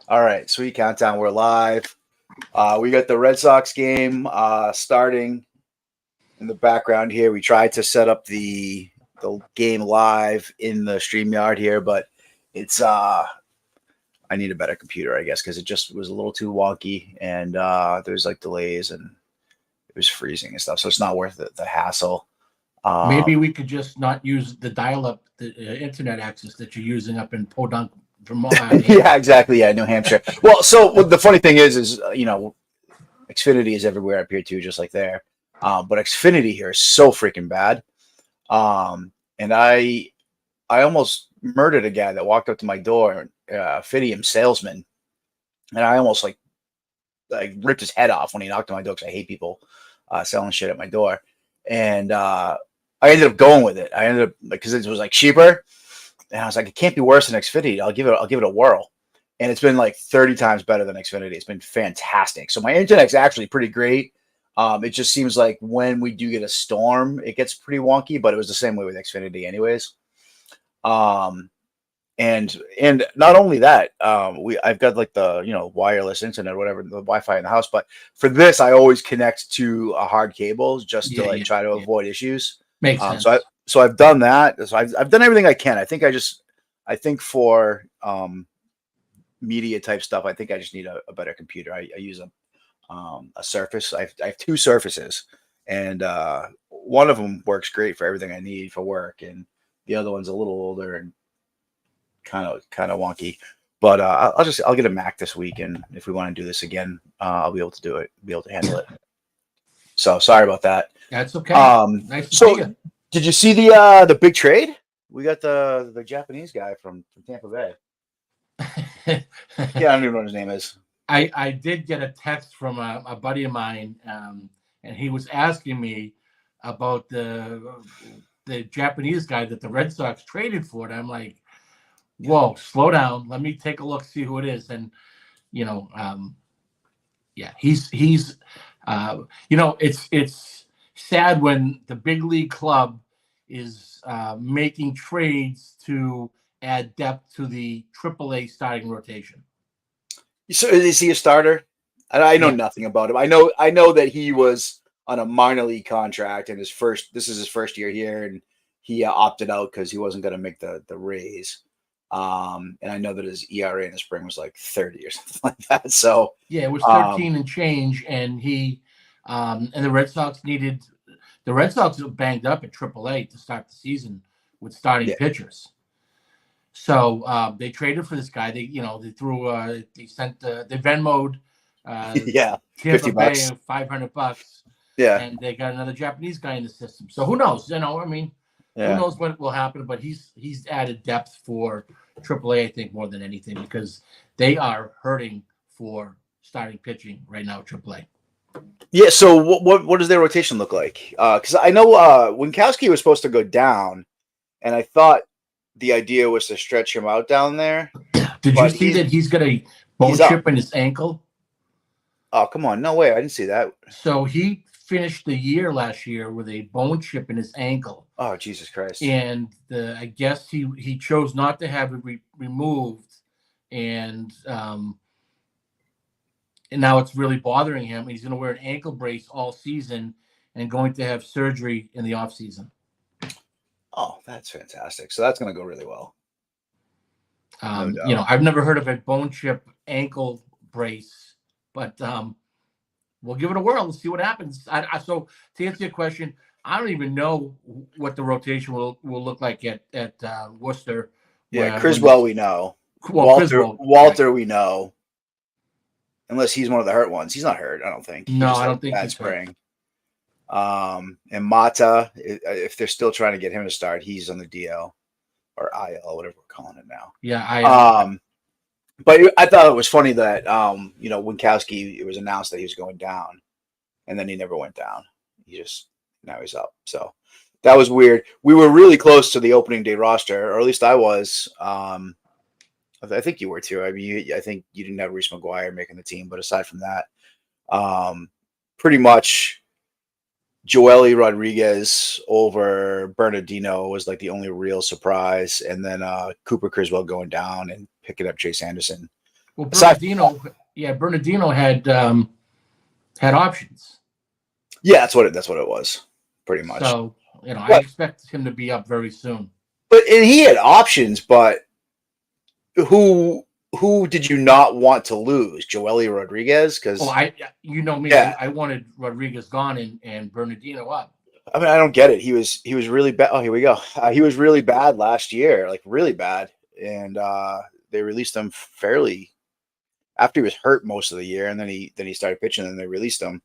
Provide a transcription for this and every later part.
All right, sweet countdown. We're live. We got the Red Sox game starting in the background here. We tried to set up the game live in the StreamYard here, but it's I need a better computer, I guess, because it just was a little too wonky and there's like delays and it was freezing and stuff. So it's not worth the hassle. Maybe we could just not use the dial-up internet access that you're using up in Podunk, Vermont. Yeah, exactly. Yeah, New Hampshire. Well, so what the funny thing is Xfinity is everywhere up here too, just like there. But Xfinity here is so freaking bad. And I almost murdered a guy that walked up to my door, Fidium salesman, and I almost like ripped his head off when he knocked on my door because I hate people selling shit at my door. And I ended up going with it. I ended up because it was like cheaper, and I was like, it can't be worse than Xfinity. I'll give it a whirl. And it's been like 30 times better than Xfinity. It's been fantastic. So my internet's actually pretty great. It just seems like when we do get a storm, it gets pretty wonky, but it was the same way with Xfinity anyways. And not only that, I've got like the wireless internet or whatever, the Wi-Fi in the house, but for this I always connect to a hard cable just to try to avoid issues. Makes sense. So I've done that. So I've done everything I can. I think for media type stuff, I think I just need a better computer. I use a Surface. I have two Surfaces, and one of them works great for everything I need for work, and the other one's a little older and kind of wonky. But I'll get a Mac this week, and if we want to do this again, I'll be able to do it. Be able to handle it. So sorry about that. That's okay. Nice to so see you. did you see the big trade? We got the Japanese guy from Tampa Bay. Yeah, I don't even know what his name is. I did get a text from a buddy of mine, and he was asking me about the Japanese guy that the Red Sox traded for. And I'm like, whoa, slow down. Let me take a look, see who it is. And, he's it's sad when the big league club is making trades to add depth to the AAA starting rotation. So is he a starter? I know nothing about him. I know that he was on a minor league contract and this is his first year here, and he opted out because he wasn't going to make the Rays. And I know that his ERA in the spring was like 30 or something like that. So yeah, it was 13 and change, and he and the Red Sox were banged up at AAA to start the season with starting pitchers. So they traded for this guy. They threw they Venmo'd $50 $500. Yeah, and they got another Japanese guy in the system. So who knows? Who knows what will happen? But he's added depth for AAA, I think, more than anything, because they are hurting for starting pitching right now at AAA. Yeah. So what does their rotation look like? Because I know Winkowski was supposed to go down, and I thought the idea was to stretch him out down there. Did you see that he's got a bone chip in his ankle? Oh, come on. No way. I didn't see that. So he finished the year last year with a bone chip in his ankle. Oh, Jesus Christ. And I guess he chose not to have it removed. And now it's really bothering him. He's going to wear an ankle brace all season and going to have surgery in the off season. Oh, that's fantastic. So that's going to go really well. I've never heard of a bone chip ankle brace, but we'll give it a whirl and see what happens. So to answer your question, I don't even know what the rotation will look like at Worcester. Yeah, Criswell we know. Well, Walter we know. Unless he's one of the hurt ones. He's not hurt, I don't think. No, I don't think he's spring. And Mata, if they're still trying to get him to start, he's on the DL or IL, whatever we're calling it now. Yeah, IL. But I thought it was funny that Winkowski, it was announced that he was going down, and then he never went down. Now he's up. So that was weird. We were really close to the opening day roster, or at least I was. I think you were too. I mean, I think you didn't have Reese McGuire making the team, but aside from that, pretty much Joely Rodriguez over Bernardino was like the only real surprise, and then Cooper Criswell going down and picking up Chase Anderson Well, Aside, Bernardino had options. yeah, that's what it was, pretty much. So, I But expect him to be up very soon. and he had options, but who who did you not want to lose? Joely Rodriguez? Oh, Because you know me, yeah, I wanted Rodriguez gone and Bernardino up. I mean, I don't get it. He was really bad. Oh, here we go. He was really bad last year, like really bad, and they released him fairly after he was hurt most of the year, and then he started pitching, and they released him.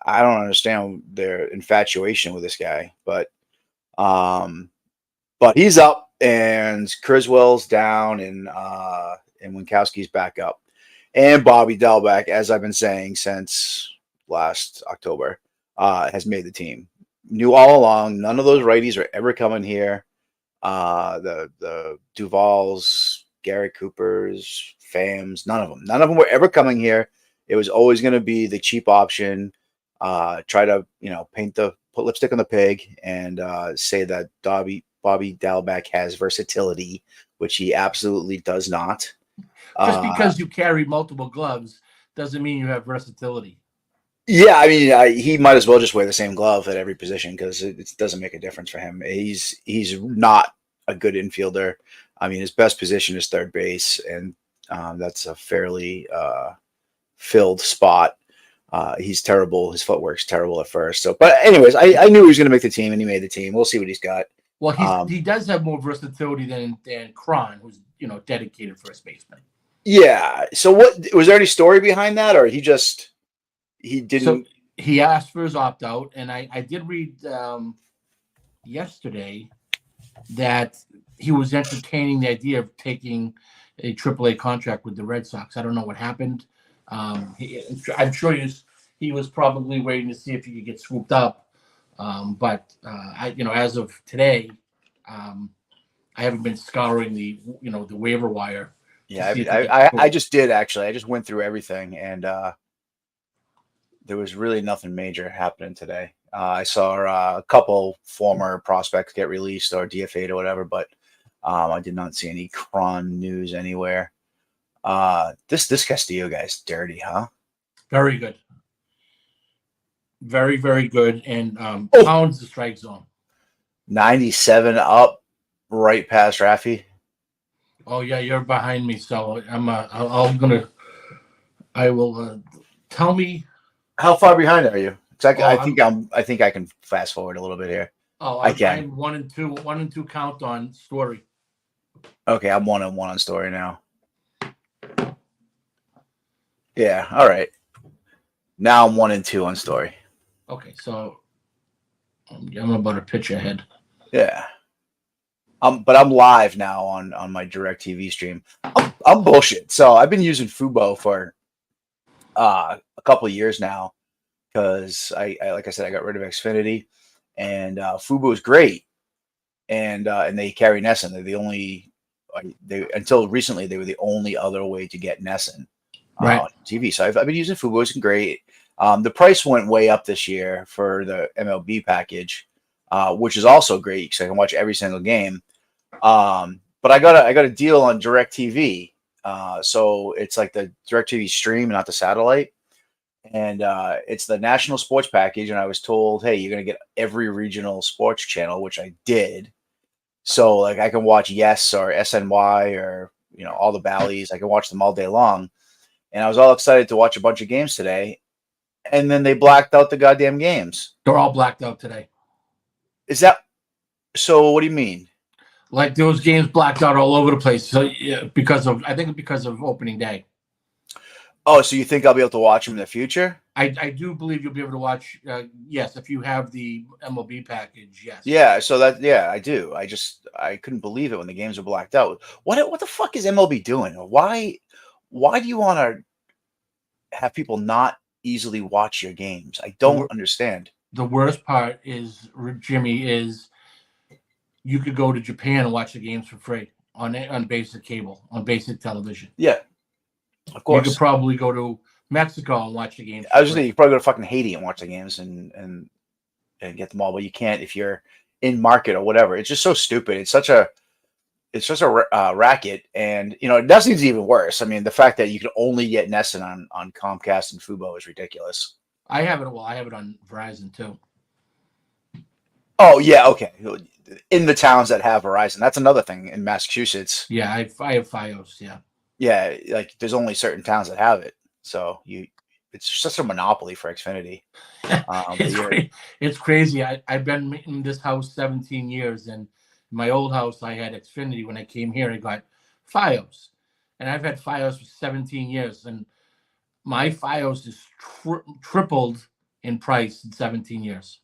I don't understand their infatuation with this guy, um, but he's up, and Criswell's down, and Winkowski's back up, and Bobby Dalbec, as I've been saying since last October, has made the team. Knew all along, none of those righties are ever coming here. The Duvals, Garrett Coopers, Phams, none of them were ever coming here. It was always going to be the cheap option. Try to put lipstick on the pig and say that Bobby Dalbec has versatility, which he absolutely does not. Just because you carry multiple gloves doesn't mean you have versatility. Yeah, I mean, he might as well just wear the same glove at every position because it doesn't make a difference for him. He's not a good infielder. I mean, his best position is third base, and that's a fairly filled spot. He's terrible. His footwork's terrible at first. So, but anyways, I knew he was going to make the team, and he made the team. We'll see what he's got. Well, he does have more versatility than Cron, who's dedicated first baseman. Yeah. So, what was there any story behind that, or he didn't? So he asked for his opt out, and I did read yesterday that he was entertaining the idea of taking a AAA contract with the Red Sox. I don't know what happened. I'm sure he was probably waiting to see if he could get swooped up. But as of today, I haven't been scouring the waiver wire. Yeah, I just did actually. I just went through everything, and there was really nothing major happening today. I saw a couple former prospects get released or DFA'd or whatever, but I did not see any Cron news anywhere. This Castillo guy's dirty, huh? Very good. Very, very good. And pounds the strike zone. 97 up, right past Raffy. Oh yeah, you're behind me, so I will tell me. How far behind are you? I think I can fast forward a little bit here. Oh, I can. I'm 1-2 count on Story. Okay, I'm 1-1 on Story now. Yeah, all right. Now I'm 1-2 on Story. Okay, so I'm about a pitch ahead. Yeah. But I'm live now on my direct TV stream. I'm bullshit. So I've been using Fubo for a couple of years now because I like I said, I got rid of Xfinity, and Fubo is great, and they carry Nesson. They're the only until recently they were the only other way to get Nesson on TV. So I've been using Fubo. It's great. The price went way up this year for the MLB package, which is also great because I can watch every single game. But I got a deal on DirecTV, so it's like the DirecTV stream, not the satellite, and it's the national sports package. And I was told, hey, you're gonna get every regional sports channel, which I did. So like I can watch Yes or SNY or all the Bally's. I can watch them all day long, and I was all excited to watch a bunch of games today. And then they blacked out the goddamn games. They're all blacked out today. Is that so? What do you mean? Like those games blacked out all over the place. So yeah, because of opening day. Oh, so you think I'll be able to watch them in the future? I do believe you'll be able to watch. Yes, if you have the MLB package. Yes. Yeah. So I do. I couldn't believe it when the games were blacked out. What the fuck is MLB doing? Why do you want to have people not easily watch your games? I don't understand. The worst part is, Jimmy, is you could go to Japan and watch the games for free on basic cable, on basic television. Yeah, of course. You could probably go to Mexico and watch the games. I was just saying, you could probably go to fucking Haiti and watch the games and get them all, but you can't if you're in market or whatever. It's just so stupid. It's it's just a racket, and Nesting's even worse. I mean, the fact that you can only get Nesting on Comcast and Fubo is ridiculous. I have it. Well, I have it on Verizon too. Oh yeah, okay. In the towns that have Verizon, that's another thing in Massachusetts. Yeah, I have FiOS. Yeah. Yeah, like there's only certain towns that have it, so it's such a monopoly for Xfinity. It's crazy. I've been in this house 17 years, and in my old house I had Xfinity. When I came here, I got FiOS, and I've had FiOS for 17 years, and my FiOS is tripled in price in 17 years.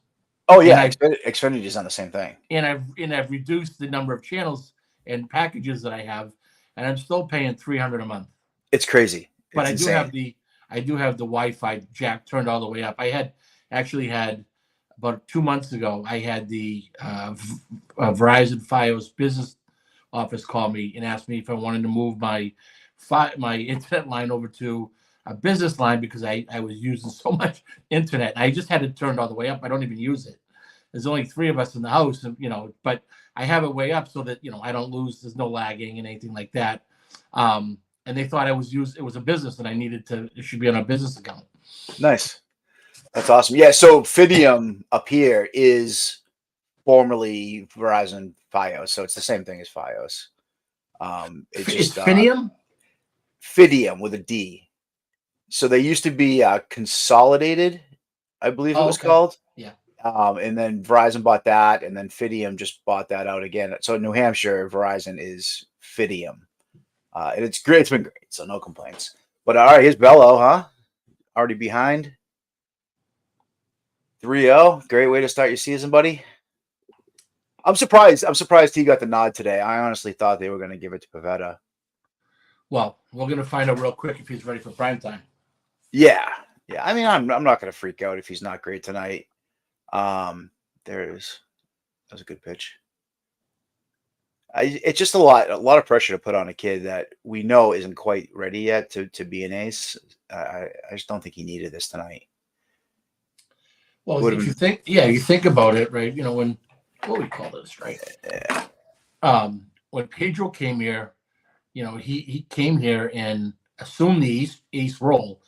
Oh yeah, Xfinity is on the same thing. And I've reduced the number of channels and packages that I have, and I'm still paying $300 a month. It's crazy. But it's I do have the Wi-Fi jack turned all the way up. I actually had about 2 months ago. I had the Verizon FiOS business office call me and ask me if I wanted to move my internet line over to a business line because I was using so much internet. I just had it turned all the way up. I don't even use it. There's only 3 of us in the house, and but I have it way up so that I don't lose. There's no lagging and anything like that. And they thought it was a business that I needed to. It should be on a business account. Nice. That's awesome. Yeah. So Fidium up here is formerly Verizon FiOS, so it's the same thing as FiOS. It's Fidium. Fidium with a D. So they used to be Consolidated, I believe it was called. Yeah. And then Verizon bought that, and then Fidium just bought that out again. So in New Hampshire, Verizon is Fidium. And it's great. It's been great, so no complaints. But all right, here's Bello, huh? Already behind. 3-0. Great way to start your season, buddy. I'm surprised he got the nod today. I honestly thought they were going to give it to Pavetta. Well, we're going to find out real quick if he's ready for prime time. Yeah. I mean, I'm not going to freak out if he's not great tonight. There it is. That was a good pitch. It's just a lot of pressure to put on a kid that we know isn't quite ready yet to be an ace. I just don't think he needed this tonight. Well, if you think about it, right? What we call this, right? When Pedro came here, he came here and assumed the ace role.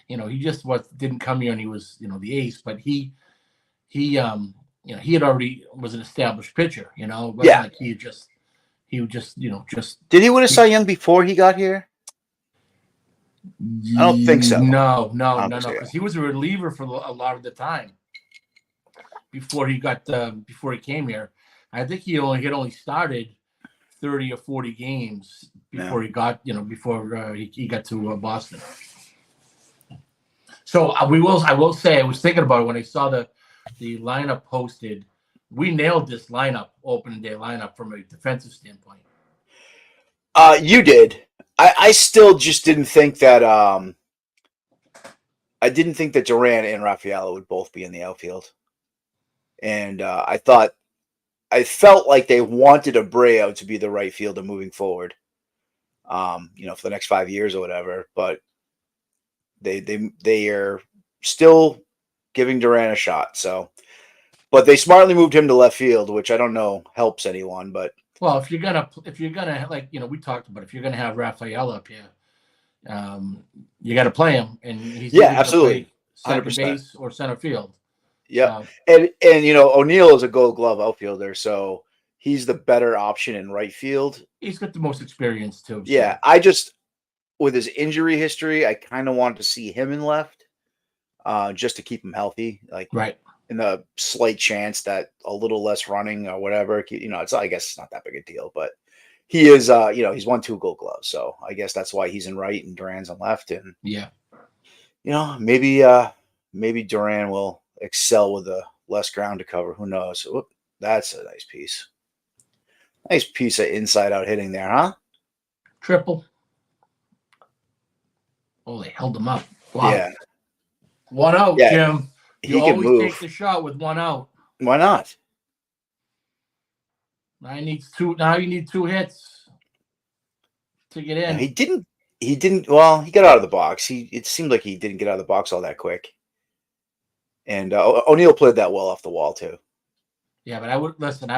He just didn't come here and he was, the ace, but he had already was an established pitcher. It wasn't like he just. Did he win a Cy Young before he got here? I don't think so. No, because he was a reliever for a lot of the time before he came here. I think he had only started 30 or 40 games before he got he got to Boston. So I will say I was thinking about it when I saw the lineup posted. We nailed this opening day lineup from a defensive standpoint. You did. I still just didn't think that Duran and Rafaela would both be in the outfield. And I felt like they wanted Abreu to be the right fielder moving forward. For the next 5 years or whatever, but they are still giving Duran a shot. So, but they smartly moved him to left field, which I don't know helps anyone. But well, if you're gonna we talked about if you're gonna have Rafaela up here, you got to play him, and he's absolutely second base or center field. Yeah, and O'Neill is a Gold Glove outfielder, so he's the better option in right field. He's got the most experience too. So. Yeah, I just with his injury history, I kind of wanted to see him in left, just to keep him healthy. Like right. In the slight chance that a little less running or whatever, I guess it's not that big a deal, but he is, he's won 2 Gold Gloves. So I guess that's why he's in right and Duran's on left. And, maybe Duran will excel with less ground to cover. Who knows? Oop, that's a nice piece. Nice piece of inside out hitting there, huh? Triple. Oh, they held him up. Wow. Yeah. 1 out, Jim. You always move. take the shot with 1 out. Why not? Now you need 2 hits to get in. He didn't. Well, he got out of the box. It seemed like he didn't get out of the box all that quick. And O'Neill played that well off the wall too. Yeah, but I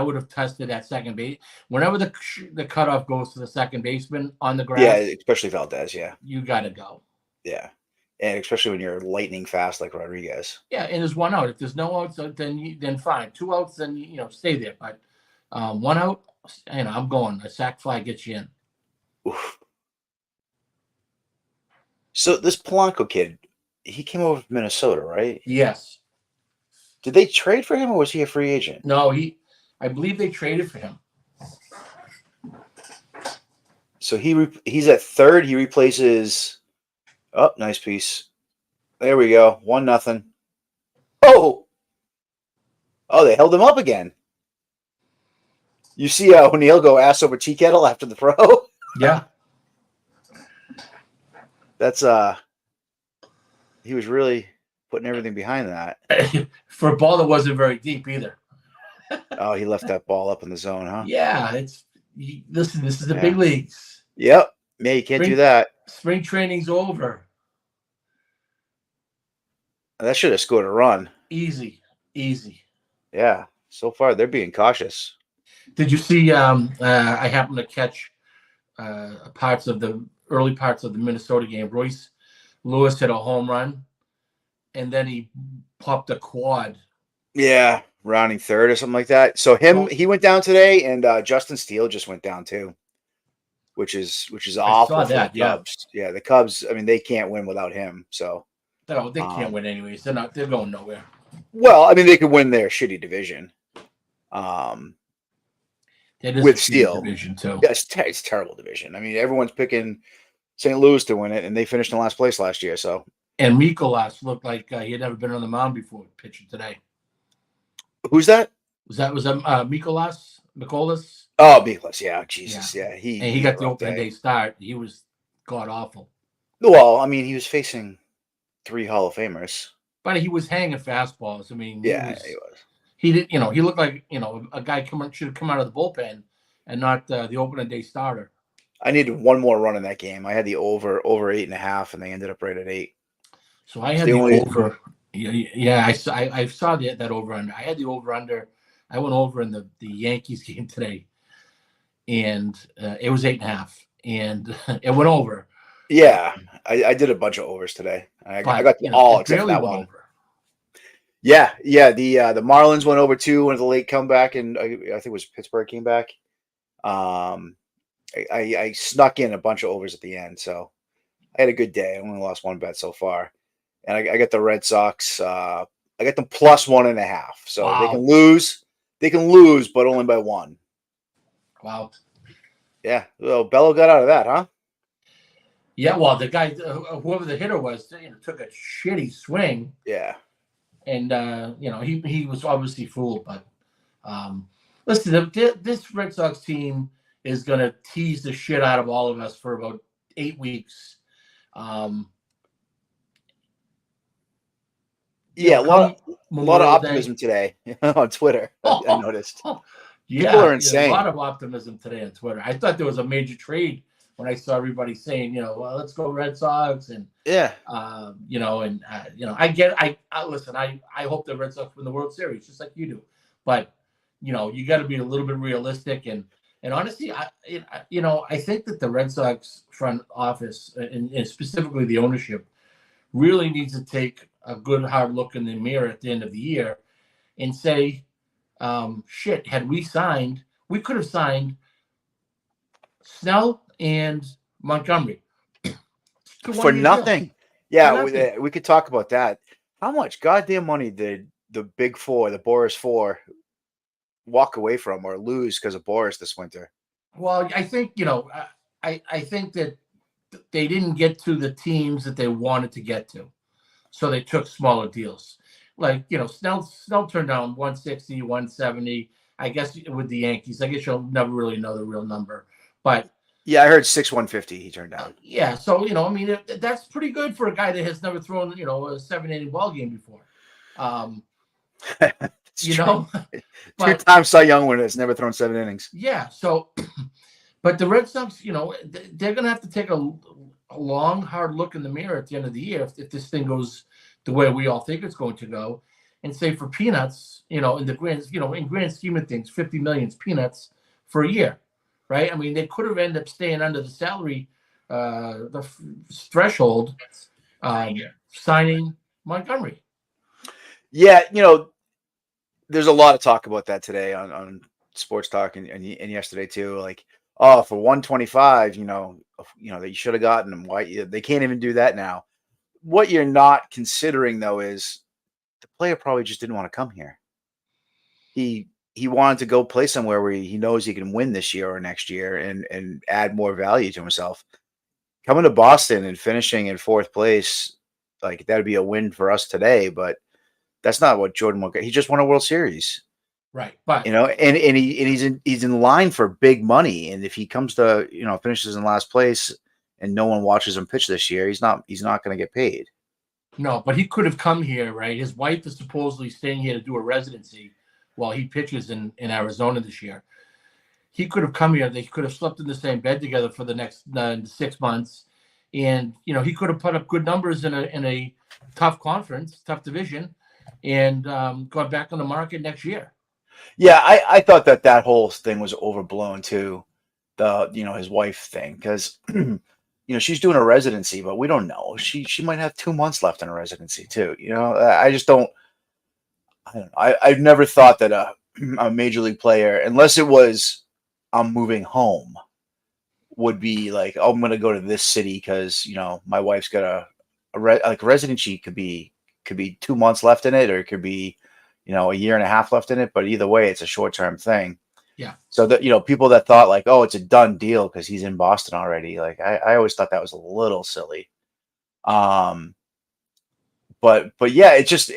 would have tested at second base. Whenever the cutoff goes to the second baseman on the Yeah, grass, especially Valdez. Yeah, you got to go. yeah, and especially when you're lightning fast like Rodriguez. Yeah, and there's one out. If there's no outs, then fine. Two outs, then stay there. But one out, I'm going. A sac fly gets you in. Oof. So this Polanco kid, he came over from Minnesota, right? Yes. Did they trade for him, or was he a free agent? No, I believe they traded for him. So he's at third. He replaces. Oh, nice piece. There we go. 1-0. Oh, they held him up again. You see O'Neill go ass over tea kettle after the throw? Yeah. That's he was really putting everything behind that. For a ball that wasn't very deep either. Oh, he left that ball up in the zone, huh? Yeah, listen, this is the big leagues. Yep. Yeah, you can't do that. Spring training's over. That should have scored a run. Easy. Yeah. So far, they're being cautious. Did you see? I happened to catch early parts of the Minnesota game. Royce Lewis hit a home run, and then he popped a quad. Yeah, rounding third or something like that. So he went down today, and Justin Steele just went down too, which is awful for the Cubs. Yeah, the Cubs. I mean, they can't win without him. So no, they can't win anyways. They're going nowhere. Well, I mean, they could win their shitty division. With Steele, division too. Yeah, it's a terrible division. I mean, everyone's picking St. Louis to win it, and they finished in last place last year. So, and Mikolas looked like he had never been on the mound before pitching today. Who's that? Was that Mikolas? Oh, Mikolas. Yeah, Jesus. Yeah, he got the opening day start. He was god awful. Well, I mean, he was facing 3 Hall of Famers, but he was hanging fastballs. I mean, he was. He did. He looked like a guy should have come out of the bullpen and not the opening day starter. I needed one more run in that game. I had the over 8.5, and they ended up right at 8. So I had the over. Yeah, I saw that over under. I had the over under. I went over in the Yankees game today, and it was 8.5, and it went over. Yeah, I did a bunch of overs today. I got all except that one. Over. Yeah. The Marlins went over too when the late comeback, and I think it was Pittsburgh came back. I snuck in a bunch of overs at the end, so I had a good day. I only lost one bet so far, and I got the Red Sox. I got them plus 1.5, so wow. They can lose, but only by 1. Wow. Yeah. Well, Bello got out of that, huh? Yeah. Well, the guy, whoever the hitter was, took a shitty swing. Yeah. And he was obviously fooled, but listen, this Red Sox team is going to tease the shit out of all of us for about 8 weeks. Yeah, a lot of optimism today on Twitter. I noticed. Yeah, people are insane. A lot of optimism today on Twitter. I thought there was a major trade when I saw everybody saying, well, let's go Red Sox, and I listen. I hope the Red Sox win the World Series just like you do, but you got to be a little bit realistic, and honestly, I think that the Red Sox front office and specifically the ownership really needs to take a good hard look in the mirror at the end of the year and say, shit, had we signed, we could have signed Snell and Montgomery for nothing. Yeah, we could talk about that. How much goddamn money did the Big Four, the Boris Four, walk away from or lose because of Boris this winter? Well, I think I think that they didn't get to the teams that they wanted to get to, so they took smaller deals. Like Snell turned down 160, 170. I guess with the Yankees, I guess you'll never really know the real number, but yeah, I heard 150 he turned down. Yeah, so I mean that's pretty good for a guy that has never thrown a 7-inning ball game before. Two-time Cy Young winner has never thrown 7 innings. Yeah, so but the Red Sox, they're going to have to take a long, hard look in the mirror at the end of the year if this thing goes the way we all think it's going to go. and say for peanuts, in the grand scheme of things, 50 million is peanuts for a year, right? I mean, they could have ended up staying under the salary, threshold, signing Montgomery. Yeah, there's a lot of talk about that today on Sports Talk and yesterday too. Like, oh, for 125, that you should have gotten them. Why they can't even do that now? What you're not considering though is the player probably just didn't want to come here. He wanted to go play somewhere where he knows he can win this year or next year and add more value to himself. Coming to Boston and finishing in fourth place, like that'd be a win for us today, but that's not what Jordan Montgomery. He just won a World Series, right? But and he's in line for big money. And if he comes to finishes in last place and no one watches him pitch this year, he's not going to get paid. No, but he could have come here, right? His wife is supposedly staying here to do a residency while he pitches in Arizona this year. He could have come here. They could have slept in the same bed together for the next 6 months, and he could have put up good numbers in a tough conference, tough division, and got back on the market next year. Yeah, I thought that whole thing was overblown too. His wife thing, because she's doing a residency, but we don't know. She might have 2 months left in her residency too. I just don't. I don't know. I've never thought that a major league player, unless it was I'm moving home, would be like, oh, I'm going to go to this city because my wife's got a residency could be 2 months left in it, or it could be a year and a half left in it. But either way, it's a short term thing. Yeah. So that people that thought like, oh, it's a done deal because he's in Boston already. Like I always thought that was a little silly. But yeah, it's just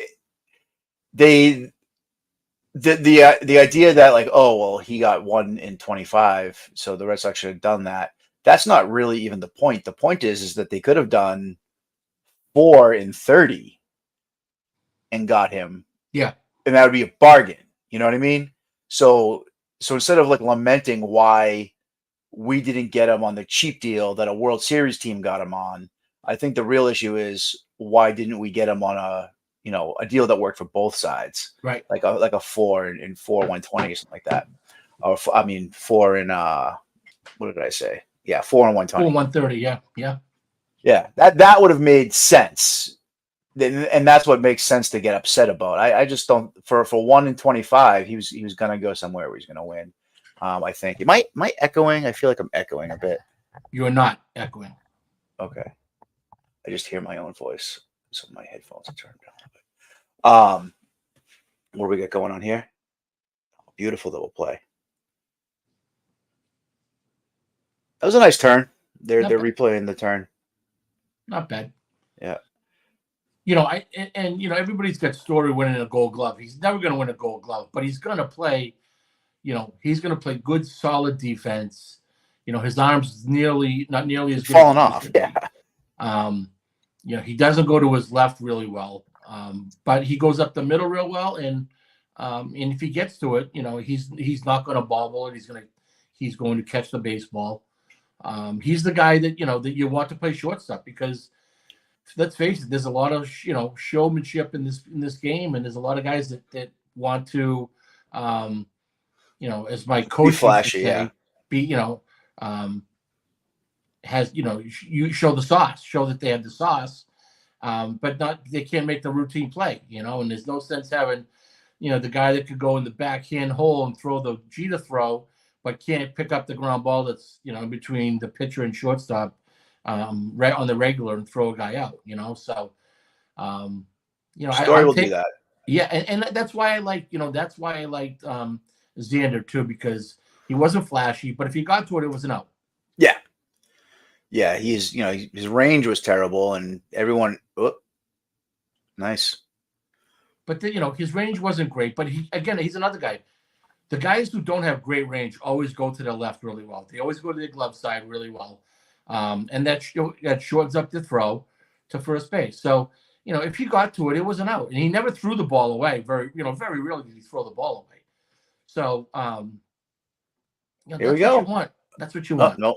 the idea that like, oh well, he got 1 in 25, so the Red Sox should have done that. That's not really even the point. The point is that they could have done 4 in 30 and got him. Yeah. And that would be a bargain. You know what I mean? So instead of like lamenting why we didn't get him on the cheap deal that a World Series team got him on, I think the real issue is why didn't we get him on a deal that worked for both sides? Right. Like a 4 in 4 120 or something like that. Or 4 in what did I say? Yeah, 4 and 120. 4 130, yeah. Yeah, that would have made sense. And that's what makes sense to get upset about. I just don't for 1 in 25, he was gonna go somewhere where he's gonna win. I think. Am I echoing? I feel like I'm echoing a bit. You're not echoing. Okay. I just hear my own voice. So my headphones are turned down a bit. What do we got going on here? Beautiful double play. That was a nice turn. They're replaying the turn. Not bad. Yeah. Everybody's got Story winning a Gold Glove. He's never going to win a Gold Glove, but he's going to play. He's going to play good, solid defense. His arms not nearly as good. Falling off. Yeah. He doesn't go to his left really well, but he goes up the middle real well. And if he gets to it, he's not going to bobble it. He's going to catch the baseball. He's the guy that you want to play shortstop because. Let's face it. There's a lot of showmanship in this game, and there's a lot of guys that want to, as my coach be flashy, used to say, has you show the sauce, show that they have the sauce, but they can't make the routine play, and there's no sense having, the guy that could go in the backhand hole and throw the Jeter throw, but can't pick up the ground ball that's between the pitcher and shortstop. Right on the regular and throw a guy out, so Story will do that. Yeah, and that's why I liked Xander too, because he wasn't flashy, but if he got to it, it was an out. Yeah, he's his range was terrible, and everyone nice. But his range wasn't great. But he's another guy. The guys who don't have great range always go to the left really well. They always go to the glove side really well. And that shortens up the throw to first base. So, if he got to it, it was an out. And he never threw the ball away. Very rarely did he throw the ball away. So, here we go. That's what you want. No,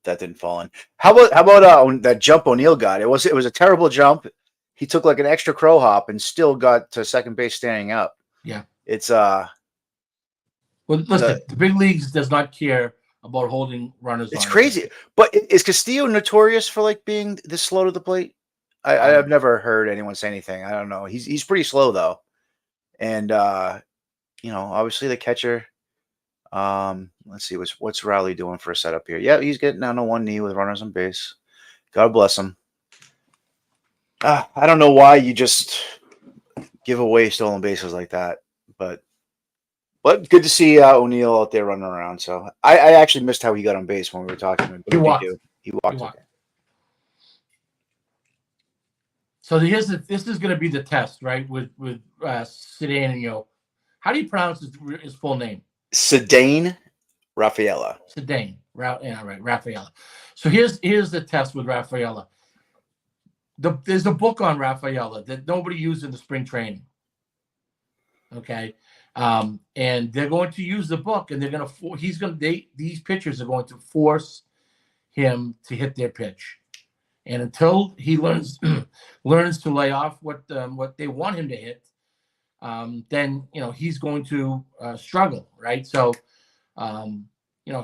that didn't fall in. How about that jump O'Neill got? It was a terrible jump. he took like an extra crow hop and still got to second base standing up. Yeah. It's Well, listen, the big leagues does not care about holding runners. It's crazy. But is Castillo notorious for like being this slow to the plate? I've never heard anyone say anything. I don't know. He's pretty slow though, and obviously the catcher. Let's see what's Riley doing for a setup here. Yeah, he's getting down to one knee with runners on base. God bless him. I don't know why you just give away stolen bases like that, but good to see O'Neill out there running around. So I actually missed how he got on base when we were talking. He walked. He walked. So this is going to be the test, right? With Cedeno. How do you pronounce his full name? Cedane Rafaela. Cedane. Yeah, right. Rafaela. So here's the test with Rafaela. There's a book on Rafaela that nobody used in the spring training. Okay. And they're going to use the book, and these pitchers are going to force him to hit their pitch. And until he learns to lay off what they want him to hit, then he's going to struggle, right? So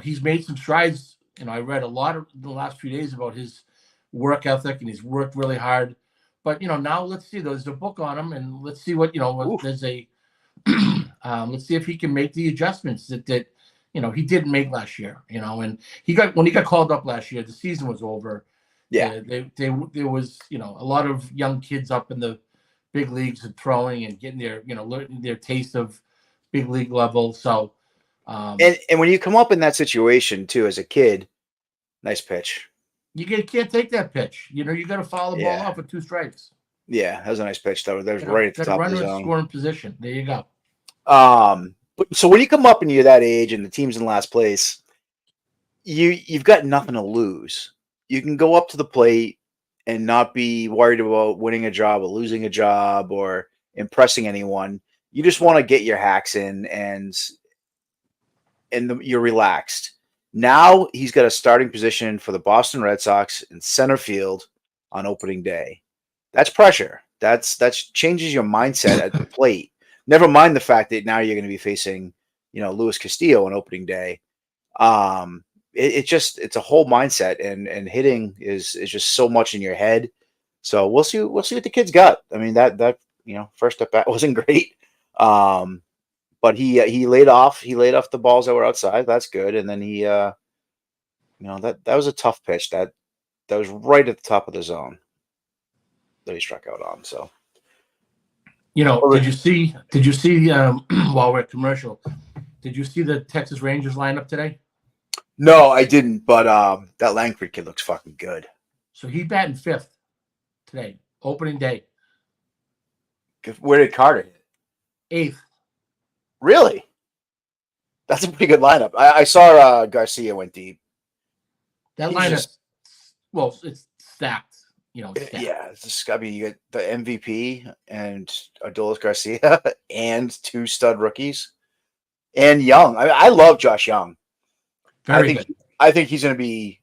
he's made some strides. I read a lot in the last few days about his work ethic, and he's worked really hard. But now let's see. There's a book on him, and let's see what there's a. Let's see if he can make the adjustments that he didn't make last year. And when he got called up last year, the season was over. Yeah, there was a lot of young kids up in the big leagues and throwing and getting learning their taste of big league level. So, and when you come up in that situation too as a kid, nice pitch. You can't take that pitch. You got to foul the ball off with 2 strikes. Yeah, that was a nice pitch though. That was right at the top of the zone. Scoring position. There you go. So when you come up and you're that age and the team's in last place, you've got nothing to lose. You can go up to the plate and not be worried about winning a job or losing a job or impressing anyone. You just want to get your hacks in and you're relaxed. Now he's got a starting position for the Boston Red Sox in center field on opening day. That's pressure. That's changes your mindset at the plate. Never mind the fact that now you're going to be facing, Luis Castillo on opening day. It's a whole mindset, and hitting is just so much in your head. So we'll see what the kid's got. I mean that first at bat wasn't great, but he laid off the balls that were outside. That's good, and then he that was a tough pitch that was right at the top of the zone that he struck out on. So. Did you see while we're at commercial, did you see the Texas Rangers lineup today? No, I didn't, but that Langford kid looks fucking good. So he batting 5th today, opening day. Where did Carter hit? 8th. Really? That's a pretty good lineup. I saw Garcia went deep. That lineup, it's stacked. Stacked. Yeah, you get the MVP and Adolis Garcia and 2 stud rookies and Young. I love Josh Young. Good. I think he's going to be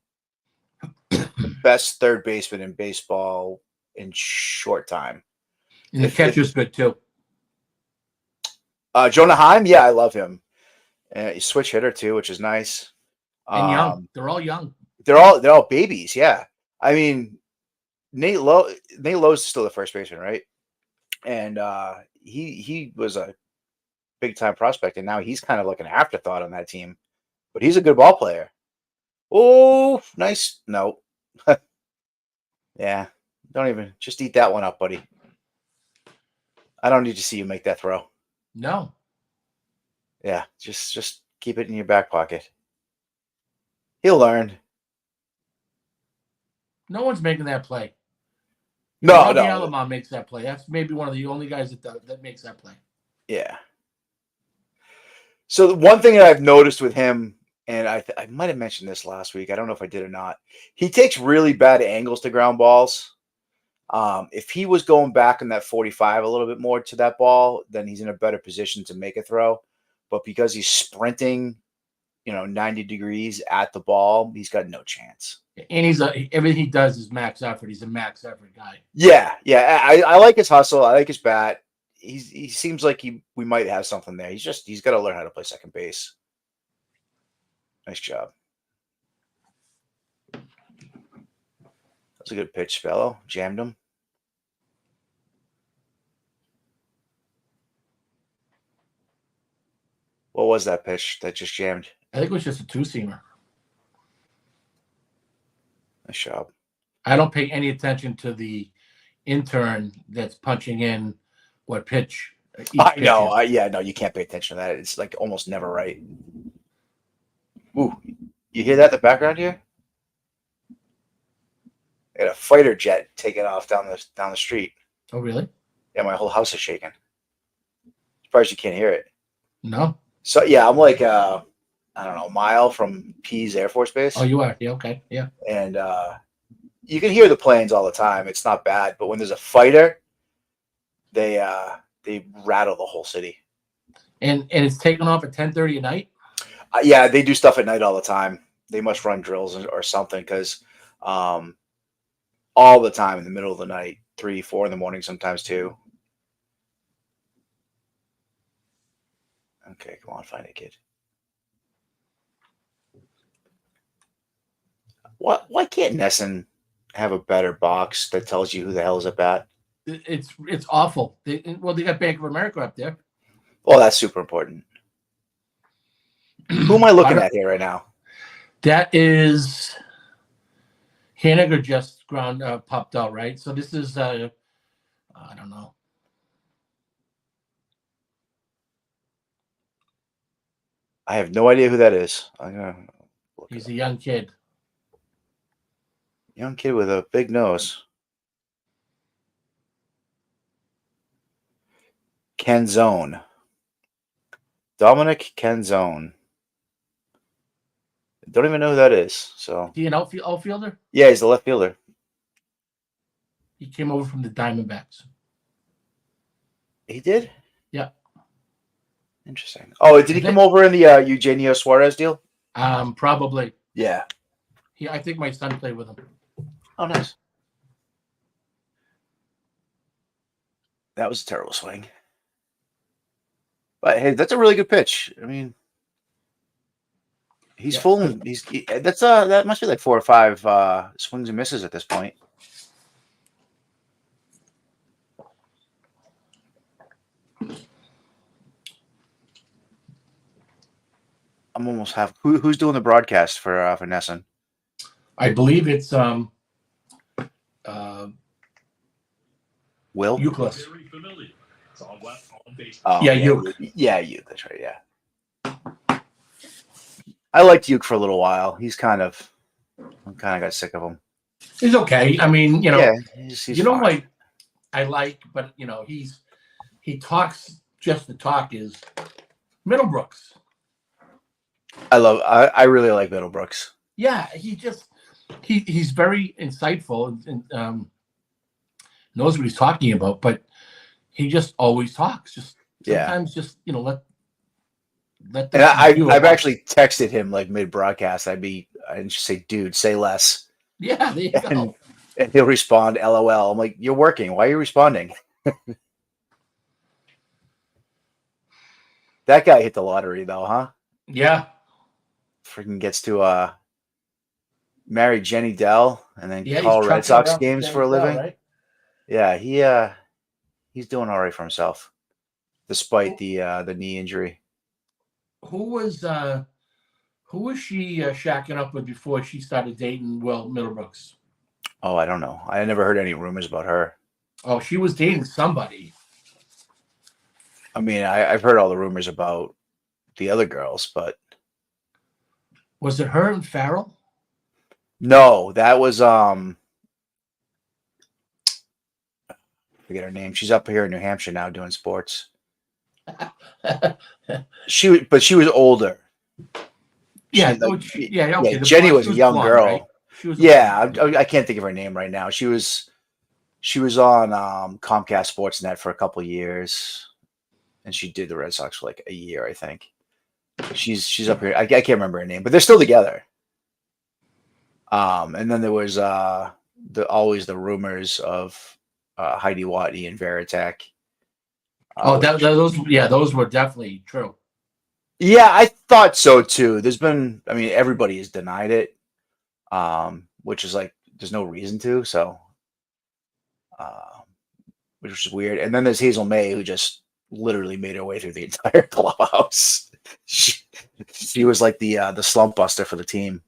the best third baseman in baseball in short time. And the catcher's good too. Jonah Heim, yeah, I love him. He's switch hitter too, which is nice. And young. They're all young. They're all babies. Yeah, I mean. Nate Lowe's still the first baseman, right? And he was a big time prospect, and now he's kind of like an afterthought on that team. But he's a good ball player. Oh, nice. No. Yeah. Don't even just eat that one up, buddy. I don't need to see you make that throw. No. Yeah, just keep it in your back pocket. He'll learn. No one's making that play. No. Alomar makes that play. That's maybe one of the only guys that makes that play. Yeah. So the one thing that I've noticed with him, and I might have mentioned this last week. I don't know if I did or not. He takes really bad angles to ground balls. If he was going back in that 45 a little bit more to that ball, then he's in a better position to make a throw. But because he's sprinting 90 degrees at the ball, he's got no chance. And everything he does is max effort. He's a max effort guy. Yeah. I like his hustle. I like his bat. He seems like we might have something there. He's got to learn how to play second base. Nice job. That's a good pitch, Spello. Jammed him. What was that pitch that just jammed? I think it was just a two-seamer. Nice job. I don't pay any attention to the intern that's punching in what pitch. I know. No, you can't pay attention to that. It's like almost never right. Ooh, you hear that in the background here? Got a fighter jet taking off down the street. Oh, really? Yeah, my whole house is shaking. Surprised you can't hear it. No. So yeah, I'm like I don't know, a mile from Pease Air Force Base. Oh, you are? Yeah, okay. Yeah. And you can hear the planes all the time. It's not bad, but when there's a fighter, they rattle the whole city. And it's taken off at 10:30 at night? Yeah, they do stuff at night all the time. They must run drills or something because all the time in the middle of the night, 3, 4 in the morning, sometimes 2. Okay, come on, find it, kid. Why can't Nesson have a better box that tells you who the hell is at bat? It's awful. They got Bank of America up there. Well, that's super important. Who am I looking at here right now? That is Haniger just popped out, right? So this is I don't know. I have no idea who that is. He's a young kid. Young kid with a big nose. Canzone. Dominic Canzone. Don't even know who that is. So Is he an outfielder? yeah, he's the left fielder. He came over from the Diamondbacks. He did? Yeah. Interesting. Oh, did he come over in the Eugenio Suarez deal? Probably. Yeah. I think my son played with him. Oh, nice. That was a terrible swing. But hey, that's a really good pitch. I mean, he's fooling. That must be like 4 or 5 swings and misses at this point. I'm almost half. Who's doing the broadcast for Nesson? I believe it's Will Euclid. Oh, yeah, Uke. Yeah, Uke. That's right. Yeah. I liked Uke for a little while. I kind of got sick of him. He's okay. I mean, yeah, he's fine. What I like, but he talks just to talk is Middlebrooks. I really like Middlebrooks. Yeah, he's very insightful and knows what he's talking about, but he just always talks. Just sometimes, let. And I've actually texted him like mid broadcast. I'd just say, "Dude, say less." Yeah, there you go. And he'll respond, "LOL." I'm like, "You're working. Why are you responding?" That guy hit the lottery, though, huh? Yeah. Freaking gets to marry Jenny Dell and then call Red Sox games for a living. Right? Yeah, he's doing all right for himself, despite the knee injury. Who was she shacking up with before she started dating Will Middlebrooks? Oh, I don't know. I never heard any rumors about her. Oh, she was dating somebody. I mean, I've heard all the rumors about the other girls, but was it her and Farrell? No, that was forget her name. She's up here in New Hampshire now doing sports. She was older. Yeah, okay. Jenny was a young girl. Right? I can't think of her name right now. She was on Comcast Sportsnet for a couple years, and she did the Red Sox for like a year, I think. She's up here. I can't remember her name, but they're still together. And then there was always the rumors of Heidi Watney and Veritek. Those were definitely true. Yeah, I thought so too. I mean, everybody has denied it, which is like, there's no reason to. So, which is weird. And then there's Hazel May, who just literally made her way through the entire clubhouse. She was like the slump buster for the team.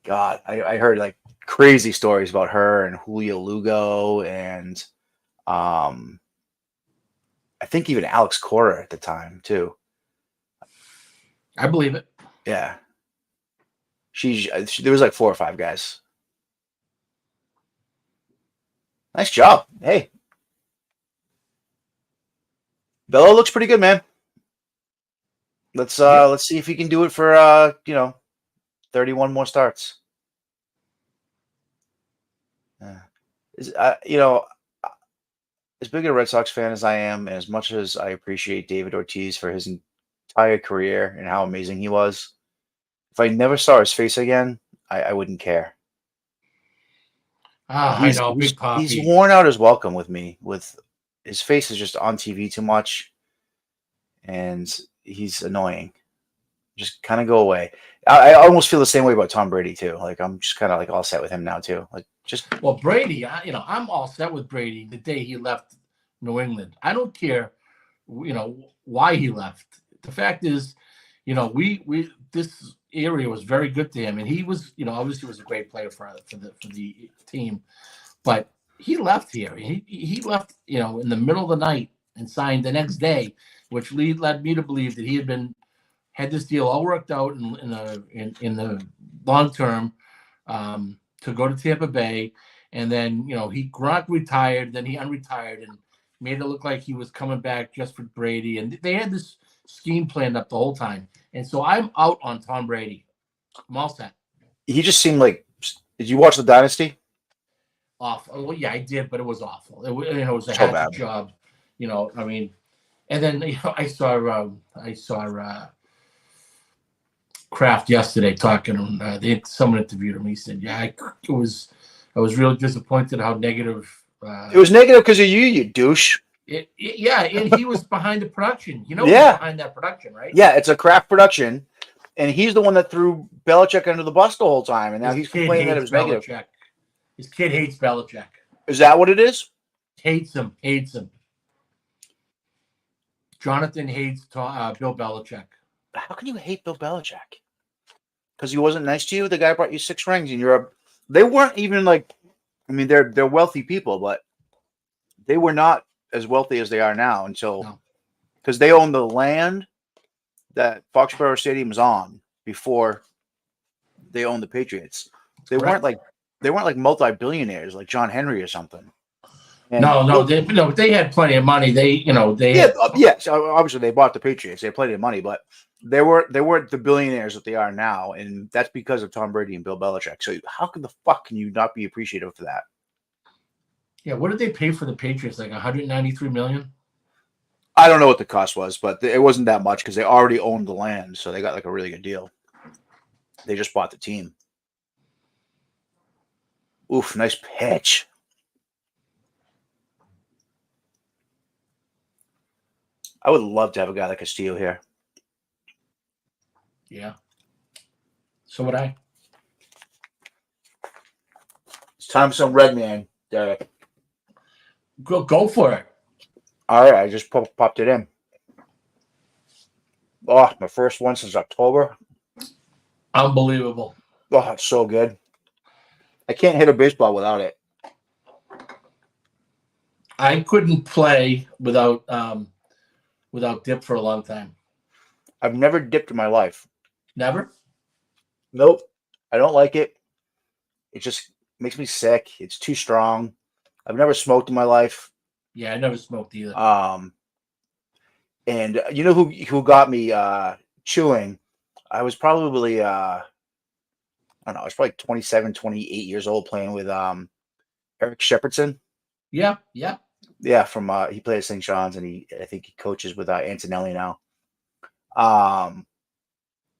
God, I heard like crazy stories about her and Julio Lugo and I think even Alex Cora at the time too. I believe it. Yeah. There was like 4 or 5 guys. Nice job. Hey. Bello looks pretty good, man. Let's see if he can do it for 31 more starts. As big a Red Sox fan as I am, and as much as I appreciate David Ortiz for his entire career and how amazing he was, if I never saw his face again, I wouldn't care. I know, Big Papi. He's worn out his welcome with me. With his face is just on TV too much, and he's annoying. Just kind of go away. I almost feel the same way about Tom Brady too. Like I'm just kind of like all set with him now too. Like Brady, I'm all set with Brady the day he left New England. I don't care, why he left. The fact is, we this area was very good to him, and he was, obviously was a great player for the team, but he left here. He left, in the middle of the night and signed the next day, which led me to believe that he had this deal all worked out in the long term to go to Tampa Bay, and then Gronk retired, then he unretired and made it look like he was coming back just for Brady, and they had this scheme planned up the whole time. And so I'm out on Tom Brady. I'm all set. He just seemed like. Did you watch the Dynasty? Awful. Well, yeah, I did, but it was awful. It was a hatchet job. I mean, and then I saw Kraft yesterday talking. Someone interviewed him. He said, "Yeah, I was really disappointed how negative." It was negative because of you douche. Yeah, and he was behind the production. He's behind that production, right? Yeah, it's a Kraft production, and he's the one that threw Belichick under the bus the whole time, and now he's complaining that it was negative. His kid hates Belichick. Is that what it is? Hates him. Jonathan hates Bill Belichick. How can you hate Bill Belichick? Because he wasn't nice to you? The guy brought you 6 rings, and they weren't even like, I mean, they're wealthy people, but they were not as wealthy as they are now until, because they owned the land that Foxborough Stadium is on before they owned the Patriots. They weren't like multi-billionaires like John Henry or something. And they had plenty of money. So obviously they bought the Patriots. They had plenty of money, but they weren't the billionaires that they are now, and that's because of Tom Brady and Bill Belichick. So how can the fuck can you not be appreciative for that? Yeah, what did they pay for the Patriots? Like $193 million? I don't know what the cost was, but it wasn't that much because they already owned the land, so they got like a really good deal. They just bought the team. Oof, nice pitch. I would love to have a guy like Castillo here. Yeah. So would I. It's time for some red man, Derek. Go for it. All right, I just popped it in. Oh, my first one since October. Unbelievable. Oh, it's so good. I can't hit a baseball without it. I couldn't play without dip for a long time. I've never dipped in my life. Never? Nope. I don't like it. It just makes me sick. It's too strong. I've never smoked in my life. Yeah, I never smoked either. And you know who got me chewing? I was probably I don't know, I was probably 27, 28 years old playing with Eric Shepherdson. Yeah. Yeah, from he played at St. John's, and I think he coaches with Antonelli now. Um,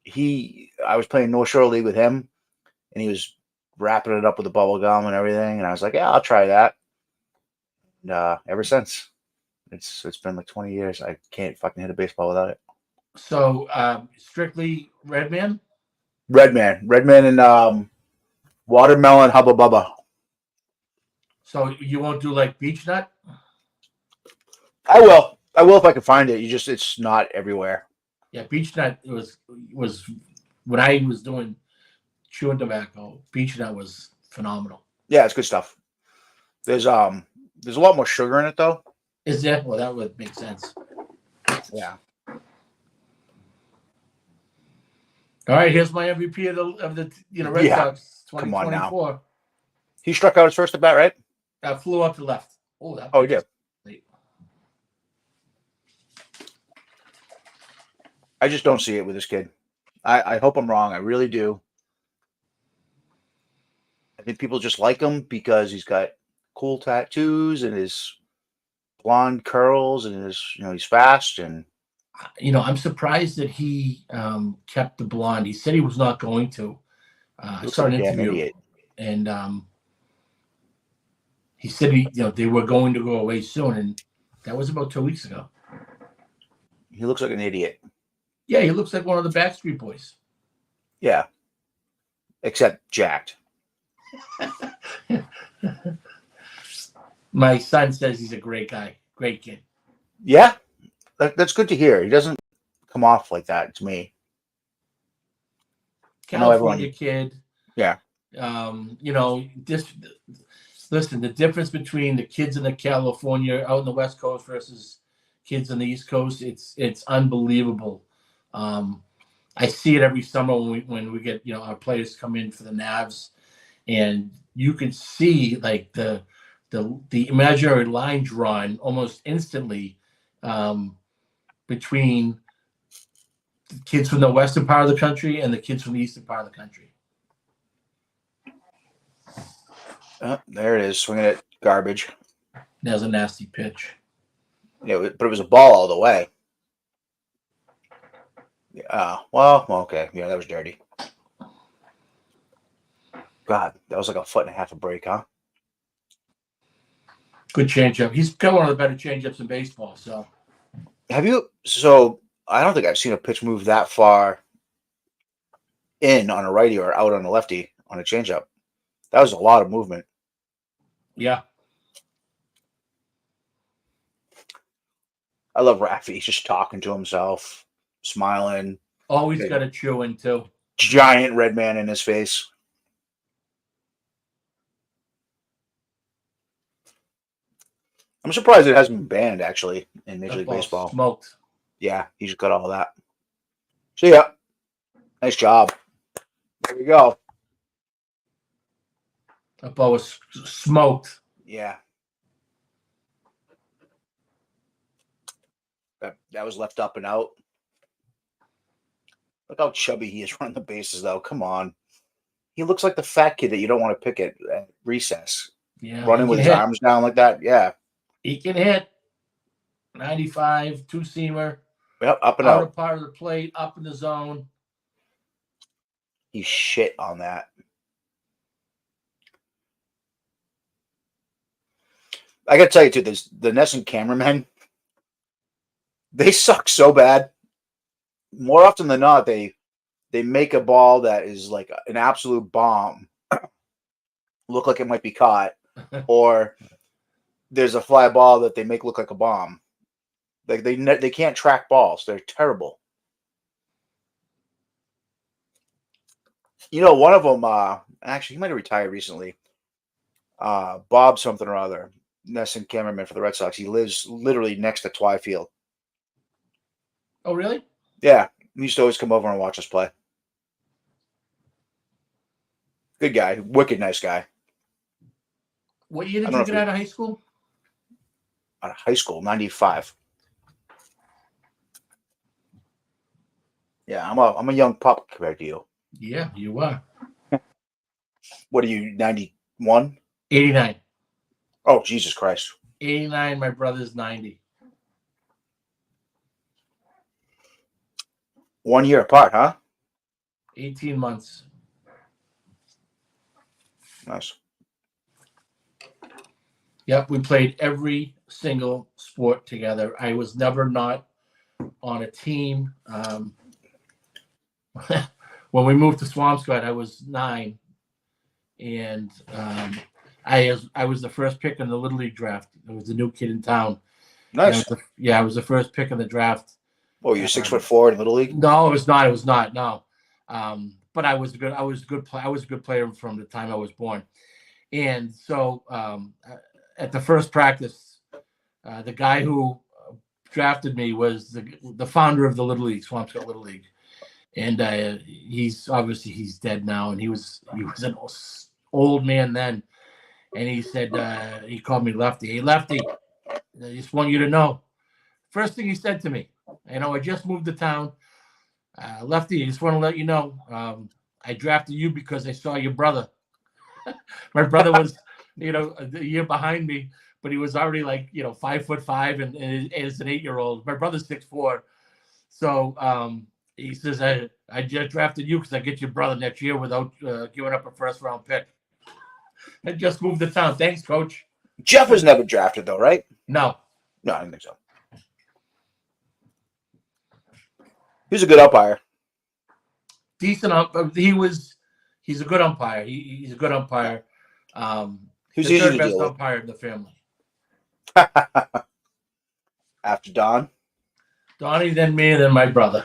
I was playing North Shore League with him, and he was wrapping it up with the bubble gum and everything, and I was like, yeah, I'll try that. And ever since, it's been like 20 years. I can't fucking hit a baseball without it. So strictly Redman. Redman, and watermelon hubba bubba. So you won't do like beech nut? I will if I can find it. It's not everywhere. Yeah, beech nut was when I was doing chewing tobacco. Beech nut was phenomenal. Yeah, it's good stuff. There's a lot more sugar in it though. Is that well? That would make sense. Yeah. All right, here's my MVP of the Red Sox 2024. He struck out his first at bat, right? Flew up to left. He did. I just don't see it with this kid. I hope I'm wrong. I really do. I think people just like him because he's got cool tattoos and his blonde curls and he's fast and. I'm surprised that he kept the blonde. He said he was not going to. I saw an interview, and he said they were going to go away soon, and that was about 2 weeks ago. He looks like an idiot. Yeah, he looks like one of the Backstreet Boys. Yeah, except jacked. My son says he's a great guy, great kid. Yeah, that's good to hear. He doesn't come off like that to me. California kid. Yeah. Listen, the difference between the kids in the California out in the West Coast versus kids on the East Coast, it's unbelievable. I see it every summer when we get our players come in for the Navs, and you can see like the imaginary line drawn almost instantly between the kids from the western part of the country and the kids from the eastern part of the country. There it is, swinging at garbage. That was a nasty pitch. Yeah, but it was a ball all the way. Well, okay. Yeah, that was dirty. God, that was like a foot and a half of break, huh? Good changeup. He's got one of the better changeups in baseball. So, So I don't think I've seen a pitch move that far in on a righty or out on a lefty on a changeup. That was a lot of movement. Yeah. I love Raffy. He's just talking to himself, smiling. Always got a chewing too. Giant red man in his face. I'm surprised it hasn't been banned actually in Major League Baseball. Smoked. Yeah, he just got all that. See ya. Nice job. There we go. That ball was smoked. Yeah. That was left up and out. Look how chubby he is running the bases, though. Come on. He looks like the fat kid that you don't want to pick at recess. Yeah. Running with his arms down like that. Yeah. He can hit. 95, two-seamer. Yep, up and out. Outer part of the plate, up in the zone. He shit on that. I got to tell you, too, the Nesson cameramen, they suck so bad. More often than not, they make a ball that is like an absolute bomb look like it might be caught, or there's a fly ball that they make look like a bomb. Like they can't track balls. They're terrible. One of them, actually, he might have retired recently. Bob something or other, Nesson cameraman for the Red Sox. He lives literally next to Twy Field. Oh, really? Yeah. He used to always come over and watch us play. Good guy. Wicked nice guy. What year did you get out of high school? Out of high school, 95. Yeah, I'm a young pup compared to you. Yeah, you are. What are you, 91? 89. Oh, Jesus Christ. 89. My brother's 90. 1 year apart, huh? 18 months. Nice. Yep, we played every single sport together. I was never not on a team. When we moved to Swampscott, I was 9, and I was the first pick in the Little League draft. I was the new kid in town. Nice. I was the first pick in the draft. Oh, you're 6'4" in Little League? No, it was not. It was not. No, but I was good. I was good. I was a good player from the time I was born. And so at the first practice, the guy who drafted me was the founder of the Little League, Swampscott Little League, and he's dead now. And he was an old man then, and he said he called me Lefty. Hey, Lefty, I just want you to know. First thing he said to me, I just moved to town. Lefty, I just want to let you know, I drafted you because I saw your brother. My brother was, a year behind me, but he was already 5'5" and as an 8-year-old. My brother's 6'4". So he says, I just drafted you because I get your brother next year without giving up a first-round pick. I just moved to town. Thanks, Coach. Jeff was never drafted, though, right? No, I didn't think so. He's a good umpire. Decent. He's a good umpire. He's a good umpire. He's the easy third to best deal with. umpire in the family. After Don? Donnie, then me, then my brother.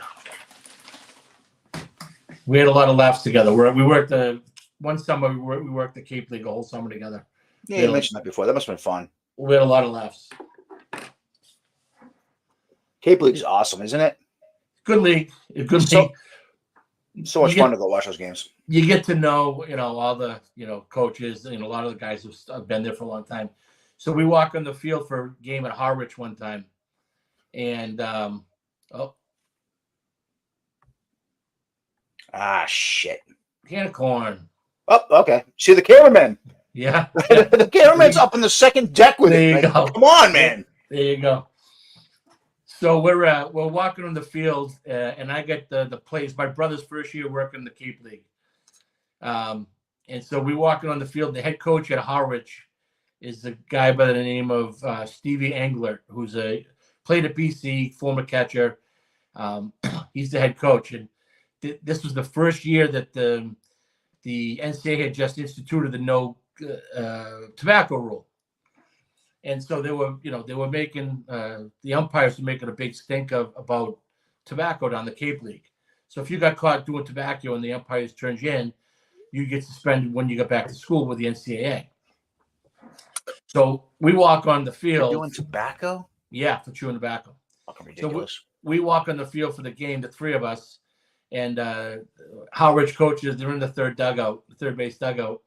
We had a lot of laughs together. We worked one summer. We worked the Cape League a whole summer together. Yeah, you mentioned that before. That must have been fun. We had a lot of laughs. Cape League is awesome, isn't it? Good league. Good league. So much You fun to go watch those games. You get to know, all the, coaches, a lot of the guys who've been there for a long time. So we walk on the field for a game at Harwich one time. And, shit. Can of corn. Oh, okay. See the cameraman. Yeah. The cameraman's up on the second deck with there it. You go. Come on, man. There you go. So we're walking on the field, and I get the plays. My brother's first year working the Cape League. And so we walking on the field. The head coach at Harwich is a guy by the name of Stevie Angler, who's played at BC, former catcher. He's the head coach, and this was the first year that the NCAA had just instituted the no tobacco rule. And so they were making the umpires were making a big stink about tobacco down the Cape League. So if you got caught doing tobacco and the umpires turned you in, you get suspended when you get back to school with the NCAA. So we walk on the field. You're doing tobacco? Yeah, for chewing tobacco. Fucking ridiculous. So we walk on the field for the game, the three of us, and Harwich coaches, they're in the third base dugout,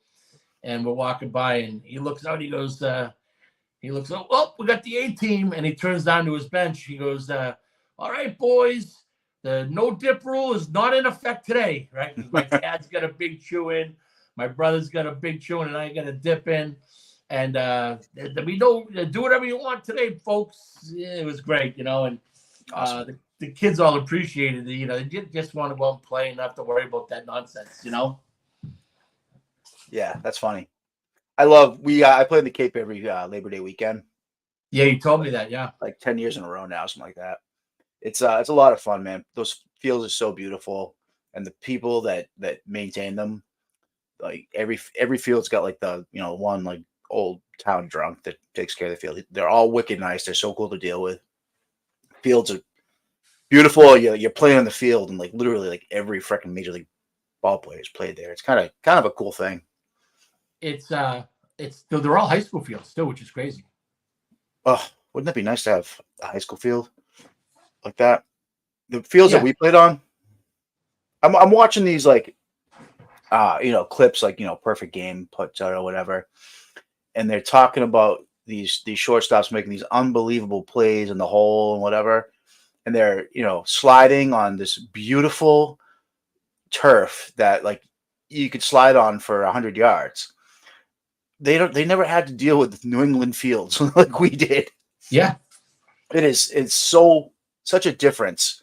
and we're walking by, and he looks out, he goes, we got the A team, and he turns down to his bench. He goes, all right, boys, the no dip rule is not in effect today, right? My dad's got a big chew in, my brother's got a big chew in, and I got a dip in. And we know, do whatever you want today, folks. Yeah, it was great, and awesome. The kids all appreciated it. They just want to go out and play and not have to worry about that nonsense, Yeah, that's funny. I play in the Cape every Labor Day weekend. Yeah, you told me that. Yeah, like 10 years in a row now, something like that. It's a lot of fun, man. Those fields are so beautiful, and the people that maintain them, like every field's got like the one like old town drunk that takes care of the field. They're all wicked nice. They're so cool to deal with. Fields are beautiful. You're playing on the field, and like literally like every freaking major league ball player is played there. It's kind of a cool thing. They're all high school fields still, which is crazy. Oh, wouldn't that be nice to have a high school field like that? The fields that we played on. I'm watching these like clips like perfect game puts out or whatever, and they're talking about these shortstops making these unbelievable plays in the hole and whatever, and they're sliding on this beautiful turf that like you could slide on for 100 yards. They never had to deal with New England fields like we did. Yeah. It's such a difference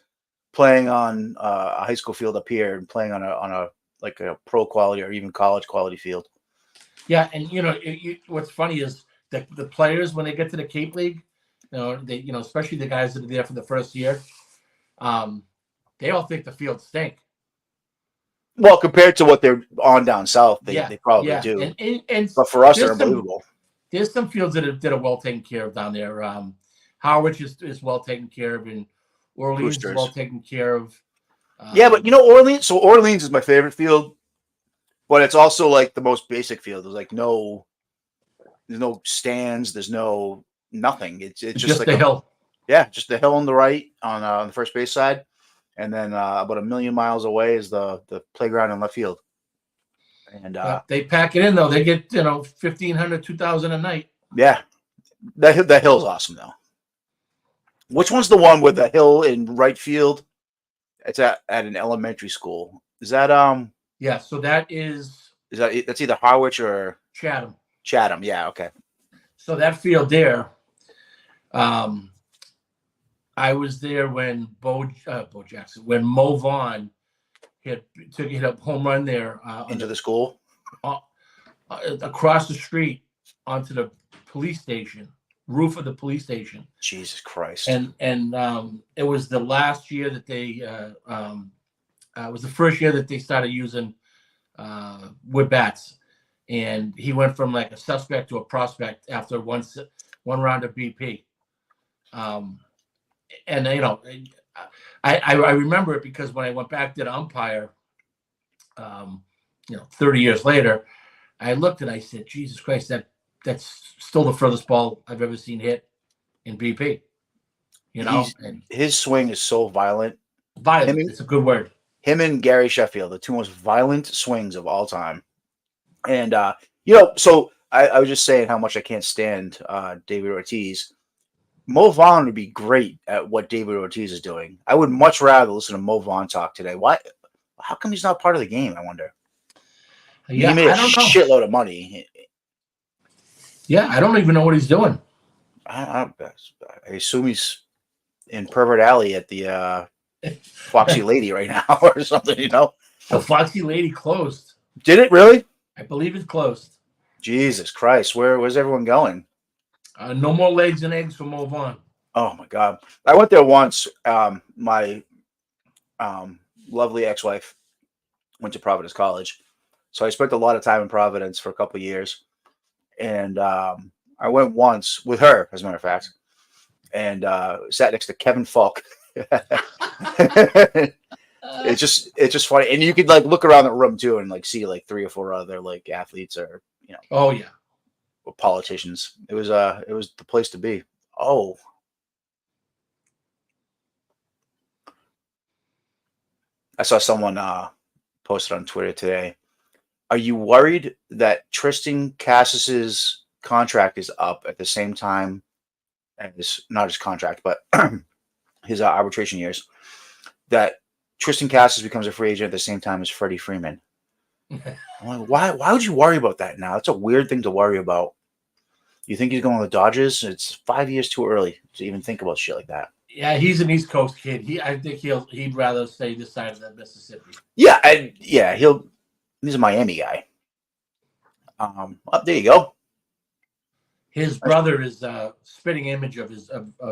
playing on a high school field up here and playing on a like a pro quality or even college quality field. Yeah, and what's funny is that the players when they get to the Cape League, they especially the guys that are there for the first year, they all think the fields stink. Well, compared to what they're on down south, they probably do. And but for us, they're unbelievable. There's some fields that are well taken care of down there. Howard is well taken care of, and Orleans is well taken care of. Yeah, but Orleans. So Orleans is my favorite field, but it's also like the most basic field. There's like there's no stands. There's nothing. It's just like the hill. Yeah, just the hill on the right on the first base side, and then about a million miles away is the playground in left field. And they pack it in though. They get 1,500, 2,000 a night. Yeah, that hill's awesome though. Which one's the one with the hill in right field? It's at an elementary school. Is that Yeah, so that's either Harwich or Chatham. Chatham, yeah, okay. So that field there, I was there when Bo Jackson, when Mo Vaughn hit a home run there into the school, across the street onto the police station, roof of the police station. Jesus Christ! And it was the last year that they it was the first year that they started using wood bats, and he went from like a suspect to a prospect after one round of BP. And I remember it because when I went back to the umpire, 30 years later, I looked and I said, Jesus Christ, that's still the furthest ball I've ever seen hit in BP. And his swing is so violent. Violent, it's a good word. Him and Gary Sheffield, the two most violent swings of all time. And so I was just saying how much I can't stand David Ortiz. Mo Vaughn would be great at what David Ortiz is doing. I would much rather listen to Mo Vaughn talk today. Why? How come he's not part of the game? I wonder. Yeah, he made a shitload of money. Yeah, I don't even know what he's doing. I assume he's in Pervert Alley at the Foxy Lady right now or something. The Foxy Lady closed. Did it really? I believe it's closed. Jesus Christ! Where's everyone going? No more legs and eggs for Mo Vaughn. Oh my God! I went there once. My lovely ex-wife went to Providence College, so I spent a lot of time in Providence for a couple of years, and I went once with her, as a matter of fact, and sat next to Kevin Falk. It's just funny, and you could like look around the room too, and like see like 3 or 4 other like athletes or Oh yeah. Politicians. It was the place to be. Oh, I saw someone posted on Twitter today. Are you worried that Tristan Casas's contract is up at the same time as not his contract, but his arbitration years? That Tristan Casas becomes a free agent at the same time as Freddie Freeman. I'm like, why would you worry about that now? That's a weird thing to worry about. You think he's going to the Dodgers? It's 5 years too early to even think about shit like that. Yeah, he's an East Coast kid. I think he'd rather stay this side of the Mississippi. Yeah, he's a Miami guy. There you go. His brother is a spitting image of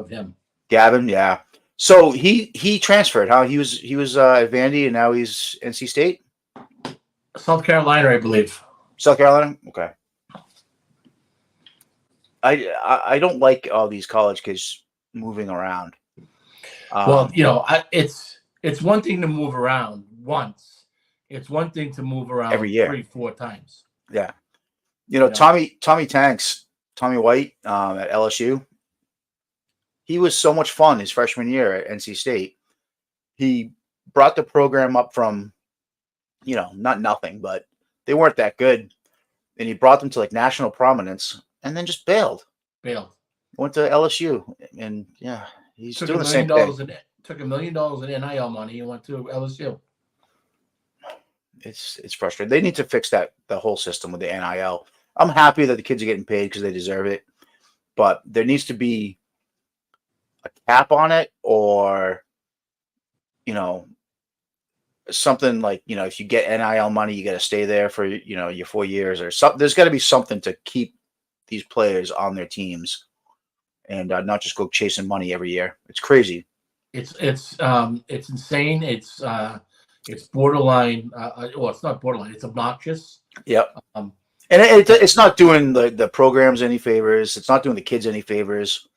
him. Gavin, yeah. So he transferred. Huh? He was at Vandy and now he's NC State. South Carolina, I believe. South Carolina, okay. I don't like all these college kids moving around. Well, it's one thing to move around once. It's one thing to move around every year, 3-4 times. Yeah, Tommy Tanks, Tommy White at LSU. He was so much fun his freshman year at NC State. He brought the program up from, not nothing, but they weren't that good, and he brought them to like national prominence. And then just bailed. Went to LSU, and yeah, he's doing the same thing. Took $1 million in NIL money and went to LSU. It's frustrating. They need to fix the whole system with the NIL. I'm happy that the kids are getting paid because they deserve it, but there needs to be a cap on it, or something like, if you get NIL money, you got to stay there for your 4 years or something. There's got to be something to keep these players on their teams and not just go chasing money every year. It's crazy. It's insane. It's borderline. Well, it's not borderline. It's obnoxious. Yep. Um, And it's not doing the programs any favors. It's not doing the kids any favors.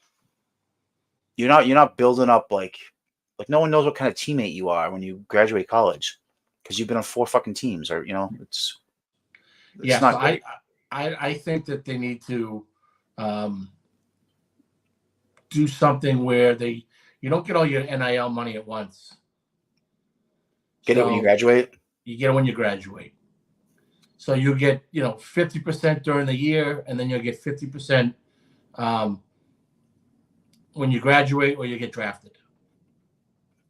You're not building up like no one knows what kind of teammate you are when you graduate college because you've been on 4 fucking teams, or it's yeah. not So great. I think that they need to do something where you don't get all your NIL money at once. Get it when you graduate. You get it when you graduate. So you get 50% during the year, and then you'll get 50% when you graduate or you get drafted.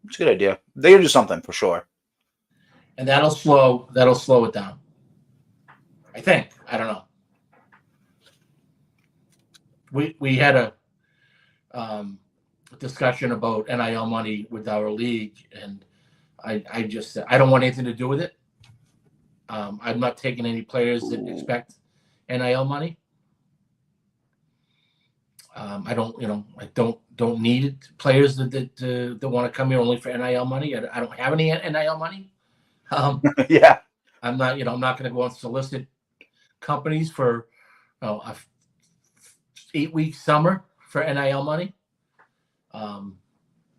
It's a good idea. They can do something for sure. And that'll slow it down. I think. I don't know. We had a discussion about NIL money with our league, and I just said I don't want anything to do with it. I'm not taking any players that expect NIL money. I don't need players that want to come here only for NIL money. I don't have any NIL money. Yeah. I'm not going to go and solicit companies for a 8-week summer for NIL money.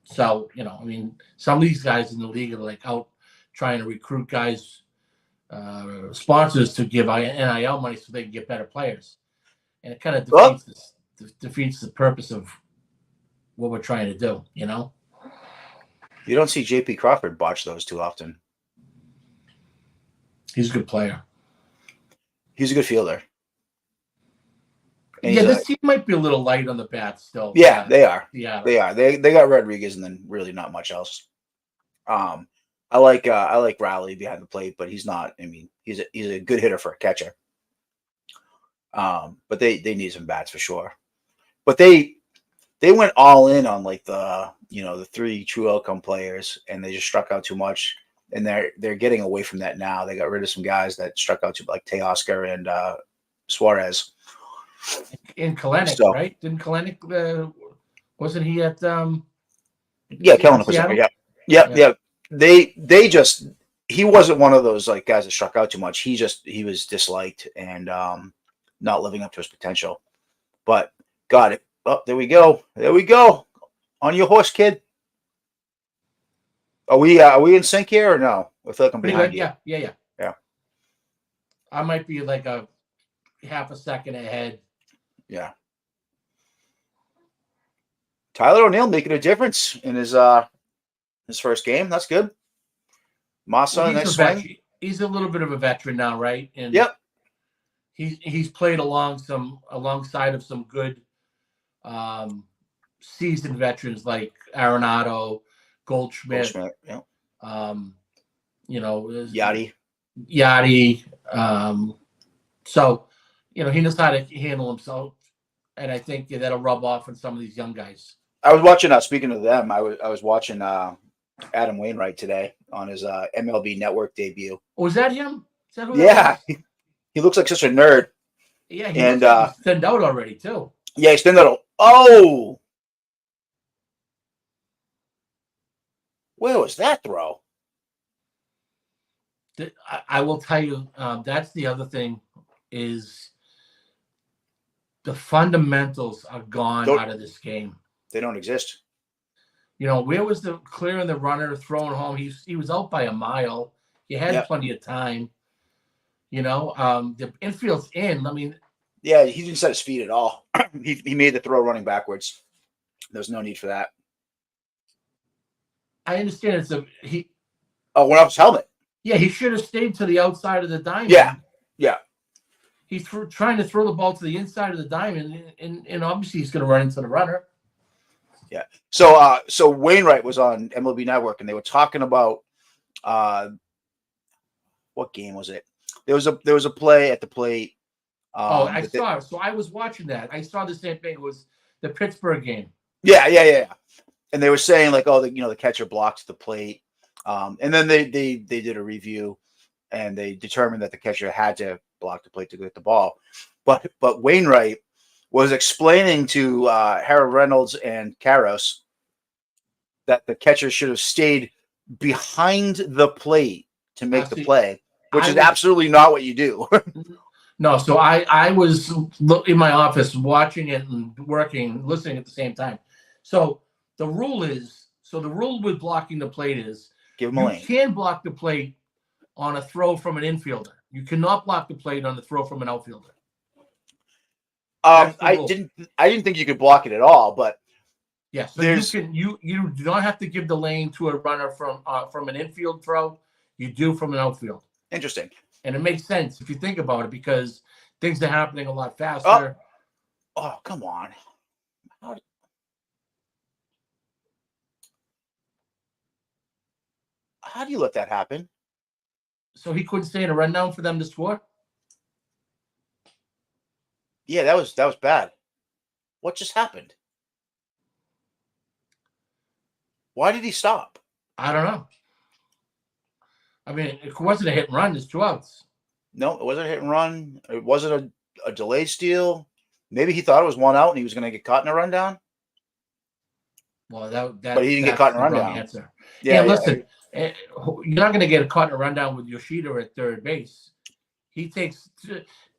So some of these guys in the league are like out trying to recruit guys, sponsors to give NIL money so they can get better players, and it kind of defeats the purpose of what we're trying to do. You don't see JP Crawford botch those too often. He's a good player. He's a good fielder. And this team might be a little light on the bat still. Yeah, they are. Yeah, they are. They got Rodriguez and then really not much else. I like Rowley behind the plate, but he's not. I mean, he's a good hitter for a catcher. But they need some bats for sure. But they went all in on like the 3 true outcome players, and they just struck out too much. And they're getting away from that now. They got rid of some guys that struck out too, like Teoscar and Suarez. In Kalenic, right? Didn't Kalenic wasn't he at yeah, Kalenic was there. Yeah. He wasn't one of those like guys that struck out too much. He was disliked and not living up to his potential. But got it. Oh, there we go. On your horse, kid. Are we in sync here or no? I feel like I'm behind you. Yeah. I might be like a half a second ahead. Yeah. Tyler O'Neill making a difference in his first game. That's good. Massa, nice swing. He's a little bit of a veteran now, right? And yep. He's played alongside of some good seasoned veterans like Arenado, Goldschmidt. Yeah. Yachty. So, he knows how to handle himself, and I think that'll rub off on some of these young guys. I was watching. Speaking of them, I was watching Adam Wainwright today on his MLB Network debut. Oh, is that him? Is that who that was? He looks like such a nerd. Yeah, he's thinned out already too. Yeah, he's thinned out. Oh, where was that throw? I will tell you, that's the other thing is the fundamentals are gone out of this game. They don't exist. Where was the clearing the runner, throwing home? He was out by a mile. He had plenty of time. The infield's in. I mean, yeah, he didn't set his feet at all. he made the throw running backwards. There's no need for that. I understand went off his helmet. Yeah, he should have stayed to the outside of the diamond. Yeah. He's trying to throw the ball to the inside of the diamond, and obviously he's going to run into the runner. Yeah. So Wainwright was on MLB Network, and they were talking about what game was it? There was a play at the plate I But saw. So I was watching that. I saw the same thing. It was the Pittsburgh game. yeah. And they were saying like, oh, the catcher blocked the plate, and then they did a review, and they determined that the catcher had to block the plate to get the ball. But Wainwright was explaining to Harold Reynolds and Karros that the catcher should have stayed behind the plate to make the play, which is absolutely not what you do. No, so I was in my office watching it and working, listening at the same time. So the rule with blocking the plate is Give him a lane. You can block the plate on a throw from an infielder. You cannot block the plate on the throw from an outfielder. I didn't think you could block it at all, but yeah, so you do not have to give the lane to a runner from an infield throw. You do from an outfield. Interesting. And it makes sense if you think about it because things are happening a lot faster. Oh come on. How do you let that happen? So he couldn't stay in a rundown for them to score? Yeah, that was bad. What just happened? Why did he stop? I don't know. I mean, it wasn't a hit and run. There's 2 outs. No, it wasn't a hit and run. It wasn't a delayed steal. Maybe he thought it was 1 out and he was going to get caught in a rundown. Well, but he didn't get caught in a rundown. Answer. Yeah, listen, you're not going to get caught in a rundown with Yoshida at third base. He takes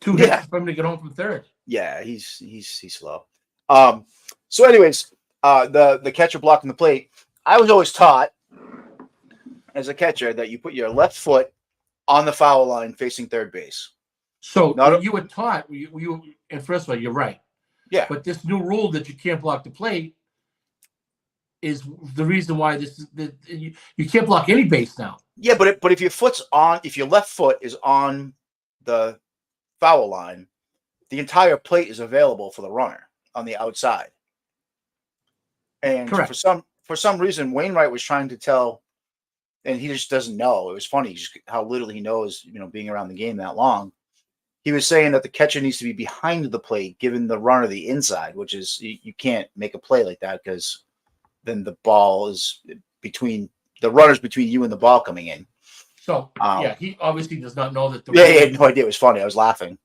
2 hits for him to get home from third. Yeah, he's slow. So, anyways, the catcher blocking the plate. I was always taught as a catcher that you put your left foot on the foul line facing third base. So you were taught, and first of all, you're right. Yeah. But this new rule that you can't block the plate is the reason why you can't block any base now. Yeah, but if your left foot is on the foul line, the entire plate is available for the runner on the outside. And correct. For some reason, Wainwright was trying to tell, and he just doesn't know. It was funny just how little he knows, being around the game that long. He was saying that the catcher needs to be behind the plate, giving the runner the inside, which is you can't make a play like that because then the ball is between you and the ball coming in. So he obviously does not know that. He had no idea. It was funny. I was laughing,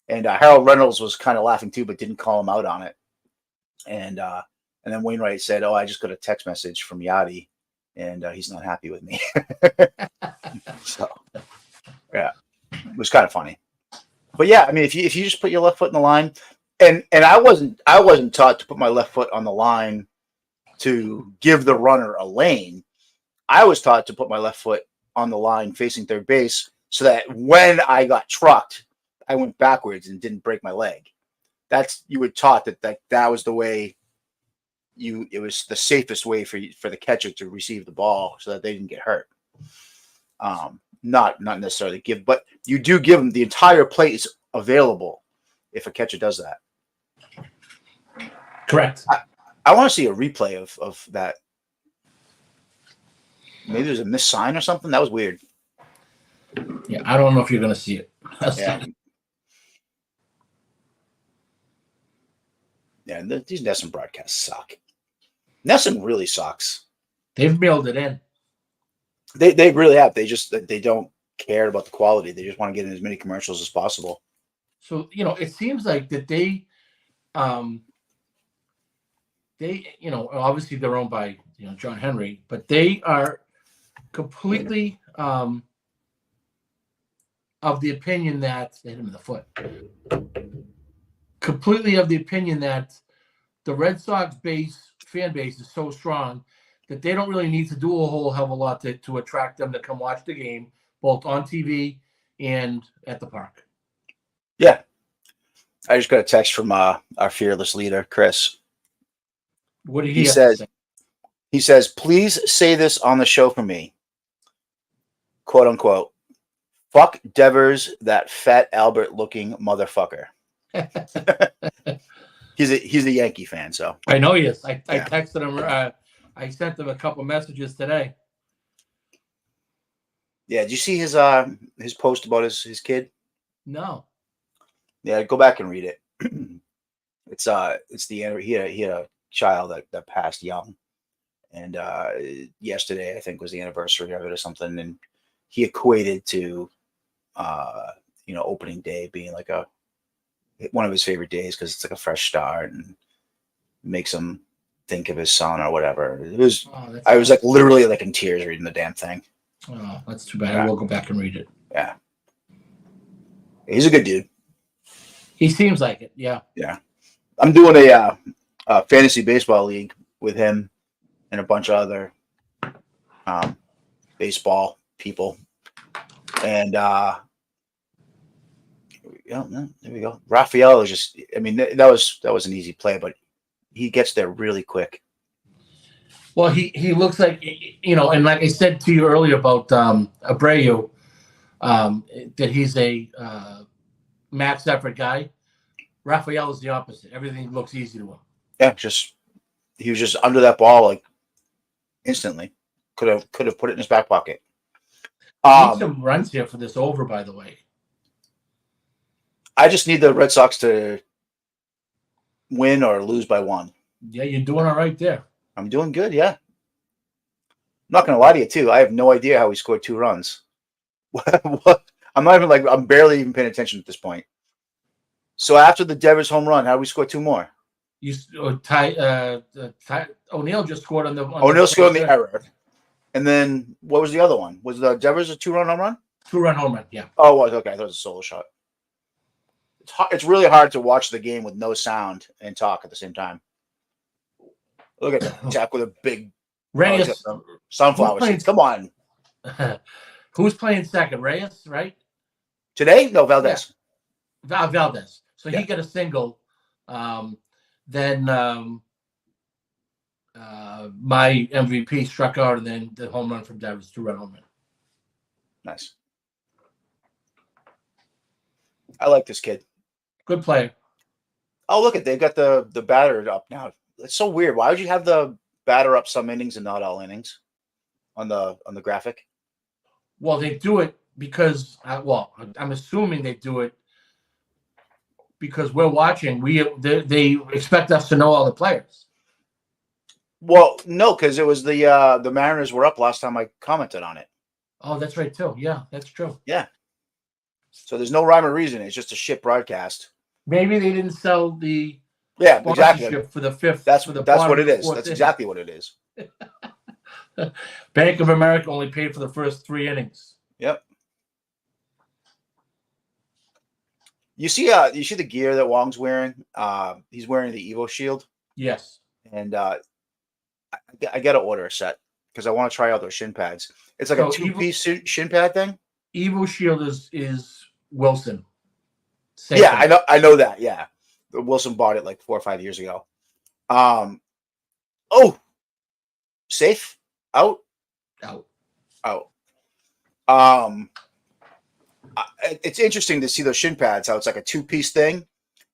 and Harold Reynolds was kind of laughing too, but didn't call him out on it. And then Wainwright said, "Oh, I just got a text message from Yachty, and he's not happy with me." So, yeah, it was kind of funny. But yeah, I mean, if you just put your left foot in the line, and I wasn't taught to put my left foot on the line to give the runner a lane. I was taught to put my left foot on the line facing third base so that when I got trucked, I went backwards and didn't break my leg. You were taught that was the way it was the safest way for the catcher to receive the ball so that they didn't get hurt. Not necessarily but you do give them the entire plate is available if a catcher does that. Correct. I want to see a replay of that. Maybe there's a missed sign or something. That was weird. Yeah, I don't know if you're going to see it. Yeah, these NESN broadcasts suck. NESN really sucks. They've mailed it in. They really have. They don't care about the quality. They just want to get in as many commercials as possible. So, it seems like that they obviously they're owned by, John Henry, but they are completely of the opinion that they hit him in the foot. Completely of the opinion that the Red Sox fan base is so strong that they don't really need to do a whole hell of a lot to attract them to come watch the game, both on TV and at the park. Yeah. I just got a text from our fearless leader, Chris. What did he say? He says, please say this on the show for me. Quote unquote. Fuck Devers, that fat Albert looking motherfucker. He's a Yankee fan, so I know he is. I texted him. I sent him a couple messages today. Yeah, did you see his post about his kid? No. Yeah, go back and read it. It's the he had a child that passed young, and yesterday I think was the anniversary of it or something, and he equated to opening day being like one of his favorite days because it's like a fresh start and makes him think of his son or whatever. I was like literally like in tears reading the damn thing. Oh, that's too bad. Yeah. I will go back and read it. Yeah, he's a good dude. He seems like it. Yeah. Yeah, I'm doing a fantasy baseball league with him and a bunch of other baseball people, and there we go. Raphael is just. I mean, that was an easy play, but he gets there really quick. Well, he looks like, and like I said to you earlier about Abreu, that he's a max effort guy. Raphael is the opposite. Everything looks easy to him. Yeah, he was just under that ball like instantly. Could have put it in his back pocket. Need some runs here for this over, by the way. I just need the Red Sox to win or lose by 1. Yeah, you're doing all right there. I'm doing good, yeah. I'm not going to lie to you, too. I have no idea how we scored 2 runs. What? I'm not even I'm barely even paying attention at this point. So after the Devers home run, how did we score 2 more? O'Neill just scored on the. O'Neill scored on the error. And then what was the other one? Was the Devers a 2-run home run? 2-run home run, yeah. Oh, it was. Okay, I thought it was a solo shot. It's really hard to watch the game with no sound and talk at the same time. Look at that. Jack with a big Reyes. Sunflower seeds. Come on. Who's playing second? Reyes, right? Today? No, Valdez. Yeah. Valdez. So Yeah. he got a single. Then my MVP struck out, and then the home run from Devers, 2-run home run. Nice. I like this kid. Good player. Oh, look they've got the batter up now. It's so weird. Why would you have the batter up some innings and not all innings on the graphic? Well, they do it because I'm assuming they do it because we're watching. They expect us to know all the players. Well, no, because it was the Mariners were up last time I commented on it. Oh, that's right too. Yeah, that's true. Yeah. So there's no rhyme or reason. It's just a shit broadcast. Maybe they didn't sell the exactly for the 5th. That's what it is. That's exactly what it is. Bank of America only paid for the first 3 innings. Yep. You see the gear that Wong's wearing? He's wearing the Evo Shield. Yes. And I got to order a set because I want to try out those shin pads. It's like a 2-piece shin pad thing. Evo Shield is Wilson. Same thing. I know that. Yeah. Wilson bought it like 4 or 5 years ago. Safe? Out. It's interesting to see those shin pads, how it's like a 2-piece thing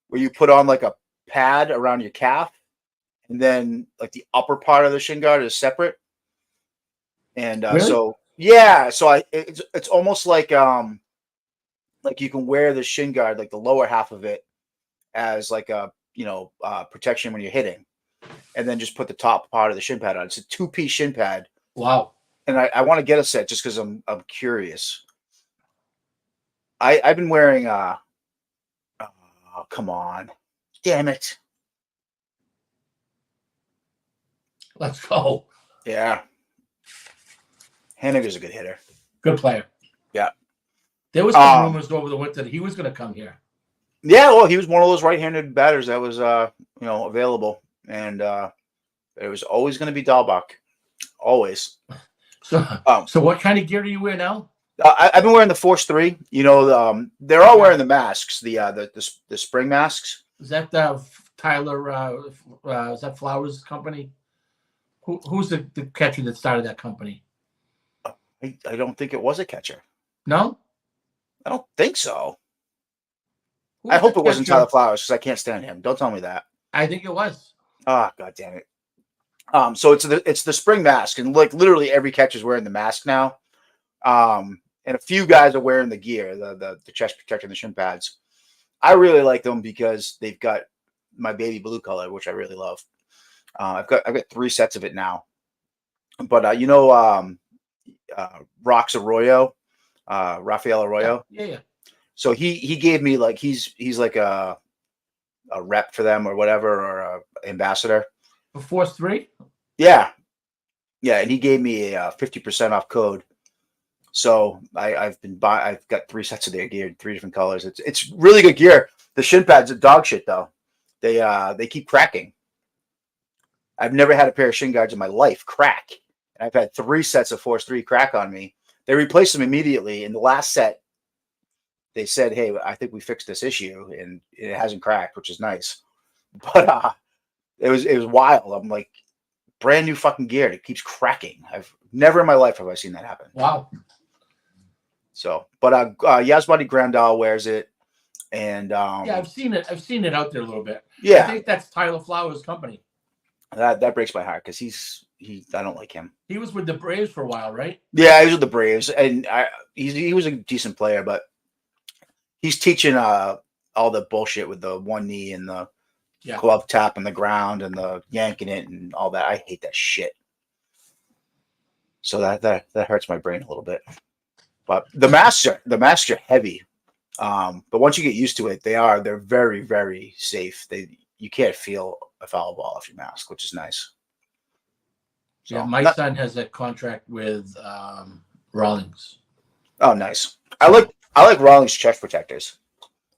where you put on like a pad around your calf and then like the upper part of the shin guard is separate. And really? It's almost like you can wear the shin guard, like the lower half of it as like a, protection when you're hitting, and then just put the top part of the shin pad on. It's a 2-piece shin pad. Wow. And I want to get a set just because I'm curious. I've been wearing come on. Damn it. Let's go. Yeah. Henniger's a good hitter. Good player. Yeah. There was some rumors over the winter that he was going to come here. Yeah, well, he was one of those right-handed batters that was available, and it was always going to be Dahlbach. Always. So what kind of gear do you wear now? I've been wearing the Force 3. They're all wearing the masks, the spring masks. Is that Tyler? Is that Flowers' company? Who's the catcher that started that company? I don't think it was a catcher. No? I don't think so. I hope it wasn't Tyler Flowers because I can't stand him. Don't tell me that. I think it was. Ah, God damn it. So it's the spring mask, and like literally every catcher's wearing the mask now. And a few guys are wearing the gear, the chest protector and the shin pads. I really like them because they've got my baby blue color, which I really love. I've got 3 sets of it now. But Rox Arroyo, Rafael Arroyo. Yeah. So he gave me like he's like a rep for them or whatever, or a ambassador. For Force 3? Yeah. Yeah, and he gave me a 50% off code. So I've got 3 sets of their gear, 3 different colors. It's really good gear. The shin pads are dog shit though. They keep cracking. I've never had a pair of shin guards in my life crack. And I've had 3 sets of Force 3 crack on me. They replaced them immediately. In the last set, they said, "Hey, I think we fixed this issue," and it hasn't cracked, which is nice. But it was wild. I'm like, brand new fucking gear. It keeps cracking. I've never in my life have I seen that happen. Wow. So, but Yasmani Grandal wears it, and yeah, I've seen it. I've seen it out there a little bit. Yeah, I think that's Tyler Flowers' company. That breaks my heart because I don't like him. He was with the Braves for a while, right? Yeah, he was with the Braves, and he was a decent player, but he's teaching all the bullshit with the one knee and the glove tap on the ground and the yanking it and all that. I hate that shit. So that hurts my brain a little bit. But the masks are heavy. But once you get used to it, they're very, very safe. You can't feel a foul ball off your mask, which is nice. So, yeah, my son has a contract with Rawlings. Oh, nice. I like Rawlings chest protectors.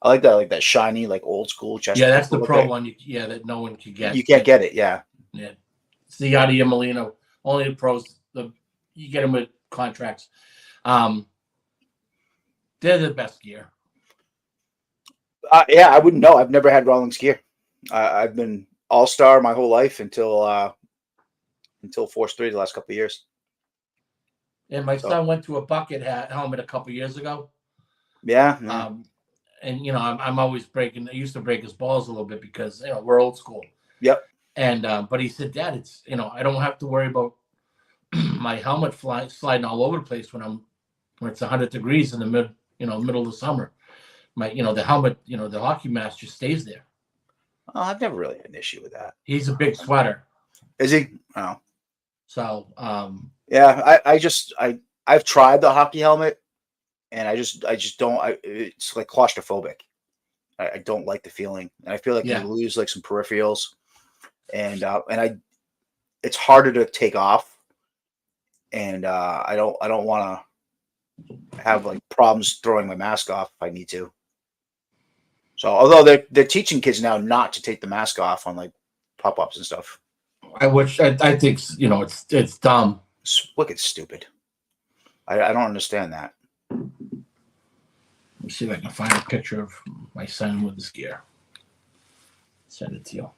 I like that shiny, like old school chest. Yeah, that's the pro one. That no one can get. You can't get it. Yeah. Yeah, it's the Yadier Molino. Only the pros. You get them with contracts. They're the best gear. Yeah, I wouldn't know. I've never had Rawlings gear. I've been all-star my whole life until Force 3 the last couple of years. And my son went to a bucket hat helmet a couple of years ago. Yeah. And I'm always breaking. I used to break his balls a little bit because we're old school. Yep. And but he said, "Dad, it's I don't have to worry about my helmet sliding all over the place when it's 100 degrees in the middle of summer. The helmet, the hockey mask just stays there." Oh, I've never really had an issue with that. He's a big sweater. Is he? Oh. So yeah, I've tried the hockey helmet, and I just don't. It's like claustrophobic. I don't like the feeling, and I feel like you lose like some peripherals, and it's harder to take off, and I don't want to have like problems throwing my mask off if I need to. So although they're teaching kids now not to take the mask off on like pop-ups and stuff. I think it's dumb. It's wicked stupid. I don't understand that. Let me see if I can find a picture of my son with his gear. Send it to you.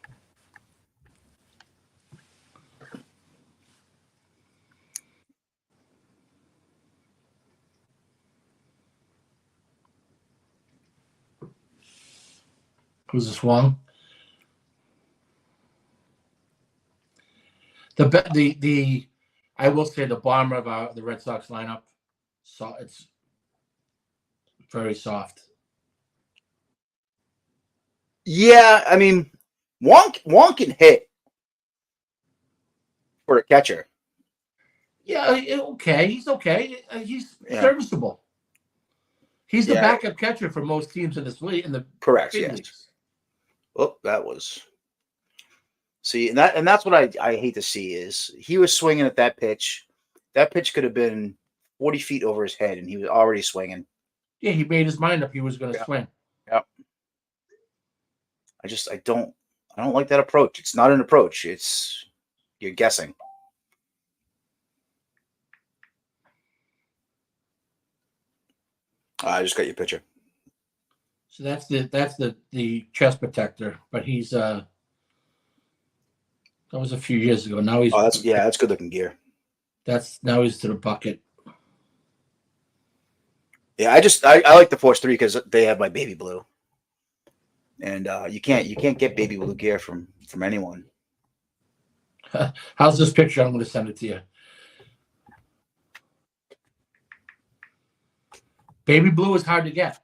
Who's this one? I will say the bottom of the Red Sox lineup, so it's very soft. Yeah, I mean, Wong can hit for a catcher. Yeah, okay. He's okay. He's serviceable. He's the backup catcher for most teams in this league. Correct. Yes. Leagues. Oh, that was. See, and that's what I hate to see is he was swinging at that pitch. That pitch could have been 40 feet over his head, and he was already swinging. Yeah, he made his mind up. He was going to swing. Yep. I don't like that approach. It's not an approach. You're guessing. I just got your picture. So that's the chest protector, but he's that was a few years ago. Now he's that's good looking gear. Now he's to the bucket. Yeah, I like the Force 3 because they have my baby blue, and you can't get baby blue gear from anyone. How's this picture? I'm going to send it to you. Baby blue is hard to get.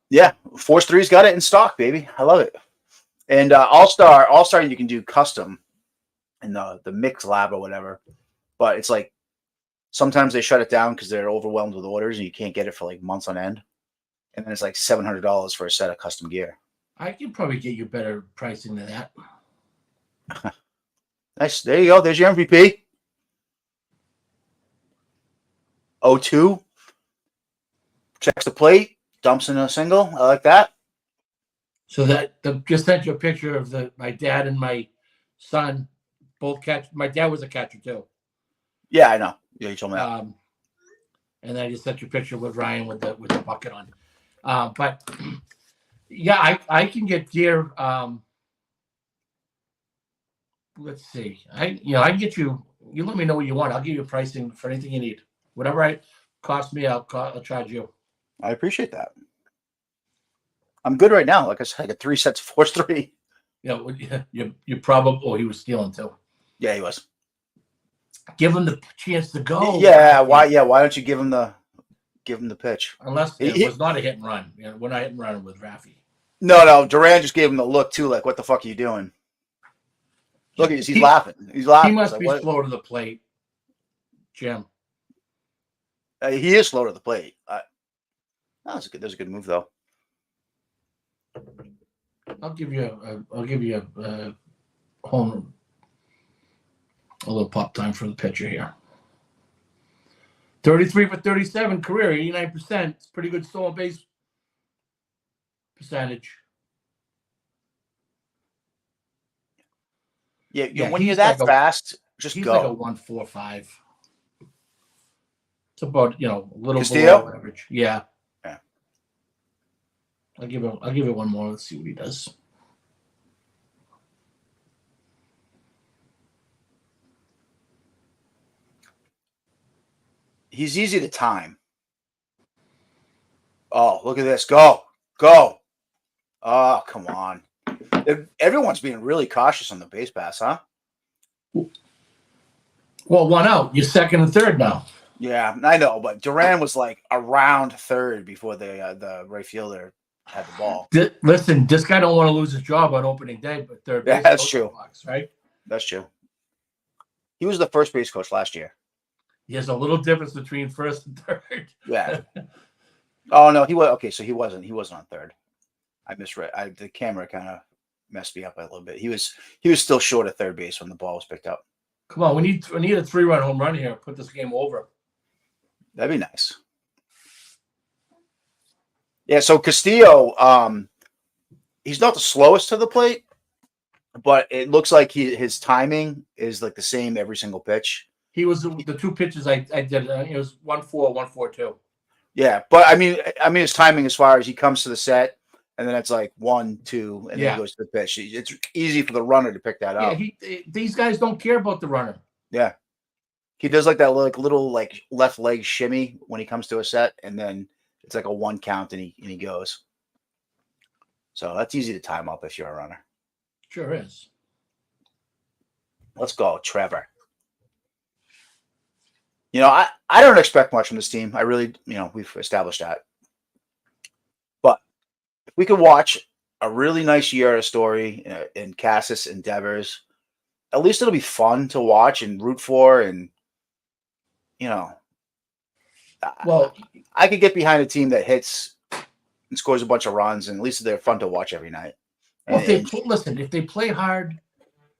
Yeah, Force 3's got it in stock, baby. I love it. And All Star, you can do custom in the mix lab or whatever. But it's like sometimes they shut it down because they're overwhelmed with orders and you can't get it for like months on end. And then it's like $700 for a set of custom gear. I can probably get you better pricing than that. Nice. There you go. There's your MVP. 0-2. Checks the plate. Dumps in a single. I like that. So just sent you a picture of my dad and my son both catch. My dad was a catcher too. Yeah, I know. Yeah, you told me that. And then I just sent you a picture with Ryan with the bucket on. But yeah, I can get gear. Let's see. I can get you. You let me know what you want. I'll give you pricing for anything you need. Whatever it costs me, I'll charge you. I appreciate that. I'm good right now. Like I said, I got 3 sets of Force 3. You probably. Oh, he was stealing too. Yeah, he was. Give him the chance to go. Yeah. Why? Yeah. Why don't you give him the pitch? Unless it was not a hit and run. We're not hit and running with Rafi. No. Duran just gave him the look too. Like, what the fuck are you doing? Look at he's laughing. He's laughing. He must be slow to the plate, Jim. He is slow to the plate. That's a good move though. I'll give you a home a little pop time for the pitcher here. 33 for 37 career, 89%. It's pretty good stolen base percentage. Yeah. When you're that fast, just he's go. Like a 1.45. It's about a little Castillo? below average. Yeah. I'll give it one more. Let's see what he does. He's easy to time. Oh, look at this. Go. Oh, come on. Everyone's being really cautious on the base pass, huh? Well, 1 out. You're second and third now. Yeah, I know, but Duran was like around third before the right fielder had the ball. Listen, this guy don't want to lose his job on opening day, but third base. Yeah, that's true. Box, right? That's true. He was the first base coach last year. There's a little difference between first and third. Yeah. Oh no, he was okay. So he wasn't on third. I misread. The camera kind of messed me up a little bit. He was still short of third base when the ball was picked up. Come on, we need a 3-run home run here. Put this game over. That'd be nice. Yeah. So Castillo, he's not the slowest to the plate, but it looks like his timing is like the same every single pitch. He was the 2 pitches I did. It was 1-4, 1-4-2. Yeah, but I mean his timing as far as he comes to the set, and then it's like 1, 2, and then he goes to the pitch. It's easy for the runner to pick that up. Yeah, these guys don't care about the runner. Yeah, he does like that little left leg shimmy when he comes to a set, and then it's like a 1 count, and he goes. So that's easy to time up if you're a runner. Sure is. Let's go, Trevor. I don't expect much from this team. I really, we've established that. But if we could watch a really nice Yara story in Cassis and Devers, at least it'll be fun to watch and root for. And, well, I could get behind a team that hits and scores a bunch of runs, and at least they're fun to watch every night. Well, if they play hard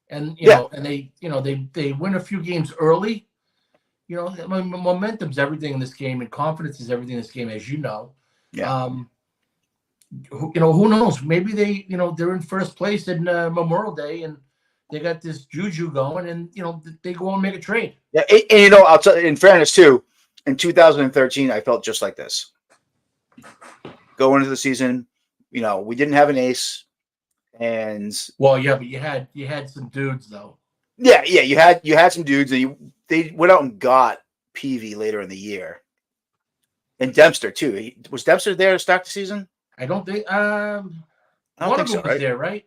and, and they win a few games early, momentum's everything in this game, and confidence is everything in this game, as you know. Yeah. Who knows? Maybe they're in first place in Memorial Day, and they got this juju going, and they go and make a trade. Yeah, and I'll tell you, in fairness too, in 2013, I felt just like this. Going into the season, we didn't have an ace, and but you had some dudes though. Yeah, you had some dudes that they went out and got Peavy later in the year, and Dempster too. Was Dempster there to start the season? I don't think. I don't think so. Was there, right?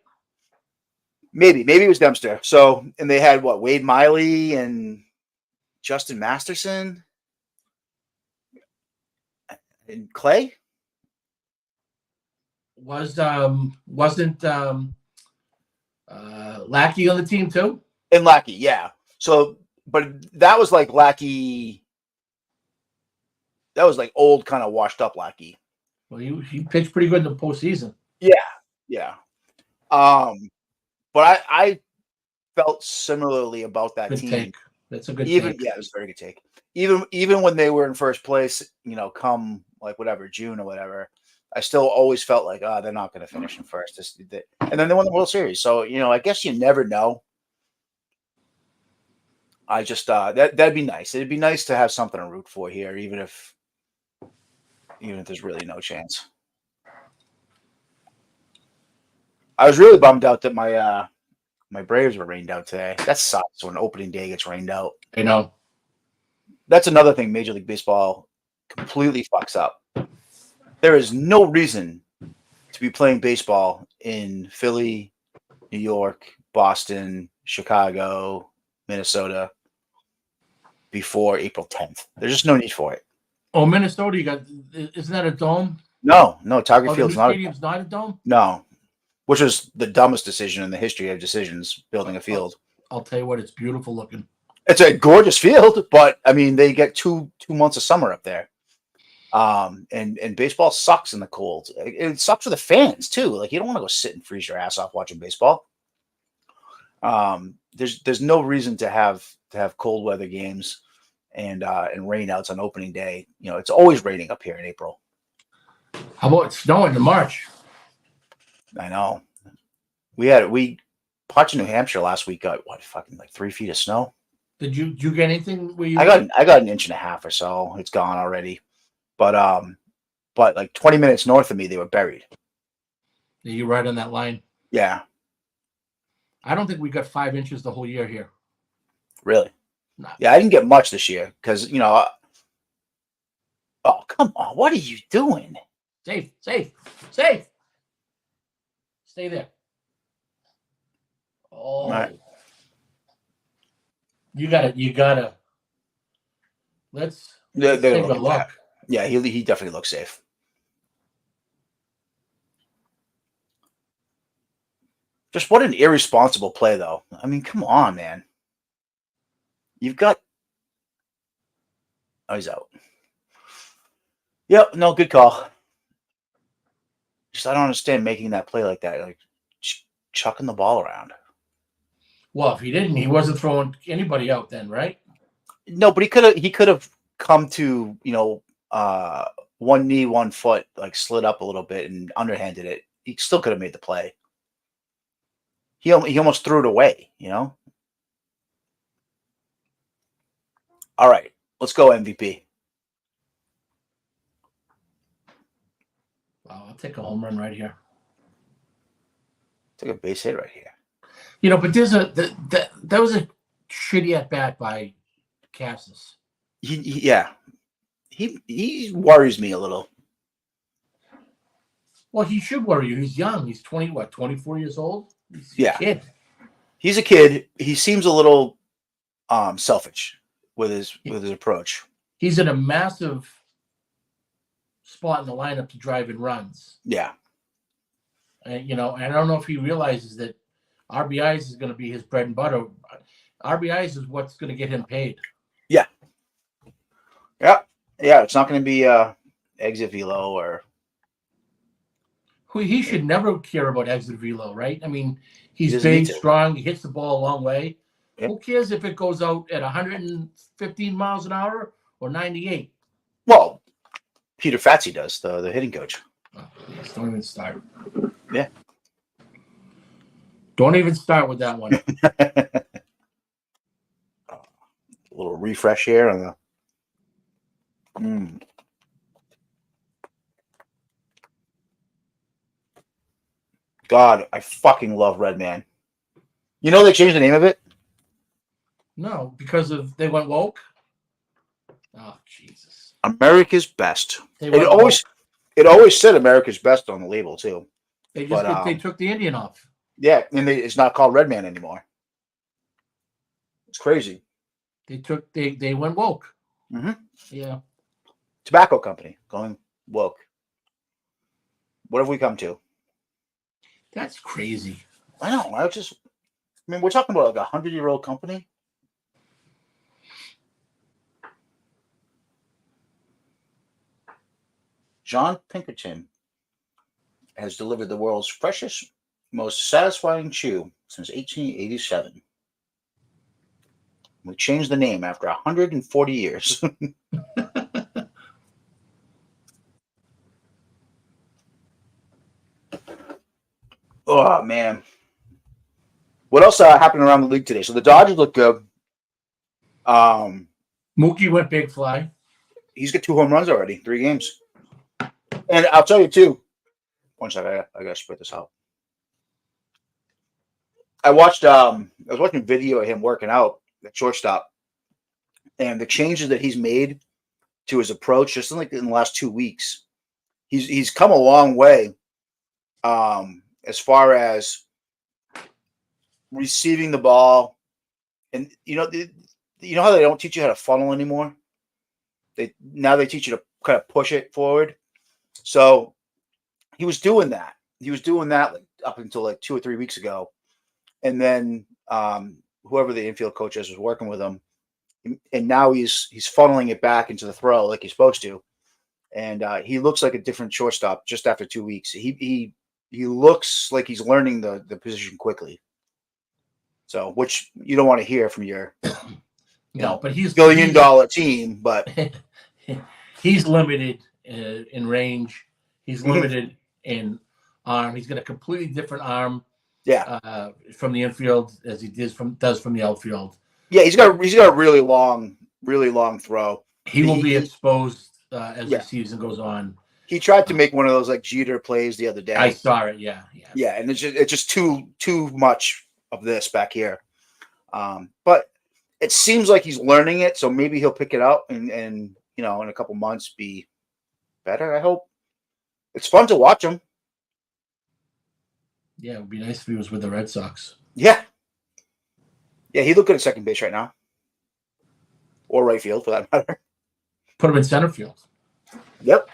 Maybe it was Dempster. So, and they had Wade Miley and Justin Masterson and Clay. wasn't Lackey on the team too? And Lackey, yeah. So, but that was like Lackey. That was like old, kind of washed up Lackey. Well, he pitched pretty good in the postseason. Yeah, yeah. But I felt similarly about that Good team. take. That's a good Even take. yeah, it was a very good take. Even when they were in first place, come like whatever June or whatever, I still always felt like, they're not going to finish in first. And then they won the World Series. So I guess you never know. I just that'd be nice. It'd be nice to have something to root for here, even if there's really no chance. I was really bummed out that my Braves were rained out today. That sucks when opening day gets rained out. I know. That's another thing Major League Baseball completely fucks up. There is no reason to be playing baseball in Philly, New York, Boston, Chicago, Minnesota before April 10th. There's just no need for it. Oh, Minnesota, isn't that a dome? No, Tiger Field's the stadium's not a dome? No, which was the dumbest decision in the history of decisions, building a field. I'll tell you what, it's beautiful looking. It's a gorgeous field, but I mean, they get two months of summer up there. And baseball sucks in the cold. It sucks for the fans too. Like, you don't want to go sit and freeze your ass off watching baseball. There's no reason to have cold weather games and rainouts on opening day. It's always raining up here in April. How about it snowing in March? I know. We Potch, New Hampshire last week got fucking like 3 feet of snow. Did you get anything where you I got an inch and a half or so. It's gone already. But like 20 minutes north of me, they were buried. Are you right on that line? Yeah. I don't think we got 5 inches the whole year here. Really? No. Yeah, I didn't get much this year because oh, come on. What are you doing? Safe. Stay there. Oh. Right. You gotta. Let's take a look. Yeah, he definitely looks safe. Just what an irresponsible play, though. I mean, come on, man. You've got. Oh, he's out. Yep, no, good call. Just I don't understand making that play like that, like chucking the ball around. Well, if he didn't, he wasn't throwing anybody out then, right? No, but he could have come to one knee, 1 foot, like slid up a little bit and underhanded it. He still could have made the play. He almost threw it away, All right, let's go MVP. Wow, I'll take a home run right here. Take a base hit right here. But there's that was a shitty at bat by Cassis. He worries me a little. Well, he should worry you. He's young. He's 24 years old? He's a kid. He's a kid. He seems a little selfish with his approach. He's in a massive spot in the lineup to drive in runs. Yeah. And I don't know if he realizes that RBIs is going to be his bread and butter. RBIs is what's going to get him paid. Yeah. Yeah. Yeah. It's not going to be exit velo or. He should never care about exit velo, right? I mean, he's big, strong. He hits the ball a long way. Yep. Who cares if it goes out at 115 miles an hour or 98? Well, Peter Fatsi does, the hitting coach. Oh, please, don't even start. Yeah. Don't even start with that one. A little refresh here on the. God, I fucking love Red Man. They changed the name of it? No, because they went woke. Oh, Jesus. America's Best. It always said America's Best on the label too. They took the Indian off. Yeah, and it's not called Red Man anymore. It's crazy. They went woke. Mm-hmm. Yeah. Tobacco company going woke. What have we come to? That's crazy. I know. I mean, we're talking about like a 100-year-old company. John Pinkerton has delivered the world's freshest, most satisfying chew since 1887. We changed the name after 140 years. Oh, man. What else happened around the league today? So the Dodgers look good. Mookie went big fly. He's got 2 home runs already, 3 games. And I'll tell you, too. One second, I got to spread this out. I was watching a video of him working out at shortstop, and the changes that he's made to his approach just in the last 2 weeks, he's come a long way. As far as receiving the ball, and you know how they don't teach you how to funnel anymore. Now they teach you to kind of push it forward. So he was doing that. Up until like 2 or 3 weeks ago, and then whoever the infield coach is was working with him, and now he's funneling it back into the throw like he's supposed to, and he looks like a different shortstop just after 2 weeks. He looks like he's learning the position quickly. So, which you don't want to hear from your, but he's $1 billion team, but he's limited in range. He's limited in arm. He's got a completely different arm. Yeah. From the infield as he does from the outfield. Yeah, he's got a really long throw. He will be exposed as the season goes on. He tried to make one of those like Jeter plays the other day. I saw it. Yeah. And it's just too much of this back here. But it seems like he's learning it, so maybe he'll pick it up and in a couple months be better. I hope. It's fun to watch him. Yeah, it would be nice if he was with the Red Sox. Yeah, he looked good at second base right now, or right field for that matter. Put him in center field. Yep.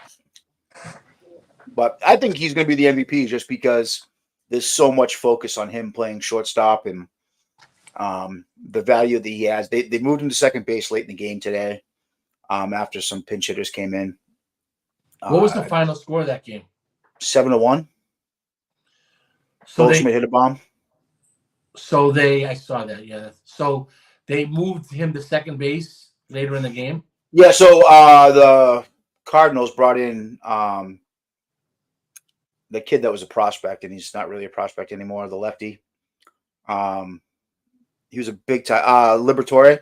But I think he's going to be the MVP just because there's so much focus on him playing shortstop and the value that he has. They moved him to second base late in the game today after some pinch hitters came in. What was the final score of that game? 7-1. So Goldschmidt hit a bomb. I saw that, yeah. So they moved him to second base later in the game? Yeah, so the Cardinals brought in the kid that was a prospect, and he's not really a prospect anymore, the lefty. He was a big time Liberatore.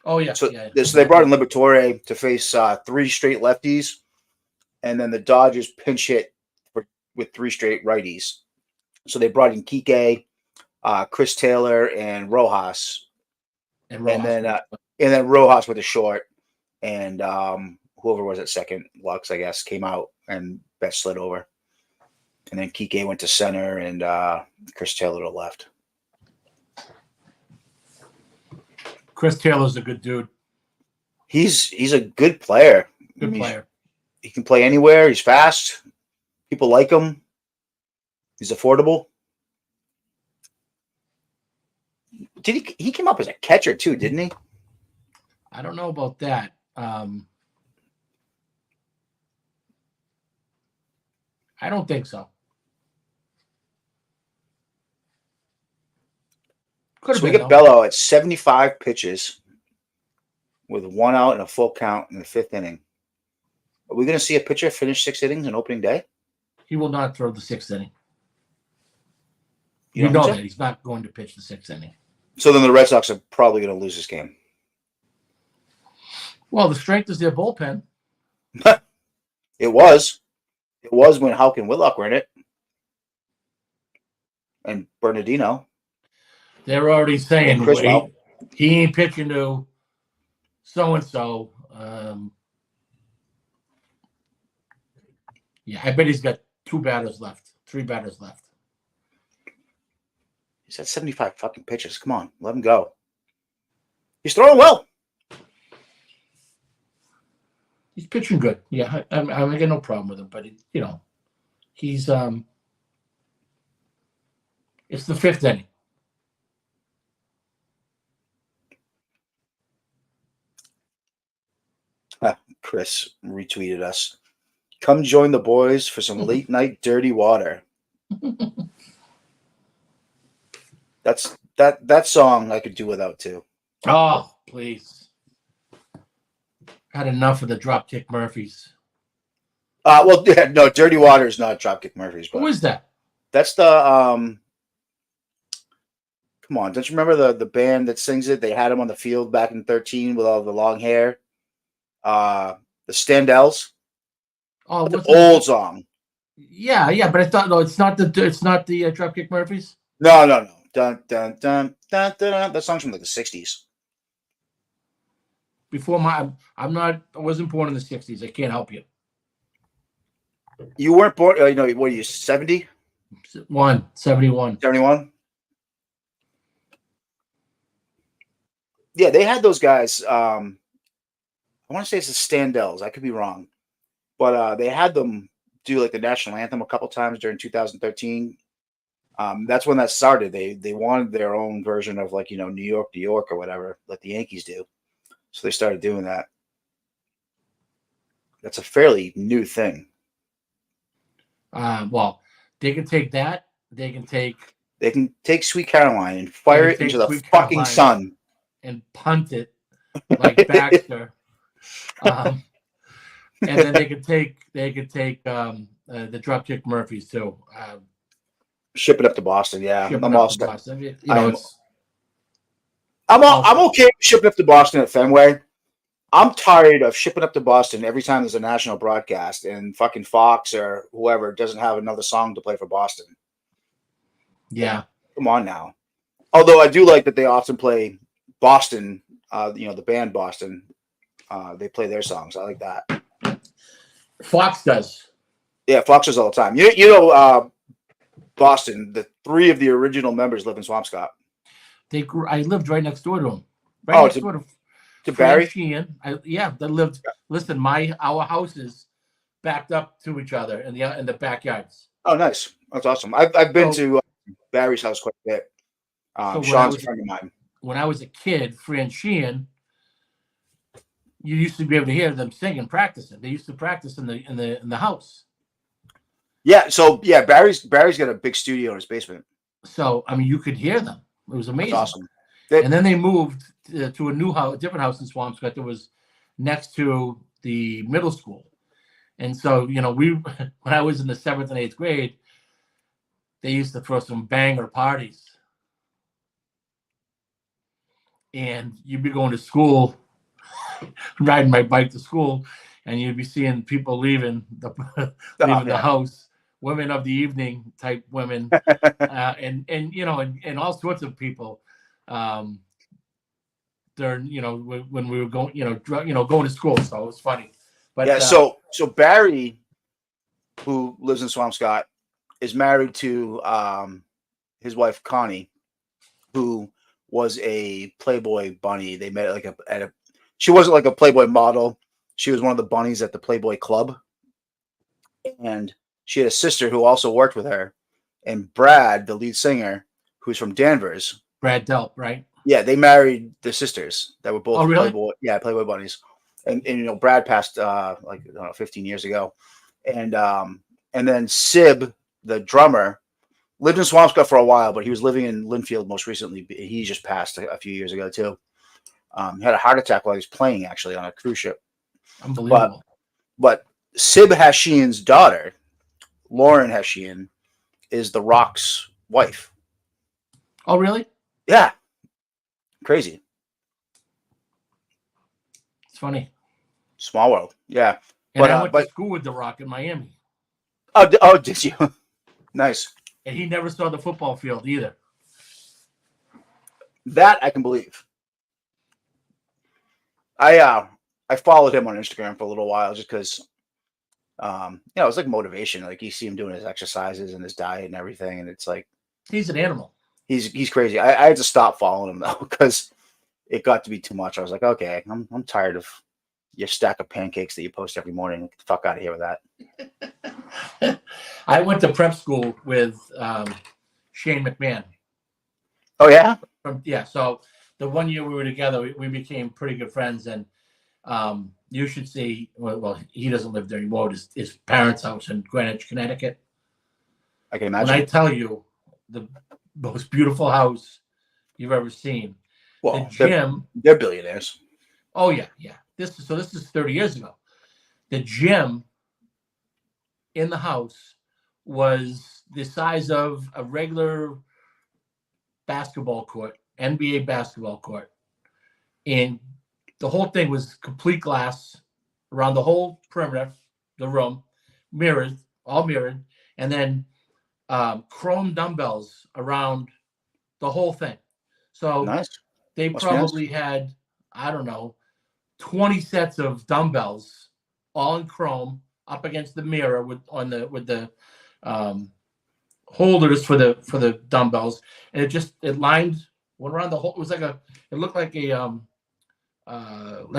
Oh, yeah. So they brought in Liberatore to face 3 straight lefties, and then the Dodgers pinch hit with 3 straight righties. So they brought in Kike, Chris Taylor, and Rojas. And then Rojas with a short, and whoever was at second, Lux, I guess, came out and bet slid over. And then Kike went to center, and Chris Taylor to left. Chris Taylor's a good dude. He's a good player. Good player. He can play anywhere. He's fast. People like him. He's affordable. He came up as a catcher too, didn't he? I don't know about that. I don't think so. So we get Bello at 75 pitches with 1 out and a full count in the 5th inning. Are we going to see a pitcher finish 6 innings on opening day? He will not throw the 6th inning. You know that. He's not going to pitch the 6th inning. So then the Red Sox are probably going to lose this game. Well, the strength is their bullpen. It was when Houck and Whitlock were in it. And Bernardino. They're already saying he ain't pitching to so-and-so. Yeah, I bet he's got 3 batters left. He's at 75 fucking pitches. Come on, let him go. He's throwing well. He's pitching good. Yeah, I got no problem with him. But he's It's the fifth inning. Chris retweeted us. Come join the boys for some late night dirty water. That song I could do without too. Oh, please. Had enough of the Dropkick Murphys. Well, yeah, no, Dirty Water is not Dropkick Murphys. But Who is that? that's the Come on, don't you remember the band that sings it? They had him on the field back in 13 with all the long hair. The Standells. Oh, The old song. Yeah, but I thought no, it's not the Dropkick Murphys. No. Dun dun dun dun dun. That song's from like the 60s. Before I wasn't born in the 60s. I can't help you. You weren't born, what are you, 70? 71. 71? Yeah, they had those guys. I want to say it's the Standells. I could be wrong. But they had them do like the national anthem a couple times during 2013. That's when that started. They wanted their own version of like, New York, New York or whatever, like the Yankees do. So they started doing that. That's a fairly new thing. Well, they can take that. They can take Sweet Caroline and fire it into the fucking sun and punt it like Baxter. And then they could take the Dropkick Murphys too. Ship it up to Boston. Yeah, I'm all set. Boston. I'm okay with shipping up to Boston at Fenway. I'm tired of shipping up to Boston every time there's a national broadcast and fucking Fox or whoever doesn't have another song to play for Boston. Yeah. Come on now. Although I do like that they often play Boston, the band Boston. They play their songs. I like that. Fox does. Yeah, Fox does all the time. Boston, the three of the original members live in Swampscott. I lived right next door to them. Next door to Barry? Sheehan. They lived. Listen, our houses backed up to each other in the backyards. Oh, nice. That's awesome. I've been to Barry's house quite a bit. Sean's a friend of mine. When I was a kid, Fran Sheehan, you used to be able to hear them singing, practicing. They used to practice in the house. Yeah. So yeah, Barry's got a big studio in his basement. So you could hear them. It was amazing. That's awesome. And then they moved to a new house, a different house in Swampscott that was next to the middle school. And so, when I was in the 7th and 8th grade, they used to throw some banger parties. And you'd be going to school, riding my bike to school, and you'd be seeing people leaving the house, women of the evening type women, and all sorts of people. When we were going, going to school, so it was funny. But yeah, so Barry, who lives in Swampscott, is married to his wife Connie, who was a Playboy bunny. They met she wasn't like a Playboy model. She was one of the bunnies at the Playboy Club, and she had a sister who also worked with her. And Brad, the lead singer, who's from Danvers, Brad Delp, right? Yeah, they married the sisters that were both really? Playboy bunnies. And Brad passed 15 years ago. And then Sib, the drummer, lived in Swampscott for a while, but he was living in Linfield most recently. He just passed a few years ago too. He had a heart attack while he was playing actually on a cruise ship. Unbelievable. But Sib Hashian's daughter, Lauren Hashian, is The Rock's wife. Oh, really? Yeah. Crazy. It's funny. Small world. Yeah. And I went to school with The Rock in Miami. Oh, did you? Nice. And he never saw the football field either. That I can believe. I followed him on Instagram for a little while just because, it was like motivation. Like you see him doing his exercises and his diet and everything, and it's like he's an animal. He's crazy. I had to stop following him though because it got to be too much. I was like, okay, I'm tired of your stack of pancakes that you post every morning. Get the fuck out of here with that. I went to prep school with Shane McMahon. Oh yeah. So the 1 year we were together, we became pretty good friends, and you should see. Well, he doesn't live there anymore. His parents' house in Greenwich, Connecticut. I can imagine. When I tell you the most beautiful house you've ever seen, Well, the gym. They're billionaires. Oh yeah. This is 30 years ago. The gym in the house was the size of a regular basketball court, NBA basketball court, and the whole thing was complete glass around the whole perimeter, the room, all mirrored, and then chrome dumbbells around the whole thing. So Nice. they probably had, I don't know, 20 sets of dumbbells, all in chrome, up against the mirror with the holders for the dumbbells, and it went around the whole. It looked like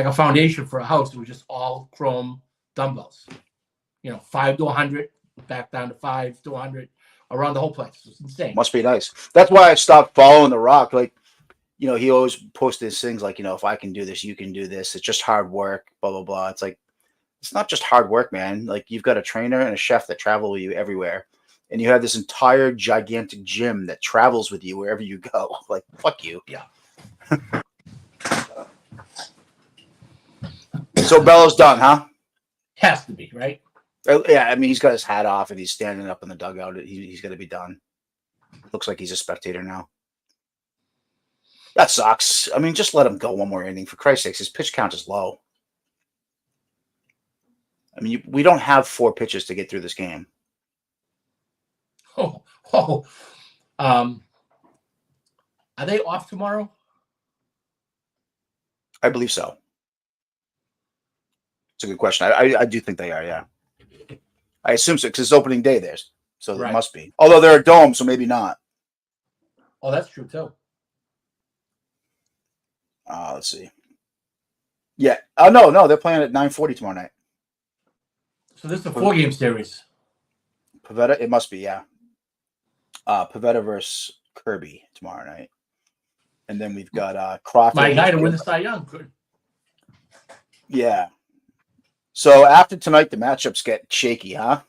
a foundation for a house. It was just all chrome dumbbells. 5 to 100, back down to 5 to 100, around the whole place. It's insane. Must be nice. That's why I stopped following The Rock. Like, he always posted his things like, if I can do this, you can do this. It's just hard work, blah, blah, blah. It's like, it's not just hard work, man. Like, you've got a trainer and a chef that travel with you everywhere. And you have this entire gigantic gym that travels with you wherever you go. Like, fuck you. Yeah. So Bello's done, huh? Has to be, right? Yeah, I mean, he's got his hat off and he's standing up in the dugout. He's going to be done. Looks like he's a spectator now. That sucks. I mean, just let him go one more inning. For Christ's sakes, his pitch count is low. I mean, we don't have 4 pitches to get through this game. Are they off tomorrow? I believe so. It's a good question. I do think they are, yeah. I assume so, because it's opening day there, so Right. It must be. Although they're a dome, so maybe not. Oh, that's true, too. Let's see. Yeah. Oh, no, they're playing at 9:40 tomorrow night. So this is a 4-game series. Pavetta, it must be, yeah. Pavetta versus Kirby tomorrow night. And then we've got Crawford. My guy to win the Cy Young. Good. Yeah. So after tonight, the matchups get shaky, huh?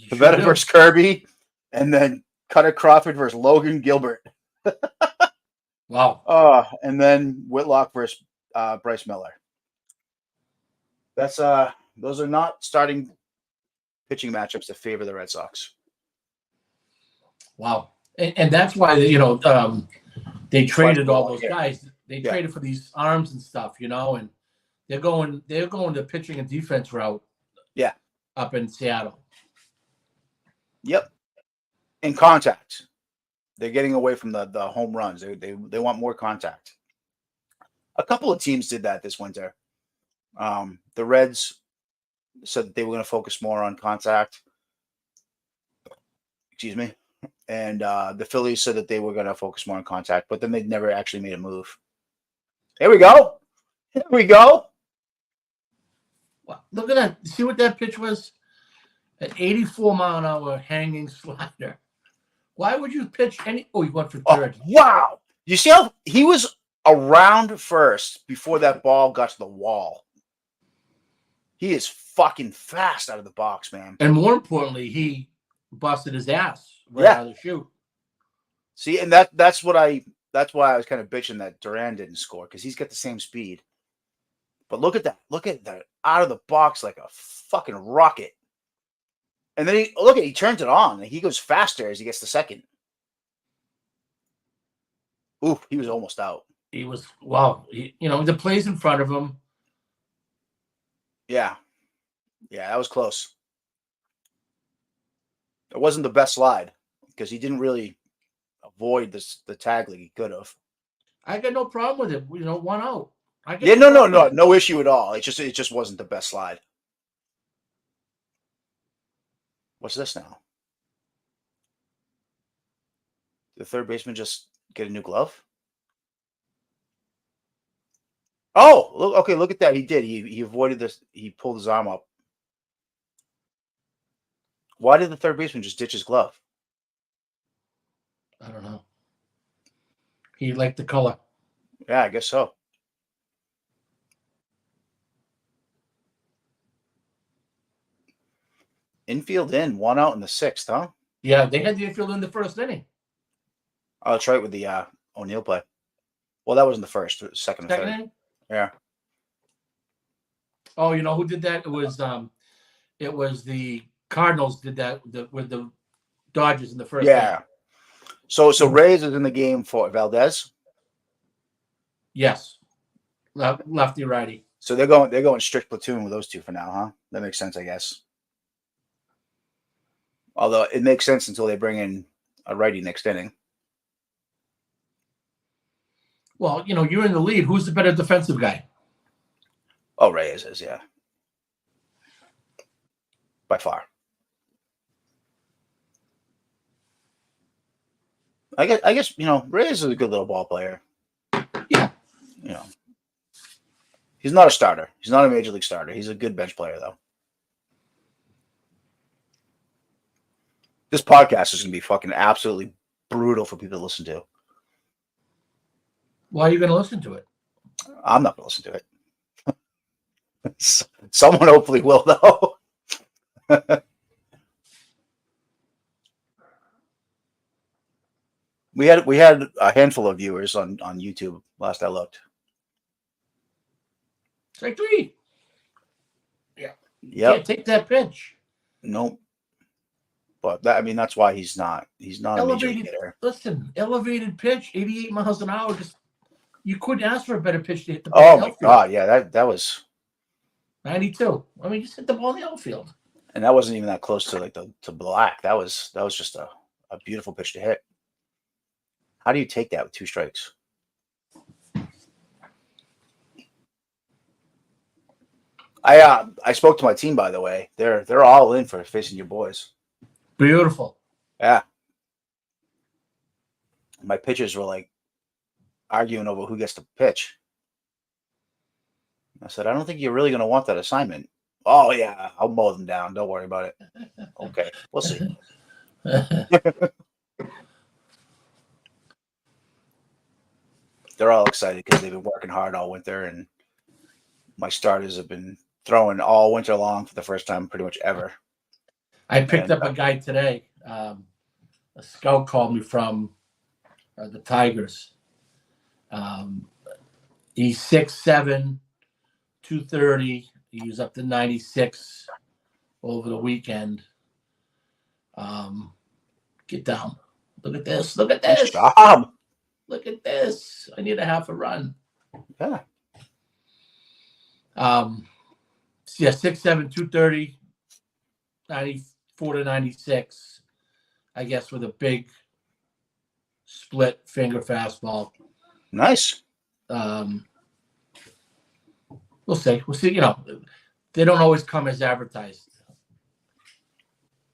Pavetta versus Kirby, and then Cutter Crawford versus Logan Gilbert. Wow. And then Whitlock versus Bryce Miller. Those are not starting pitching matchups that favor the Red Sox. Wow. And that's why they traded all those guys. They traded for these arms and stuff, and they're going the pitching and defense route. Yeah. Up in Seattle. Yep. In contact. They're getting away from the home runs. They want more contact. A couple of teams did that this winter. The Reds said that they were going to focus more on contact. Excuse me. And the Phillies said that they were going to focus more on contact, but then they never actually made a move. Here we go. Wow. Look at that. See what that pitch was? An 84-mile-an-hour hanging slider. Why would you pitch any? Oh, he went for third. Oh, wow. You see how he was around first before that ball got to the wall? He is fucking fast out of the box, man. And more importantly, he busted his ass out of the chute. See, and that's why I was kind of bitching that Duran didn't score, because he's got the same speed. But look at that. Look at that out of the box like a fucking rocket. And then he turns it on. And he goes faster as he gets to second. Ooh, he was almost out. He was, wow. The plays in front of him. Yeah. Yeah, that was close. It wasn't the best slide because he didn't really avoid the tag like he could have. I got no problem with it. 1 out. No issue at all. It just wasn't the best slide. What's this now? Did the third baseman just get a new glove? Oh, look at that. He did. He avoided this. He pulled his arm up. Why did the third baseman just ditch his glove? I don't know. He liked the color. Yeah, I guess so. Infield in, 1 out in the 6th, huh? Yeah, they had the infield in the first inning. Oh, that's right with the O'Neill play. Well, that wasn't the first, second or Second third. inning. Yeah. Oh, you know who did that? It was the Cardinals did that with the Dodgers in the first Yeah. inning. So Reyes is in the game for Valdez. Yes, lefty righty. So they're going strict platoon with those two for now, huh? That makes sense, I guess. Although it makes sense until they bring in a righty next inning. Well, you know, you're in the lead. Who's the better defensive guy? Oh, Reyes is, yeah. By far. I guess, Reyes is a good little ball player. Yeah. He's not a starter. He's not a major league starter. He's a good bench player, though. This podcast is going to be fucking absolutely brutal for people to listen to. Why are you going to listen to it? I'm not going to listen to it. Someone hopefully will, though. We had a handful of viewers on YouTube last I looked. Strike 3. Yeah. Yep. Can't take that pitch. Nope. But that's why he's not a major league hitter. Listen, elevated pitch, 88 miles an hour. Just you couldn't ask for a better pitch to hit the ball. Oh my god, yeah, that was 92. I mean, just hit the ball in the outfield. And that wasn't even that close to to black. That was just a beautiful pitch to hit. How do you take that with 2 strikes? I spoke to my team, by the way. They're all in for facing your boys. Beautiful. Yeah. My pitchers were like arguing over who gets to pitch. I said, I don't think you're really going to want that assignment. Oh, yeah, I'll mow them down. Don't worry about it. Okay, we'll see. They're all excited because they've been working hard all winter, and my starters have been throwing all winter long for the first time pretty much ever. I picked up a guy today. A scout called me from the Tigers. He's 6'7", 230. He was up to 96 over the weekend. Get down. Look at this. Look at this. Good job. Look at this. I need a half a run. Yeah. Yeah, 6'7", 230, 94 to 96. I guess with a big split finger fastball. Nice. We'll see. We'll see. You know, they don't always come as advertised.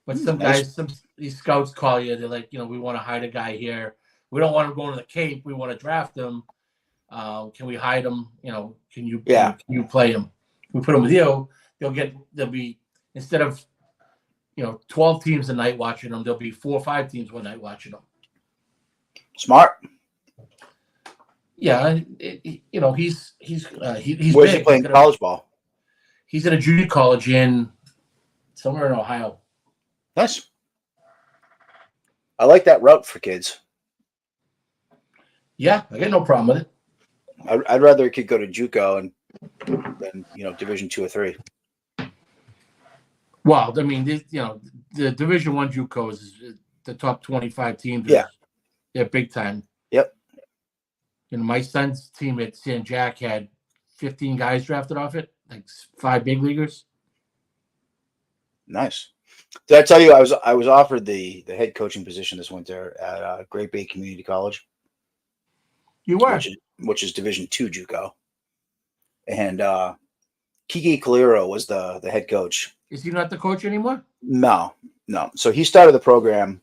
But some guys, these scouts call you. They're like, we want to hide a guy here. We don't want him going to the Cape. We want to draft him. Can we hide him? Can you play him? We put him with you. They'll be instead of 12 teams a night watching them, there'll be 4 or 5 teams one night watching them. Smart. Yeah, he's Where's big. he playing college ball? He's at a junior college in somewhere in Ohio. Nice. I like that route for kids. Yeah, I got no problem with it. I'd rather a kid go to JUCO than Division 2 or 3. Well, I mean, the Division 1 JUCO is the top 25 teams. Yeah, they're big time. Yep. My son's team at San Jack had 15 guys drafted off it, like 5 big leaguers. Nice. Did I tell you I was offered the head coaching position this winter at Great Bay Community College? You were, which is Division 2 JUCO, and Kiki Calero was the head coach. Is he not the coach anymore? No. So he started the program.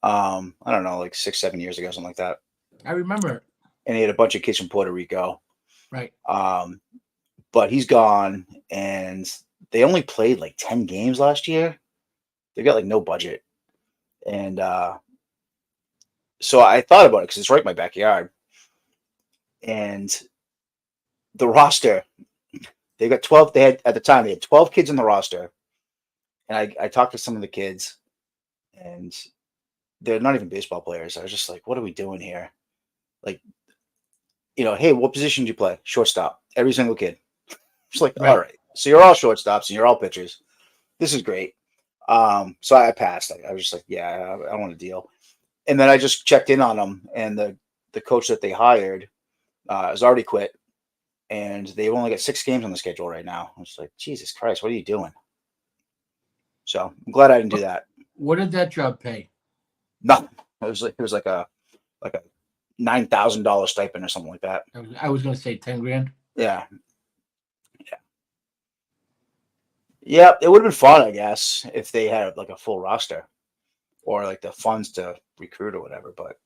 I don't know, like 6-7 years ago, something like that. I remember it. And he had a bunch of kids from Puerto Rico. Right. But he's gone, and they only played like 10 games last year. They got like no budget, and So I thought about it because it's right in my backyard. And the roster, they got 12. They had, at the time, they had 12 kids in the roster. And I talked to some of the kids, and they're not even baseball players. I was just like, what are we doing here? Like, hey, what position do you play? Shortstop. Every single kid. Just like, all right. So you're all shortstops and you're all pitchers. This is great. So I passed. I was just like, yeah, I don't want to deal. And then I just checked in on them, and the coach that they hired has already quit, and they've only got 6 games on the schedule right now. I was like, Jesus Christ, what are you doing? So I'm glad I didn't do that. What did that job pay? Nothing. It was like a $9,000 stipend or something like that. I was going to say 10 grand. Yeah. Yeah, it would have been fun, I guess, if they had like a full roster or like the funds to recruit or whatever. But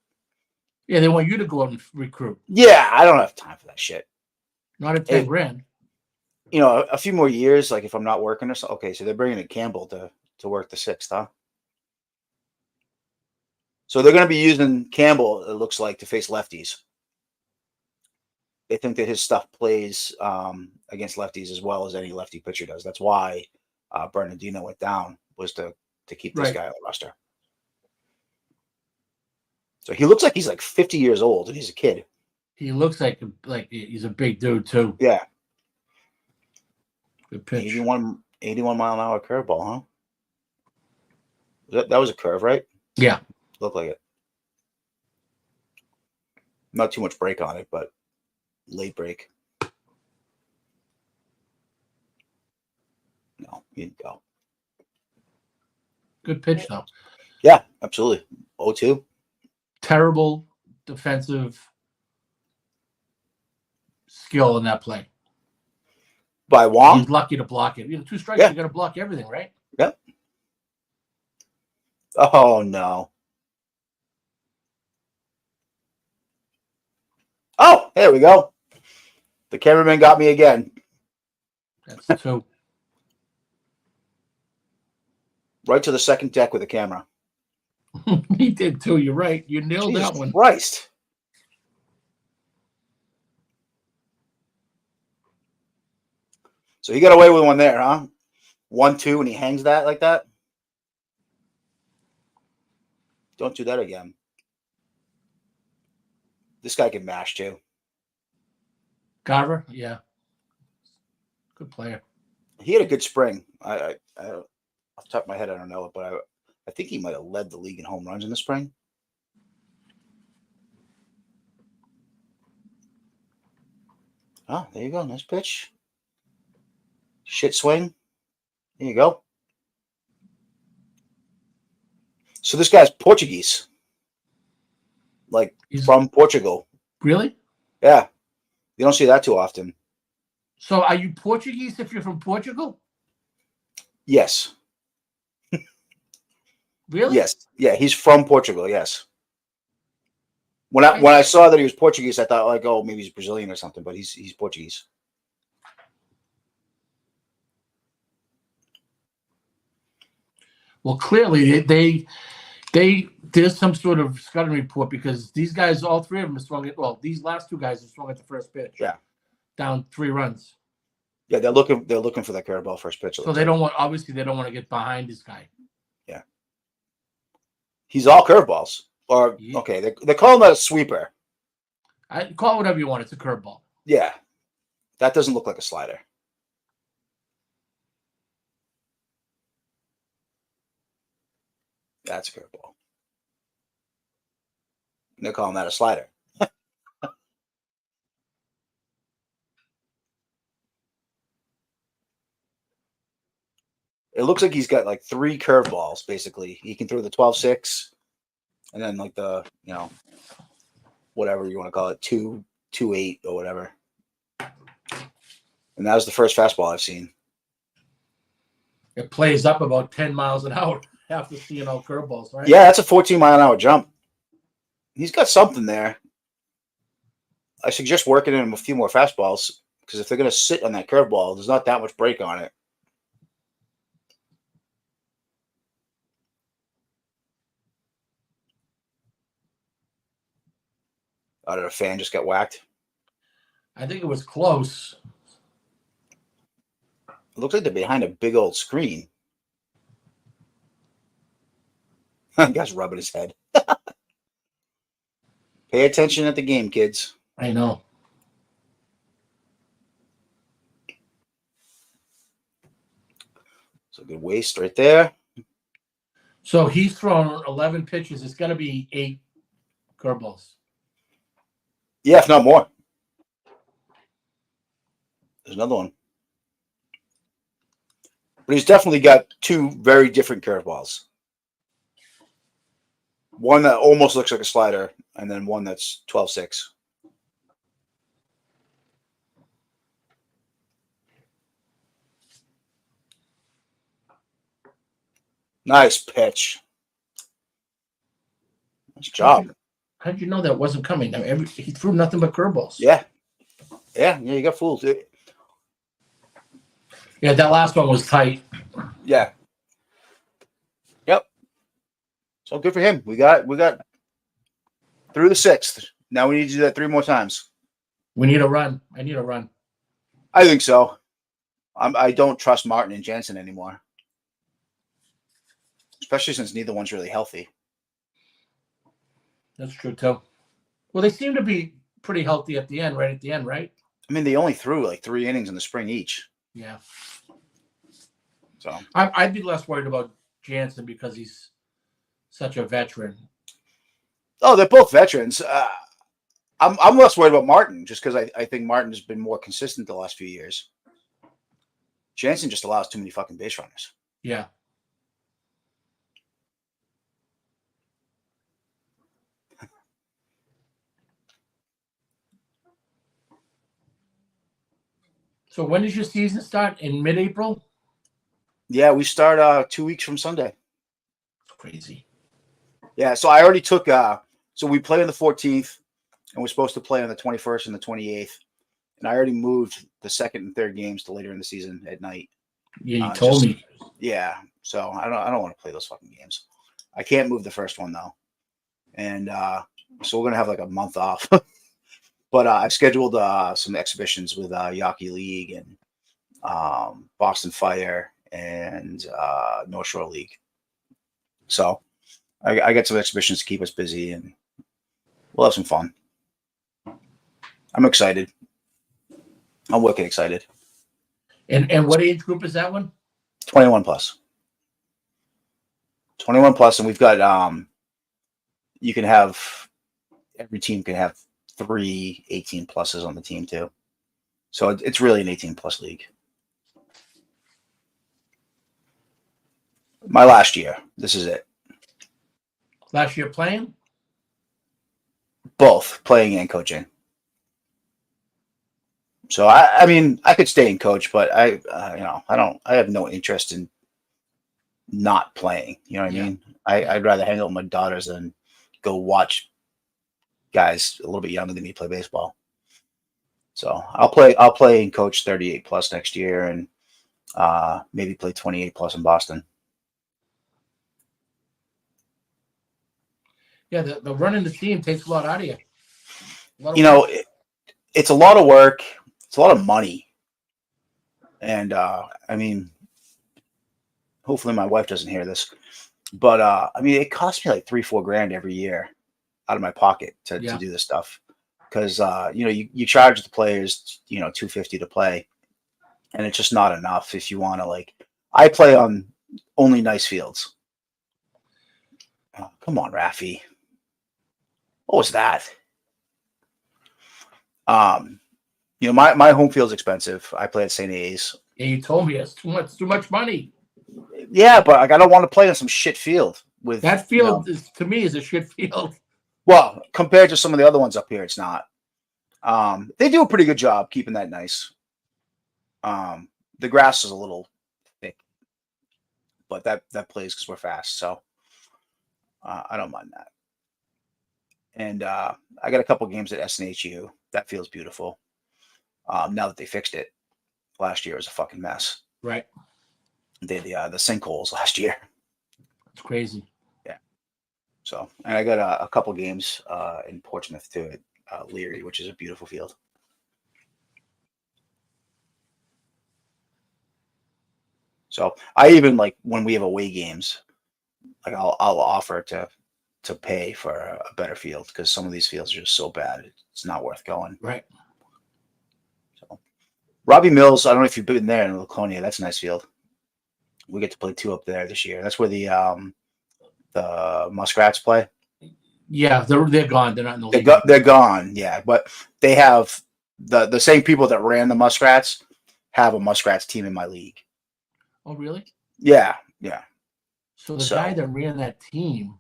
yeah, they want you to go out and recruit. Yeah, I don't have time for that shit. Not at 10 grand. A few more years, like if I'm not working or something. Okay, so they're bringing in Campbell to work the 6th, huh? So they're going to be using Campbell, it looks like, to face lefties. They think that his stuff plays against lefties as well as any lefty pitcher does. That's why Bernardino went down, was to keep this guy on the roster. So he looks like he's like 50 years old, and he's a kid. He looks like he's a big dude too. Yeah. Good pitch. 81 mile an hour curveball, huh? That was a curve, right? Yeah. Looked like it. Not too much break on it, but late break. No, you didn't go. Good pitch, though. Yeah, absolutely. 0-2. Terrible defensive skill in that play. By Wong? He's lucky to block it. 2 strikes, you got to block everything, right? Yep. Oh, no. Oh, there we go. The cameraman got me again. That's 2. Right to the second deck with the camera. He did too. You're right. You nailed Jesus that one. Christ. So he got away with one there, huh? 1-2, and he hangs that like that. Don't do that again. This guy can mash too. Garver, yeah. Good player. He had a good spring. I off the top of my head, I don't know it, but I think he might have led the league in home runs in the spring. Oh, there you go. Nice pitch. Shit swing. There you go. So this guy's Portuguese. Like from Portugal. Really? Yeah. You don't see that too often. So are you Portuguese if you're from Portugal? Yes. Really? Yes. Yeah, he's from Portugal, yes. When I saw that he was Portuguese, I thought like, oh, maybe he's Brazilian or something, but he's Portuguese. Well, clearly there's some sort of scouting report because these guys, all 3 of them, are swung at. Well, these last 2 guys are swung at the first pitch. Yeah. Down 3 runs. Yeah, they're looking for that curveball first pitch. So they don't want to get behind this guy. Yeah. He's all curveballs. Or okay, they're calling that a sweeper. I call it whatever you want. It's a curveball. Yeah. That doesn't look like a slider. That's a curveball. They're calling that a slider. It looks like he's got like 3 curveballs, basically. He can throw the 12-6, and then like the, whatever you want to call it, 2-8 or whatever. And that was the first fastball I've seen. It plays up about 10 miles an hour after seeing all curveballs, right? Yeah, that's a 14-mile-an-hour jump. He's got something there. I suggest working in him a few more fastballs, because if they're going to sit on that curveball, there's not that much break on it. Did a fan just get whacked? I think it was close. It looks like they're behind a big old screen. The guy's rubbing his head. Pay attention at the game, kids. I know. It's a good waste right there. So he's thrown 11 pitches. It's got to be 8 curveballs. Yeah, if not more. There's another one. But he's definitely got 2 very different curveballs. One that almost looks like a slider, and then one that's 12-6. Nice pitch. Nice job. How'd you know that wasn't coming? I mean, he threw nothing but curveballs. Yeah. Yeah, you got fooled. Yeah, that last one was tight. Yeah. Yep. So good for him. We got through the 6th. Now we need to do that 3 more times. We need a run. I need a run. I think so. I don't trust Martin and Jansen anymore. Especially since neither one's really healthy. That's true, too. Well, they seem to be pretty healthy at the end, right? I mean, they only threw like 3 innings in the spring each. Yeah. So I'd be less worried about Jansen because he's such a veteran. Oh, they're both veterans. I'm less worried about Martin just because I think Martin has been more consistent the last few years. Jansen just allows too many fucking base runners. Yeah. So when does your season start? In mid-April? Yeah, we start 2 weeks from Sunday. It's crazy. Yeah, so I already took so we play on the 14th and we're supposed to play on the 21st and the 28th. And I already moved the 2nd and 3rd games to later in the season at night. Yeah, you told me. Yeah, so I don't want to play those fucking games. I can't move the first one though. And so we're gonna have like a month off. But I've scheduled some exhibitions with Yaki League and Boston Fire and North Shore League. So I got some exhibitions to keep us busy, and we'll have some fun. I'm excited. I'm wicked excited. And what age group is that one? 21 plus. 21 plus, and we've got you can have every team can have 3 18 pluses on the team too. So it's really an 18 plus league. My last year. This is it. Last year playing? Both playing and coaching. So I mean, I could stay and coach, but I have no interest in not playing. You know what I mean? I'd rather hang out with my daughters than go watch guys a little bit younger than me play baseball. So I'll play and coach 38 plus next year, and maybe play 28 plus in Boston. Yeah, the running the team takes a lot out of you. It's a lot of work. It's a lot of money. And I mean, hopefully my wife doesn't hear this, but I mean, it costs me like $3-4 grand every year out of my pocket to do this stuff. Because you charge the players $250 to play, and it's just not enough if you want to I play on only nice fields. Oh, come on, Rafi. What was that? My home field's expensive. I play at St. A's. Yeah, you told me it's too much money. Yeah, but I don't want to play on some shit field. With that field to me is a shit field. Well, compared to some of the other ones up here, it's not. They do a pretty good job keeping that nice. The grass is a little thick, but that plays because we're fast, so I don't mind that. And I got a couple games at SNHU. That feels beautiful. Now that they fixed it, last year was a fucking mess. Right. They had the sinkholes last year. It's crazy. Yeah. So, and I got a couple games in Portsmouth too Leary, which is a beautiful field. So I even like when we have away games, like I'll offer to pay for a better field because some of these fields are just so bad it's not worth going. Right. So Robbie Mills, I don't know if you've been there in Laconia. That's a nice field. We get to play 2 up there this year. That's where the Muskrats play. Yeah, they're gone. They're not in the league. They're gone. Yeah, but they have the same people that ran the Muskrats have a Muskrats team in my league. Oh, really? Yeah. So the guy that ran that team,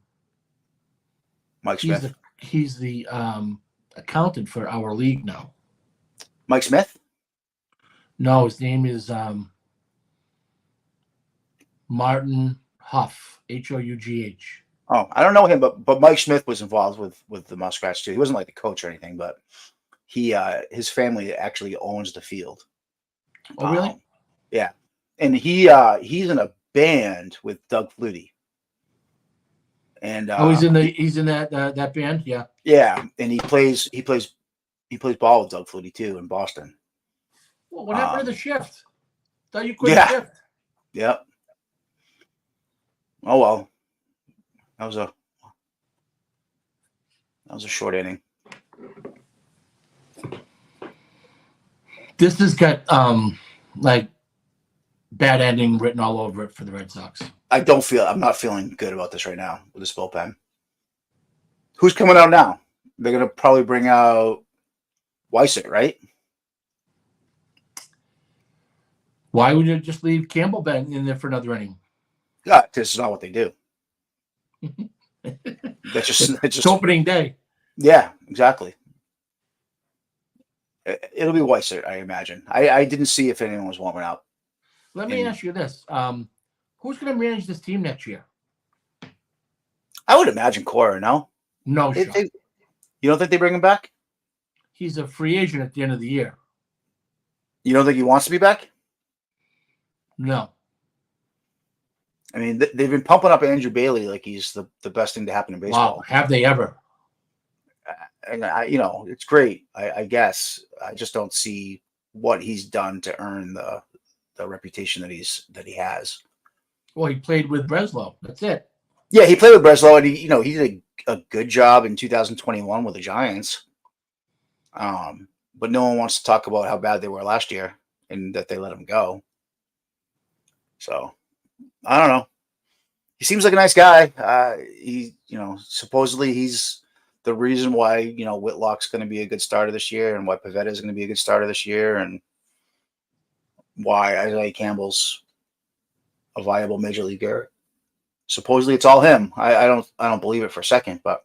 Mike Smith. He's the accountant for our league now. Mike Smith? No, his name is Martin Huff, Hough. Oh, I don't know him, but Mike Smith was involved with the Muskrats too. He wasn't like the coach or anything, but he his family actually owns the field. Oh, really? Yeah, and he's in a band with Doug Flutie. And he's in that band, yeah. Yeah, and he plays ball with Doug Flutie too in Boston. Well, what happened to the shift? Thought you quit shift. Yep. Oh well, that was a short inning. This has got like bad ending written all over it for the Red Sox. I'm not feeling good about this right now with this bullpen. Who's coming out now? They're gonna probably bring out Weissert, right? Why would you just leave Campbell back in there for another inning? Yeah, this is not what they do. That's just it's opening day. Yeah, exactly. It'll be Weissert, I imagine. I didn't see if anyone was warming up. Let me ask you this: who's going to manage this team next year? I would imagine Cora. No, you don't think they bring him back? He's a free agent at the end of the year. You don't think he wants to be back? No. I mean, they've been pumping up Andrew Bailey like he's the best thing to happen in baseball. Wow, have they ever? And it's great. I guess I just don't see what he's done to earn the reputation that he has. Well, he played with Breslow. That's it. Yeah, he played with Breslow, and he did a good job in 2021 with the Giants. But no one wants to talk about how bad they were last year and that they let him go. So I don't know. He seems like a nice guy. Supposedly he's the reason why, Whitlock's going to be a good starter this year and why Pivetta is going to be a good starter this year and why Isaiah Campbell's a viable major leaguer. Supposedly it's all him. I don't believe it for a second, but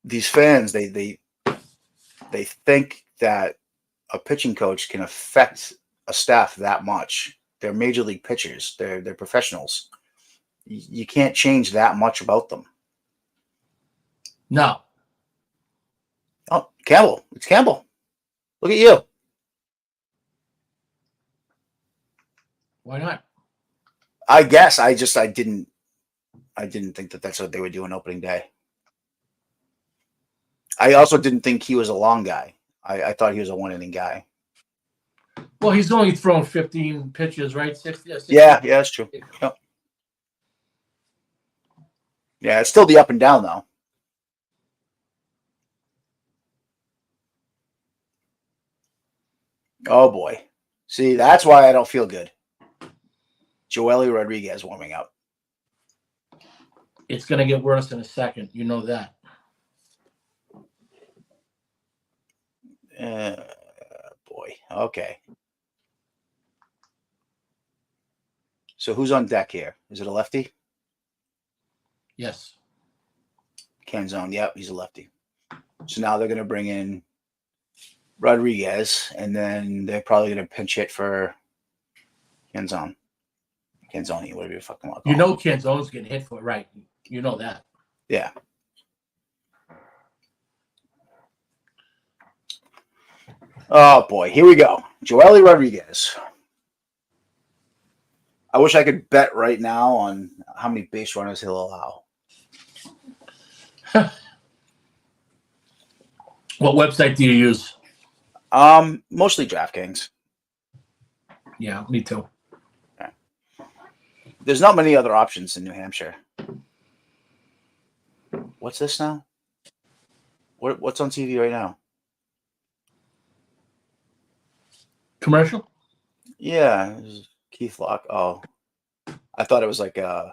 these fans, they think that a pitching coach can affect a staff that much. They're major league pitchers. They're professionals. You can't change that much about them. No. Oh, Campbell. It's Campbell. Look at you. Why not? I guess I didn't think that that's what they would do on opening day. I also didn't think he was a long guy. I thought he was a one-inning guy. Well, he's only thrown 15 pitches, right? 60. Yeah, that's true. Yep. Yeah, it's still the up and down, though. Oh, boy. See, that's why I don't feel good. Joely Rodriguez warming up. It's going to get worse in a second. You know that. Boy. Okay. So who's on deck here? Is it a lefty? Yes. Canzone. Yep, he's a lefty. So now they're going to bring in Rodriguez, and then they're probably going to pinch hit for Canzone. Canzone, whatever you fucking want to call him. Canzone's getting hit for it, right? You know that. Yeah. Oh, boy. Here we go. Joely Rodriguez. I wish I could bet right now on how many base runners he'll allow. What website do you use? Mostly DraftKings. Yeah, me too. There's not many other options in New Hampshire. What's this now? What's on TV right now? Commercial? Yeah, this is Keith Lock. Oh, I thought it was like It's I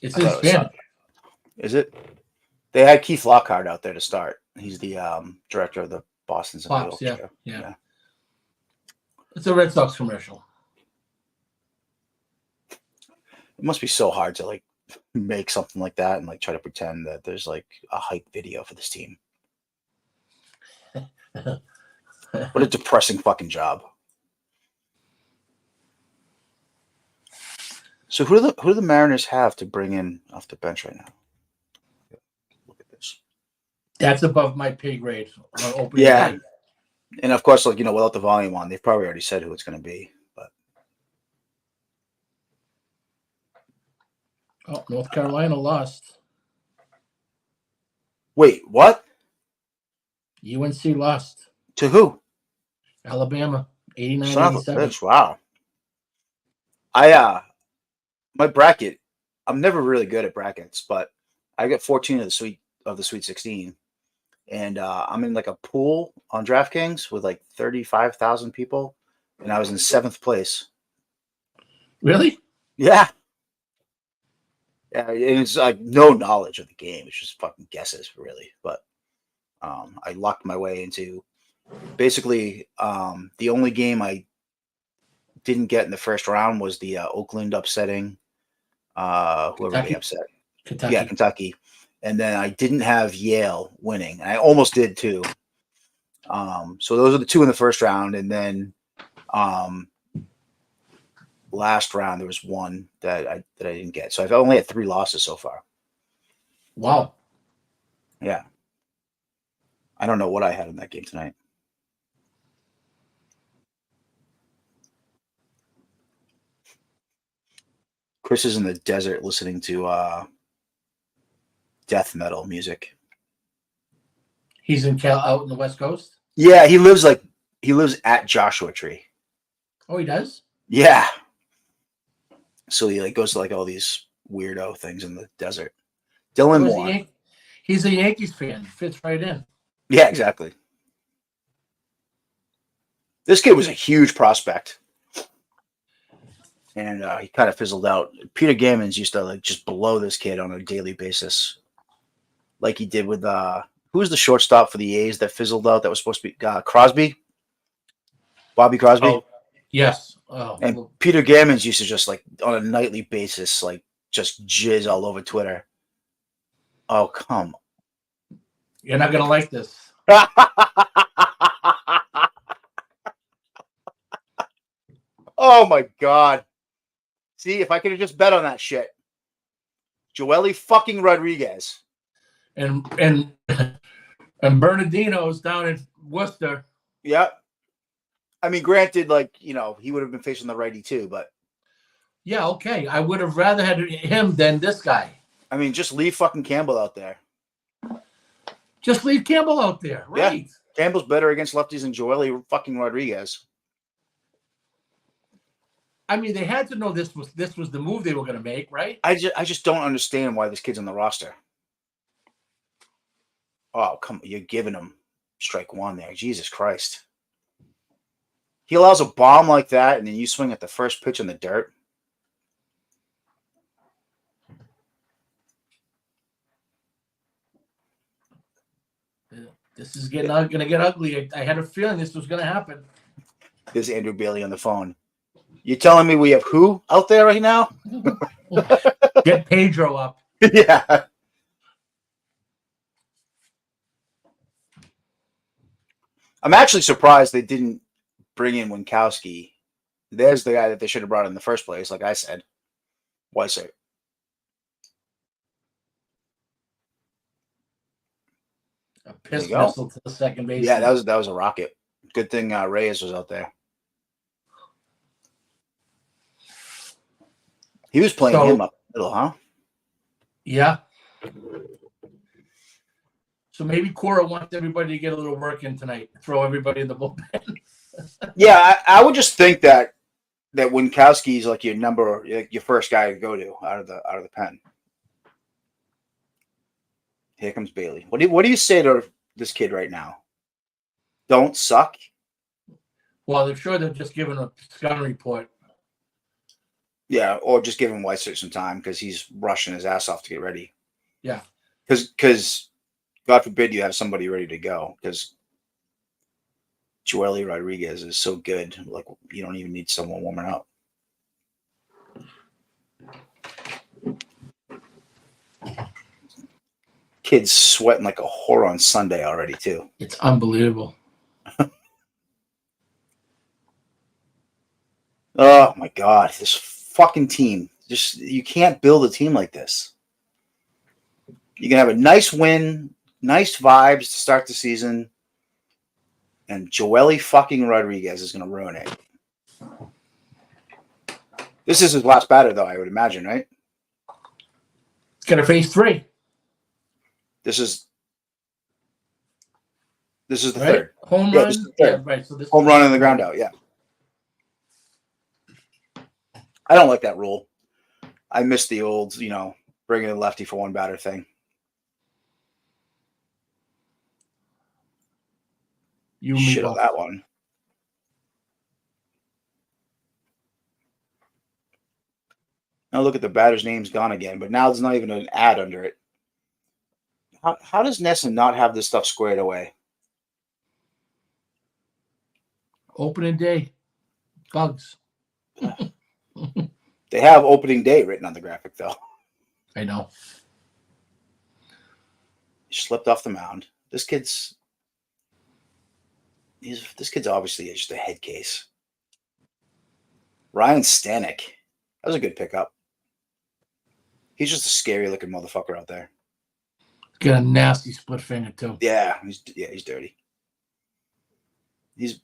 in thought it was Spanish. Is it? They had Keith Lockhart out there to start. He's the director of the Boston's and New Fox, York yeah, show. yeah. It's a Red Sox commercial. It must be so hard to like make something like that and like try to pretend that there's like a hype video for this team. What a depressing fucking job. So who do the Mariners have to bring in off the bench right now? Look at this. That's above my pay grade. Opening Yeah. day. And of course, like, you know, without the volume on, they've probably already said who it's going to be. But Oh, North Carolina lost. wait, what? UNC lost. To who? Alabama, Son of a 89-87. bitch! Wow. My bracket. I'm never really good at brackets, but I got 14 of the Sweet 16, and I'm in like a pool on DraftKings with like 35,000 people, and I was in 7th place. Really? Yeah. Yeah, and it's like no knowledge of the game. It's just fucking guesses, really. But I lucked my way into basically the only game I didn't get in the first round was the Oakland upsetting whoever Kentucky. they upset. Kentucky. Yeah, Kentucky. And then I didn't have Yale winning. I almost did too. So those are the two in the first round, and then last round there was one that I didn't get. So I've only had 3 losses so far. Wow. Yeah. I don't know what I had in that game tonight. Chris is in the desert listening to death metal music. He's out in the West Coast? Yeah, he lives at Joshua Tree. Oh, he does? Yeah. So he like goes to like all these weirdo things in the desert. Dylan Moore. He's a Yankees fan. Fits right in. Yeah, exactly. This kid was a huge prospect. And he kind of fizzled out. Peter Gammons used to like just blow this kid on a daily basis. Like he did with who was the shortstop for the A's that fizzled out that was supposed to be Crosby? Bobby Crosby? Oh, yes. Oh, and Peter Gammons used to just like on a nightly basis, like just jizz all over Twitter. Oh, come. You're not going to like this. Oh my God. See, if I could have just bet on that shit. Joely fucking Rodriguez. And Bernardino's down in Worcester. Yep. I mean, granted, like, you know, he would have been facing the righty too, but yeah, okay. I would have rather had him than this guy. I mean, just leave fucking Campbell out there. Just leave Campbell out there, right? Yeah. Campbell's better against lefties than Joely fucking Rodriguez. I mean, they had to know this was the move they were going to make, right? I just don't understand why this kid's on the roster. Oh, come on. You're giving him strike one there. Jesus Christ. He allows a bomb like that, and then you swing at the first pitch in the dirt. This is going to get ugly. I had a feeling this was going to happen. There's Andrew Bailey on the phone. You telling me we have who out there right now? Get Pedro up. Yeah. I'm actually surprised they didn't bring in Winkowski. There's the guy that they should have brought in the first place, like I said. Weiser. A piss missile to the second base. Yeah, that was a rocket. Good thing Reyes was out there. He was playing him up the middle, huh? Yeah. So maybe Cora wants everybody to get a little work in tonight. Throw everybody in the bullpen. Yeah, I would just think that Winkowski's like your first guy to go to out of the pen. Here comes Bailey. What do you say to this kid right now? Don't suck. Well, I'm sure they're just giving a scouting report. Yeah, or just give him Weiser some time because he's rushing his ass off to get ready. Yeah. Because God forbid you have somebody ready to go. Because Joely Rodriguez is so good. Like, you don't even need someone warming up. Kid's sweating like a whore on Sunday already, too. It's unbelievable. Oh, my God. This fucking team. You can't build a team like this. You can have a nice win, nice vibes to start the season, and Joely fucking Rodriguez is going to ruin it. This is his last batter, though, I would imagine, right? It's going to face 3. This is the right? third. Home Yeah, run? this is the third. Yeah, right. So this Home run and the ground out, yeah. I don't like that rule. I miss the old, bringing a lefty for one batter thing. You and me Shit on both. that one. Now look at the batter's name's gone again, but now there's not even an ad under it. How does Nesson not have this stuff squared away? Opening day. Bugs. They have opening day written on the graphic, though. I know. He slipped off the mound. This kid's obviously just a head case. Ryan Stanek. That was a good pickup. He's just a scary looking motherfucker out there. Got a nasty split finger too. Yeah, he's dirty. He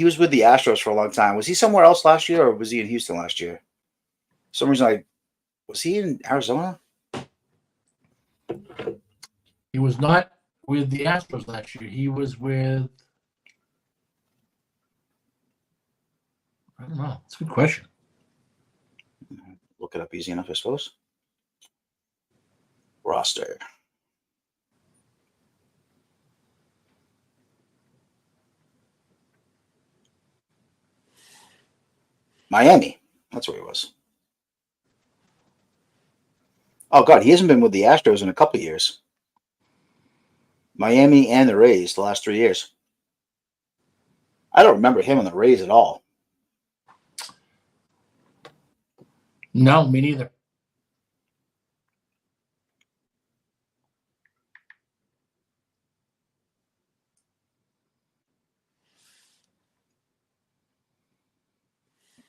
was with the Astros for a long time. Was he somewhere else last year, or was he in Houston last year? For some reason, was he in Arizona? He was not with the Astros last year. He was with. I don't know. It's a good question. Look it up easy enough, I suppose. Roster. Miami. That's where he was. Oh, God, he hasn't been with the Astros in a couple of years. Miami and the Rays the last 3 years. I don't remember him on the Rays at all. No, me neither.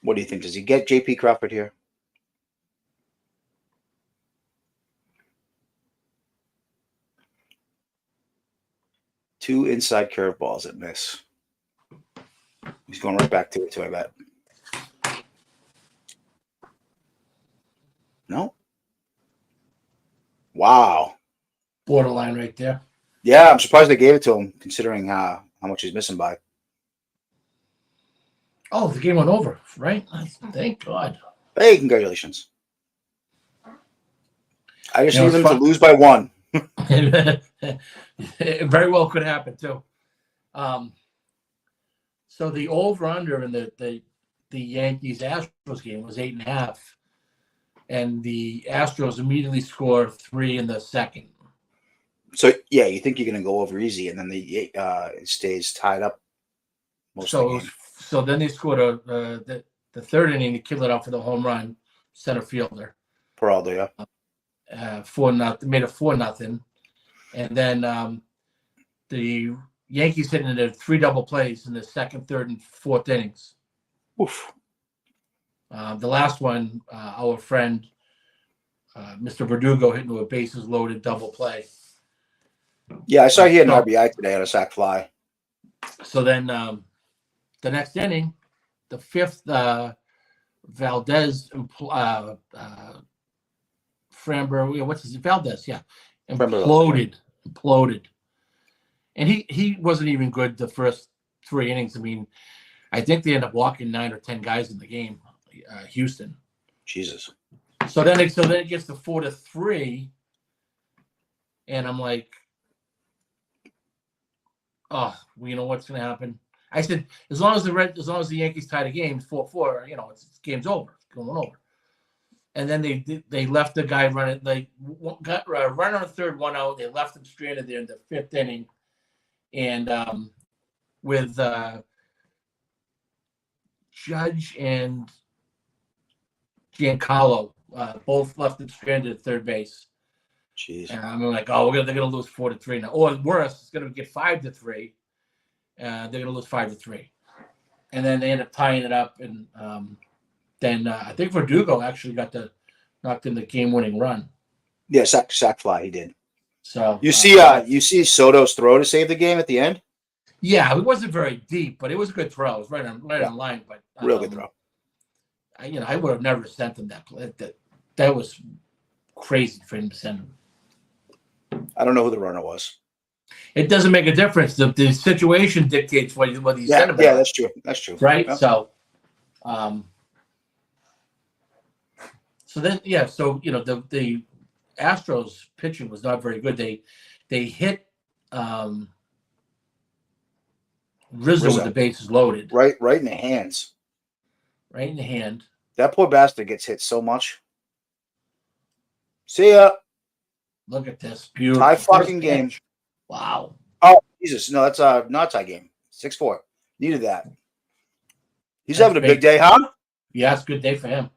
What do you think? Does he get J.P. Crawford here? Two inside curveballs that miss. He's going right back to it, too, I bet. No? Wow. Borderline right there. Yeah, I'm surprised they gave it to him, considering how much he's missing by. Oh, the game went over, right? Thank God. Hey, congratulations. I just need them to fun. lose by 1. It very well could happen, too. So the over-under in the Yankees-Astros game was 8.5. And the Astros immediately score 3 in the second. So, yeah, you think you're going to go over easy, and then it stays tied up most of the game. So then they scored the third inning to kill it off for the home run, center fielder. Peralta, yeah. 4-0, made it 4-0. And then the Yankees hit into 3 double plays in the second, third, and fourth innings. Oof. The last one, our friend Mr. Verdugo hit into a bases loaded double play. Yeah, I saw he had an RBI today on a sac fly. So then the next inning, the fifth Valdez Framber, what's his Valdez? Yeah, imploded. And he wasn't even good the first 3 innings. I mean, I think they ended up walking 9 or 10 guys in the game, Houston. Jesus. So then it gets to 4-3, and I'm like, oh, well, you know what's going to happen? I said, as long as the Yankees tie the game 4-4, it's game's over, it's going over. And then they left the guy running. They got runner on third, 1 out. They left him stranded there in the 5th inning, and with Judge and Giancarlo both left him stranded at third base. Jeez. And I'm like, oh, they're gonna lose 4-3 now, or worse, it's gonna get 5-3. They're gonna lose 5-3, and then they end up tying it up, and then I think Verdugo actually knocked in the game-winning run. Yeah, sack fly. He did. So you see Soto's throw to save the game at the end. Yeah, it wasn't very deep, but it was a good throw. It was right on line, but real good throw. I would have never sent him that play. That was crazy for him to send him. I don't know who the runner was. It doesn't make a difference. The situation dictates what he's sent him. Yeah, that's true. That's true. Right. Yeah. So, so then the Astros pitching was not very good. They hit Rizzo with the bases loaded. Right in the hands. Right in the hand. That poor bastard gets hit so much. See ya. Look at this. Beautiful. Tie fucking game. Wow. Oh, Jesus. No, that's not tie game. 6-4. Needed that. He's having a big day, huh? Yeah, it's a good day for him.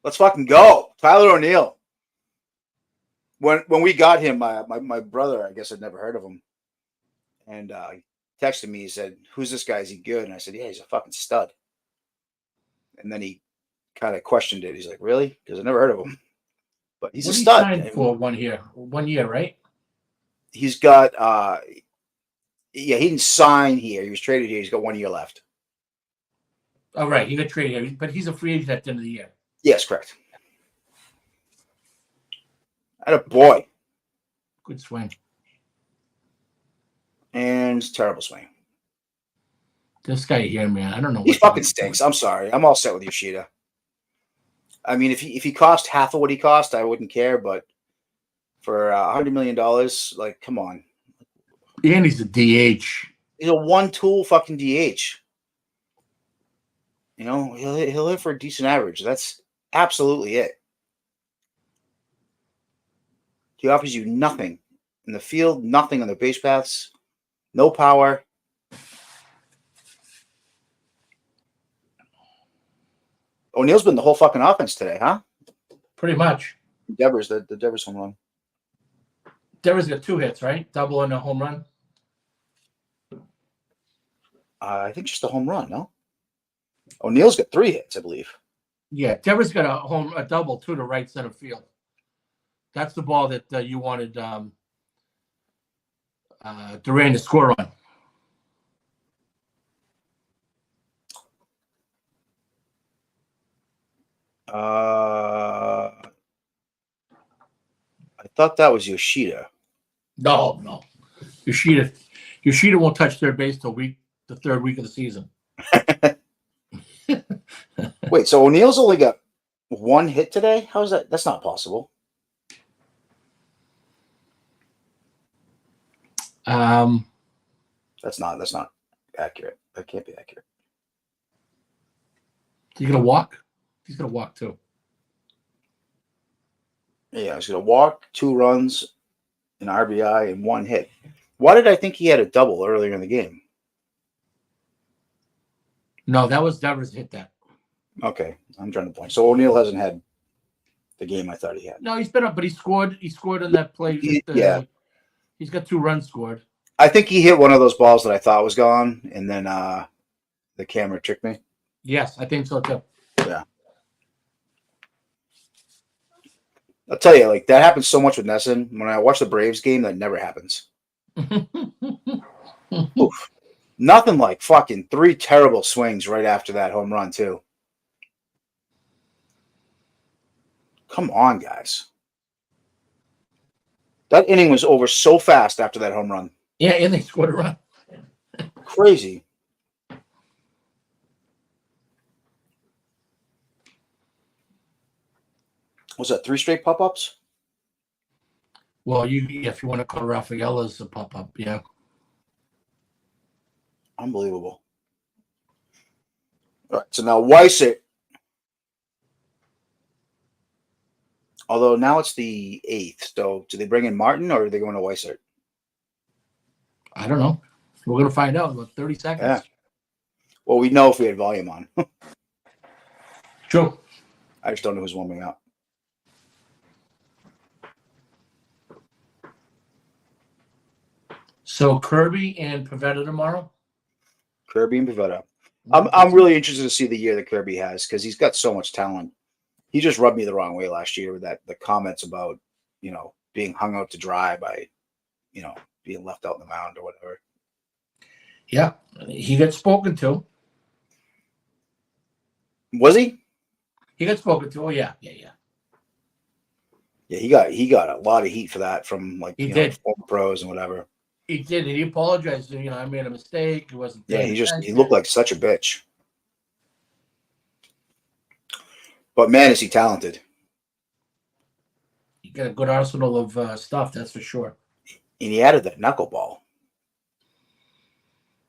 Let's fucking go. Tyler O'Neill. When we got him, my brother, I guess I'd never heard of him. And he texted me. He said, "Who's this guy? Is he good?" And I said, "Yeah, he's a fucking stud." And then he kind of questioned it. He's like, "Really?" Because I never heard of him. But he's a stud. Signed for 1 year. 1 year, right? He's got he didn't sign here. He was traded here. He's got 1 year left. Oh, right. He got traded here, but he's a free agent at the end of the year. Yes, correct. Had a boy. Good swing. And terrible swing. This guy here, man, I don't know. He fucking stinks. I'm sorry. I'm all set with Yoshida. I mean, if he cost half of what he cost, I wouldn't care. But for $100 million, like, come on. And he's a DH. He's a one-tool fucking DH. He'll hit for a decent average. That's absolutely it. He offers you nothing in the field, nothing on the base paths, no power. O'Neill's been the whole fucking offense today, huh? Pretty much. Devers, the Devers home run. Devers got 2 hits, right? Double and a home run. I think just a home run, no? O'Neill's got 3 hits, I believe. Yeah, Devers got a double to the right center field. That's the ball that you wanted Duran to score on. I thought that was Yoshida. No. Yoshida won't touch third base till the 3rd week of the season. Wait, so O'Neill's only got 1 hit today? How's that? That's not possible. That's not accurate. That can't be accurate. He's gonna walk. He's gonna walk too. Yeah, he's gonna walk, 2 runs, an RBI, and 1 hit. Why did I think he had a double earlier in the game? No, that was Devers hit that. Okay, I'm trying to point. So O'Neill hasn't had the game I thought he had. No, he's been up, but he scored. He scored on that play. Yeah, he's got 2 runs scored. I think he hit one of those balls that I thought was gone, and then the camera tricked me. Yes, I think so too. Yeah. I'll tell you, like, that happens so much with Nesson. When I watch the Braves game, that never happens. Oof. Nothing like fucking 3 terrible swings right after that home run, too. Come on, guys. That inning was over so fast after that home run. Yeah, and they scored a run. Crazy. Was that 3 straight pop-ups? Well, if you want to call Rafaela's a pop-up, yeah. Unbelievable. All right, so now Weissert. Although now it's the 8th, so do they bring in Martin or are they going to Weissert? I don't know. We're going to find out in about 30 seconds. Yeah. Well, we know if we had volume on. True. I just don't know who's warming up. So Kirby and Pavetta tomorrow? Kirby and Pavetta. I'm really interested to see the year that Kirby has because he's got so much talent. He just rubbed me the wrong way last year with the comments about, being hung out to dry by, being left out in the mound or whatever. Yeah, he got spoken to. Was he? He got spoken to. Oh yeah. Yeah, he got a lot of heat for that from former pros and whatever. He did, and he apologized. I made a mistake. It wasn't. Yeah, he looked like such a bitch. But man, is he talented. He got a good arsenal of stuff, that's for sure. And he added that knuckleball.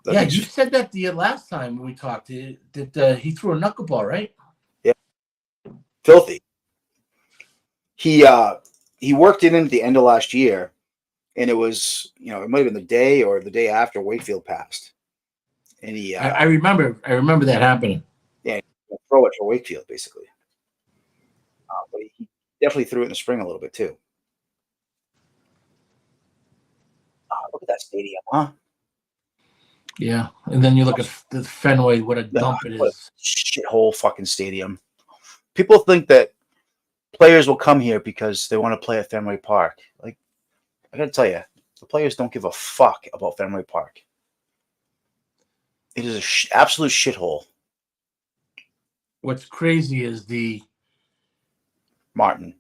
You said that the last time we talked that he threw a knuckleball, right? Yeah, filthy. He worked in at the end of last year, and it was it might have been the day or the day after Wakefield passed, and he. I remember that happening. Yeah, throw it for Wakefield basically. But he definitely threw it in the spring a little bit too. Look at that stadium, huh? Yeah, and then you look at the Fenway, what a dump it is. Shithole fucking stadium. People think that players will come here because they want to play at Fenway Park. Like, I gotta tell you, the players don't give a fuck about Fenway Park. It is an absolute shithole. What's crazy is the Martin.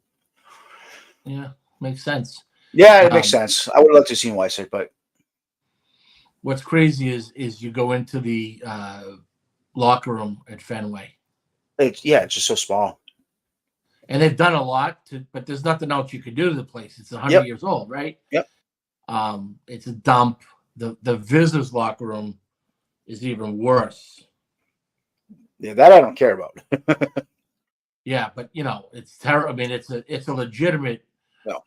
Yeah, makes sense. Yeah, it makes sense. I would love to have seen Weissert, but what's crazy is you go into the locker room at Fenway. It's just so small. And they've done a lot, but there's nothing else you can do to the place. It's 100 years old, right? Yep. It's a dump. The visitors' locker room is even worse. Yeah, that I don't care about. Yeah, but it's terrible. I mean, it's a legitimate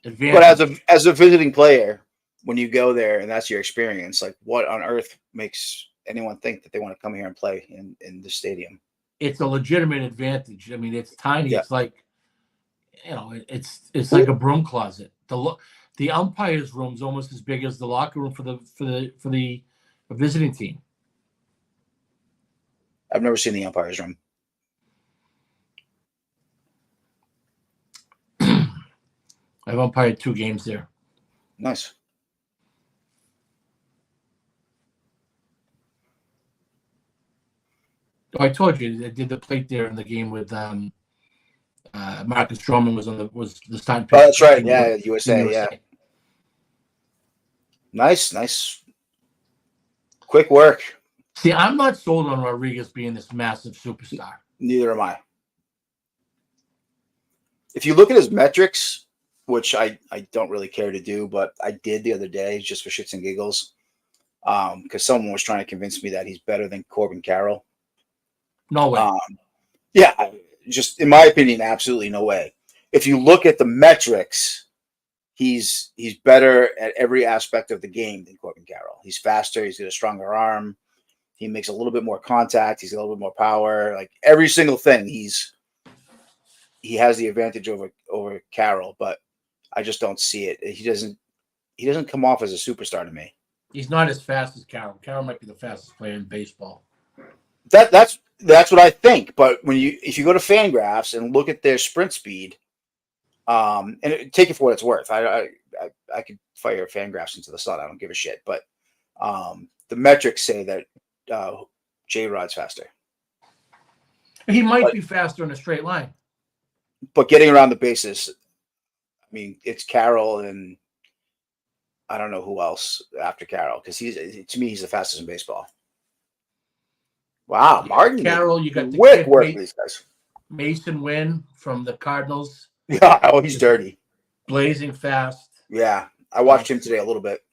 advantage. But as a visiting player, when you go there and that's your experience, like what on earth makes anyone think that they want to come here and play in the stadium? It's a legitimate advantage. I mean, it's tiny. Yeah. It's like it's like a broom closet. The umpire's room is almost as big as the locker room for the visiting team. I've never seen the umpire's room. I've umpired 2 games there. Nice. Oh, I told you I did the plate there in the game with Marcus Stroman was the starting pitcher. Oh, that's right. Yeah, USA. Yeah. Nice. Quick work. See, I'm not sold on Rodriguez being this massive superstar. Neither am I. If you look at his metrics, which I don't really care to do, but I did the other day just for shits and giggles, because someone was trying to convince me that he's better than Corbin Carroll. No way. Yeah, just in my opinion, absolutely no way. If you look at the metrics, he's better at every aspect of the game than Corbin Carroll. He's faster. He's got a stronger arm. He makes a little bit more contact. He's got a little bit more power. Like every single thing, he has the advantage over Carroll, but I just don't see it. He doesn't come off as a superstar to me. He's not as fast as Carroll. Carroll might be the fastest player in baseball. That's what I think. But if you go to Fangraphs and look at their sprint speed, and take it for what it's worth, I could fire Fangraphs into the sun. I don't give a shit. But the metrics say that J-Rod's faster. He might be faster in a straight line. But getting around the bases, I mean, it's Carroll and I don't know who else after Carroll because to me he's the fastest in baseball. Wow, Martin, Carroll, you got the quick kid work for these guys. Mason Wynn from the Cardinals. Yeah, oh, he's dirty. Blazing fast. Yeah, I watched him today a little bit.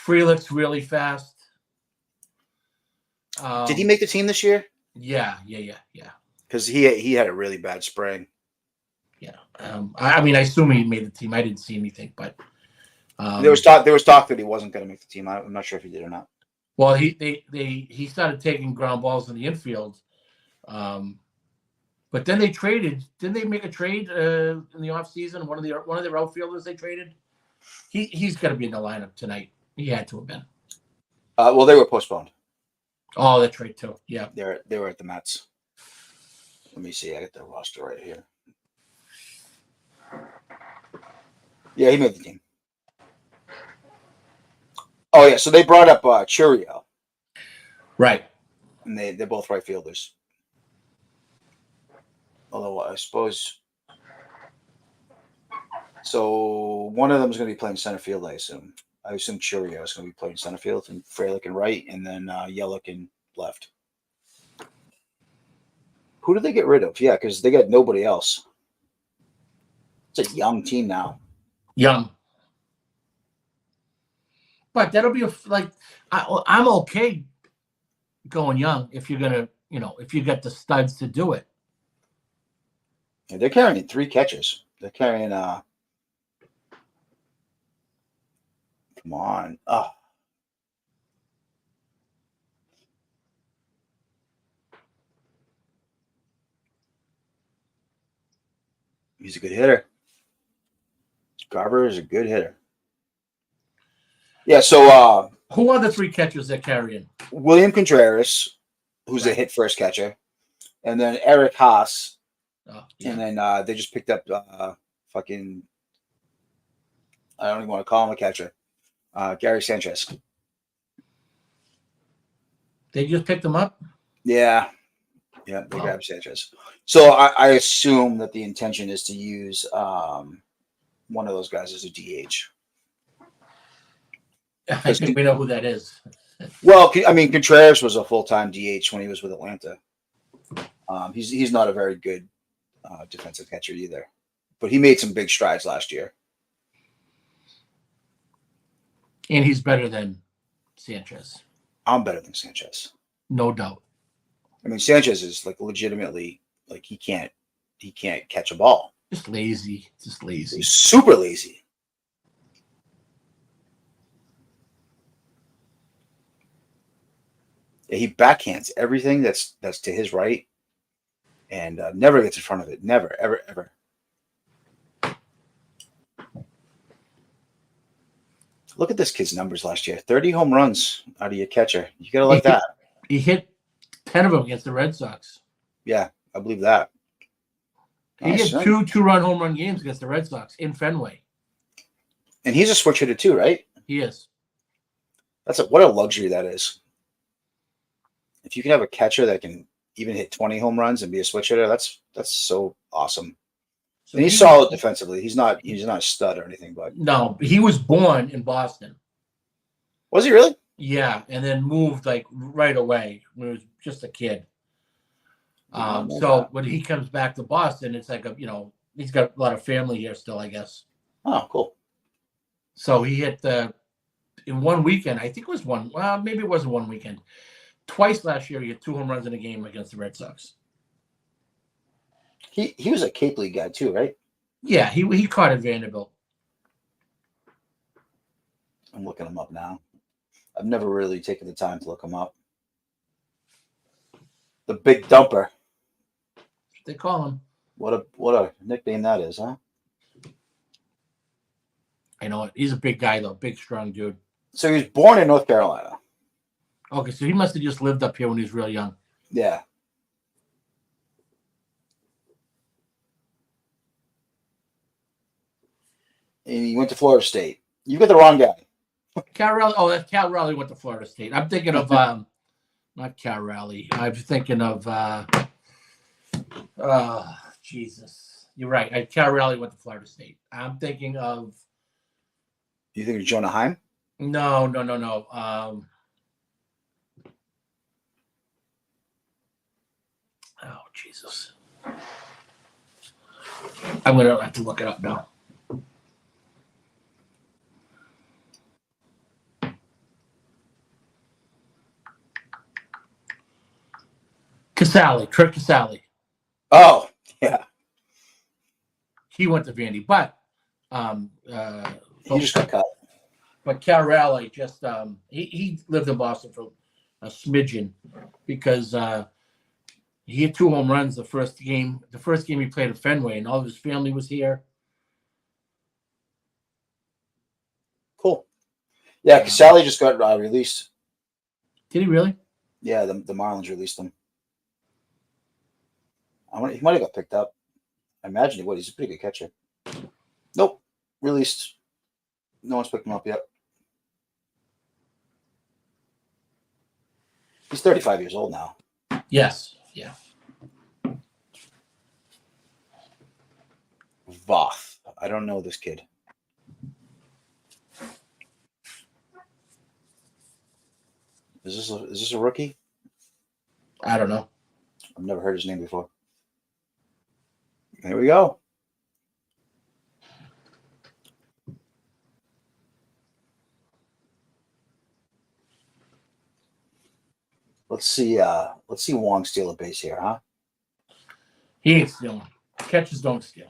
Frelick's really fast. Did he make the team this year? Yeah. Because he had a really bad spring. Yeah. I mean, I assume he made the team. I didn't see anything, but There was talk that he wasn't going to make the team. I'm not sure if he did or not. well, he started taking ground balls in the infield, but then they traded. Didn't they make a trade in the offseason? One of the outfielders they traded. He's got to be in the lineup tonight. He had to have been. Well, they were postponed. Oh, that's right too. Yeah, they were at the Mets. Let me see. I got their roster right here. Yeah, he made the team. Oh yeah, so they brought up Churio. right. And they're both right fielders. Although I suppose so one of them is going to be playing center field, I assume. I assume Churio is going to be playing center field and Frelick in right and then Yelich in left. Who did they get rid of? Yeah, because they got nobody else. It's a young team now. Young. But that'll be I'm okay going young if you're gonna, if you got the studs to do it. Yeah, they're carrying 3 catchers. They're carrying come on. Oh. He's a good hitter. Garver is a good hitter. Yeah, so who are the 3 catchers they're carrying? William Contreras, who's a hit first catcher, and then Eric Haas. Oh, yeah. And then they just picked up fucking I don't even want to call him a catcher. Gary Sanchez. They just picked him up? Yeah. Yeah, they grabbed Sanchez. So I assume that the intention is to use one of those guys as a DH. I think we know who that is. Well, I mean, Contreras was a full-time DH when he was with Atlanta. He's not a very good defensive catcher either, but he made some big strides last year. And he's better than Sanchez. I'm better than Sanchez. No doubt. I mean, Sanchez is like legitimately like he can't catch a ball. Just lazy. He's super lazy. Yeah, he backhands everything that's to his right, and never gets in front of it. Never, ever, ever. Look at this kid's numbers last year: 30 home runs out of your catcher. You gotta like that. He hit 10 of them against the Red Sox. Yeah, I believe that. He hit 2 2-run home run games against the Red Sox in Fenway. And he's a switch hitter too, right? He is. What a luxury that is. If you can have a catcher that can even hit 20 home runs and be a switch hitter, that's so awesome. So and he's solid defensively. He's not a stud or anything, but no, he was born in Boston. Was he really? Yeah, and then moved like right away when he was just a kid. So when he comes back to Boston, it's like he's got a lot of family here still, I guess. Oh, cool. So he hit in one weekend. I think it was one. Well, maybe it wasn't one weekend. Twice last year, he had 2 home runs in a game against the Red Sox. He was a Cape League guy too, right? Yeah, he caught at Vanderbilt. I'm looking him up now. I've never really taken the time to look him up. The Big Dumper. They call him. What a nickname that is, huh? I know it. He's a big guy though, big strong dude. So he was born in North Carolina. Okay, so he must have just lived up here when he was real young. Yeah. And he went to Florida State. You got the wrong guy. Cal Raleigh. Oh, that's Cal Raleigh went to Florida State. I'm thinking of not Cal Raleigh. I'm thinking of Jesus. You're right. Cal Raleigh went to Florida State. I'm thinking of. You think of Jonah Heim? No, no, no, no. Oh, Jesus. I'm going to have to look it up now. Kurt Casale. Oh, yeah. He went to Vandy, but He just got cut. But Carrelli just he lived in Boston for a smidgen because he hit 2 home runs the first game. The first game he played at Fenway, and all of his family was here. Cool. Yeah, Casale just got released. Did he really? Yeah, the Marlins released him. He might have got picked up. I imagine he would. He's a pretty good catcher. Nope. Released. No one's picked him up yet. He's 35 years old now. Yes. Yeah. Voth. I don't know this kid. Is this a rookie? I don't know. I've never heard his name before. Here we go. Let's see Wong steal a base here, huh? He ain't stealing. Catchers don't steal.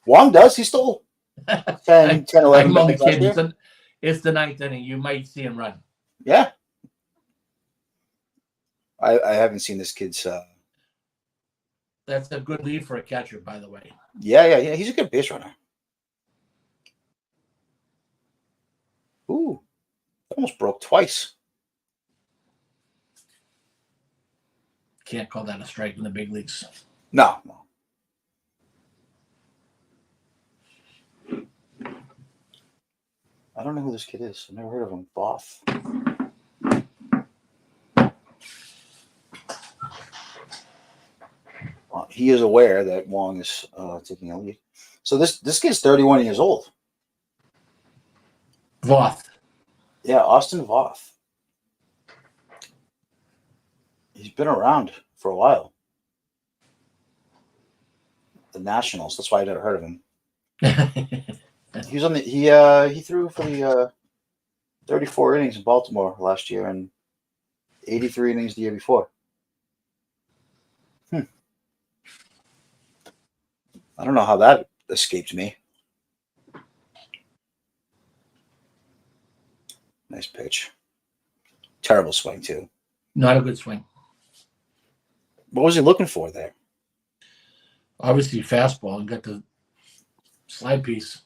Wong does. He stole 10, 11 I'm only bags last kidding. year. It's the 9th inning. You might see him run. Yeah. I haven't seen this kid's. That's a good lead for a catcher, by the way. Yeah. He's a good base runner. Ooh, almost broke twice. Can't call that a strike in the big leagues. No. I don't know who this kid is. I've never heard of him. Boff. Well, he is aware that Wong is taking a lead. So this kid's 31 years old. Voth. Yeah, Austin Voth. He's been around for a while. The Nationals. That's why I never heard of him. He was on the he threw for the 34 innings in Baltimore last year and 83 innings the year before. I don't know how that escaped me. Nice pitch. Terrible swing too. Not a good swing. What was he looking for there? Obviously, fastball and got the slide piece.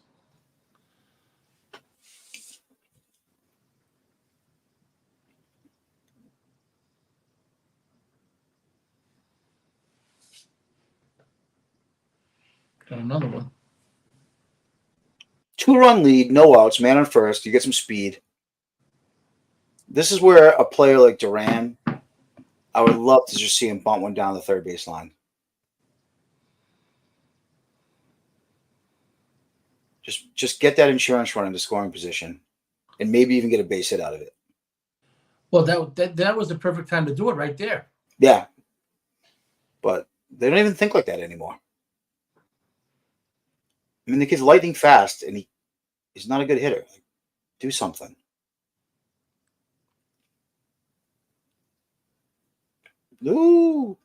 Got another one. 2-run lead, no outs, man on first. You get some speed. This is where a player like Duran, I would love to just see him bunt one down the third base line. Just get that insurance run into scoring position, and maybe even get a base hit out of it. Well, that was the perfect time to do it right there. Yeah, but they don't even think like that anymore. I mean, the kid's lightning fast, and he's not a good hitter. Like, do something. Ooh.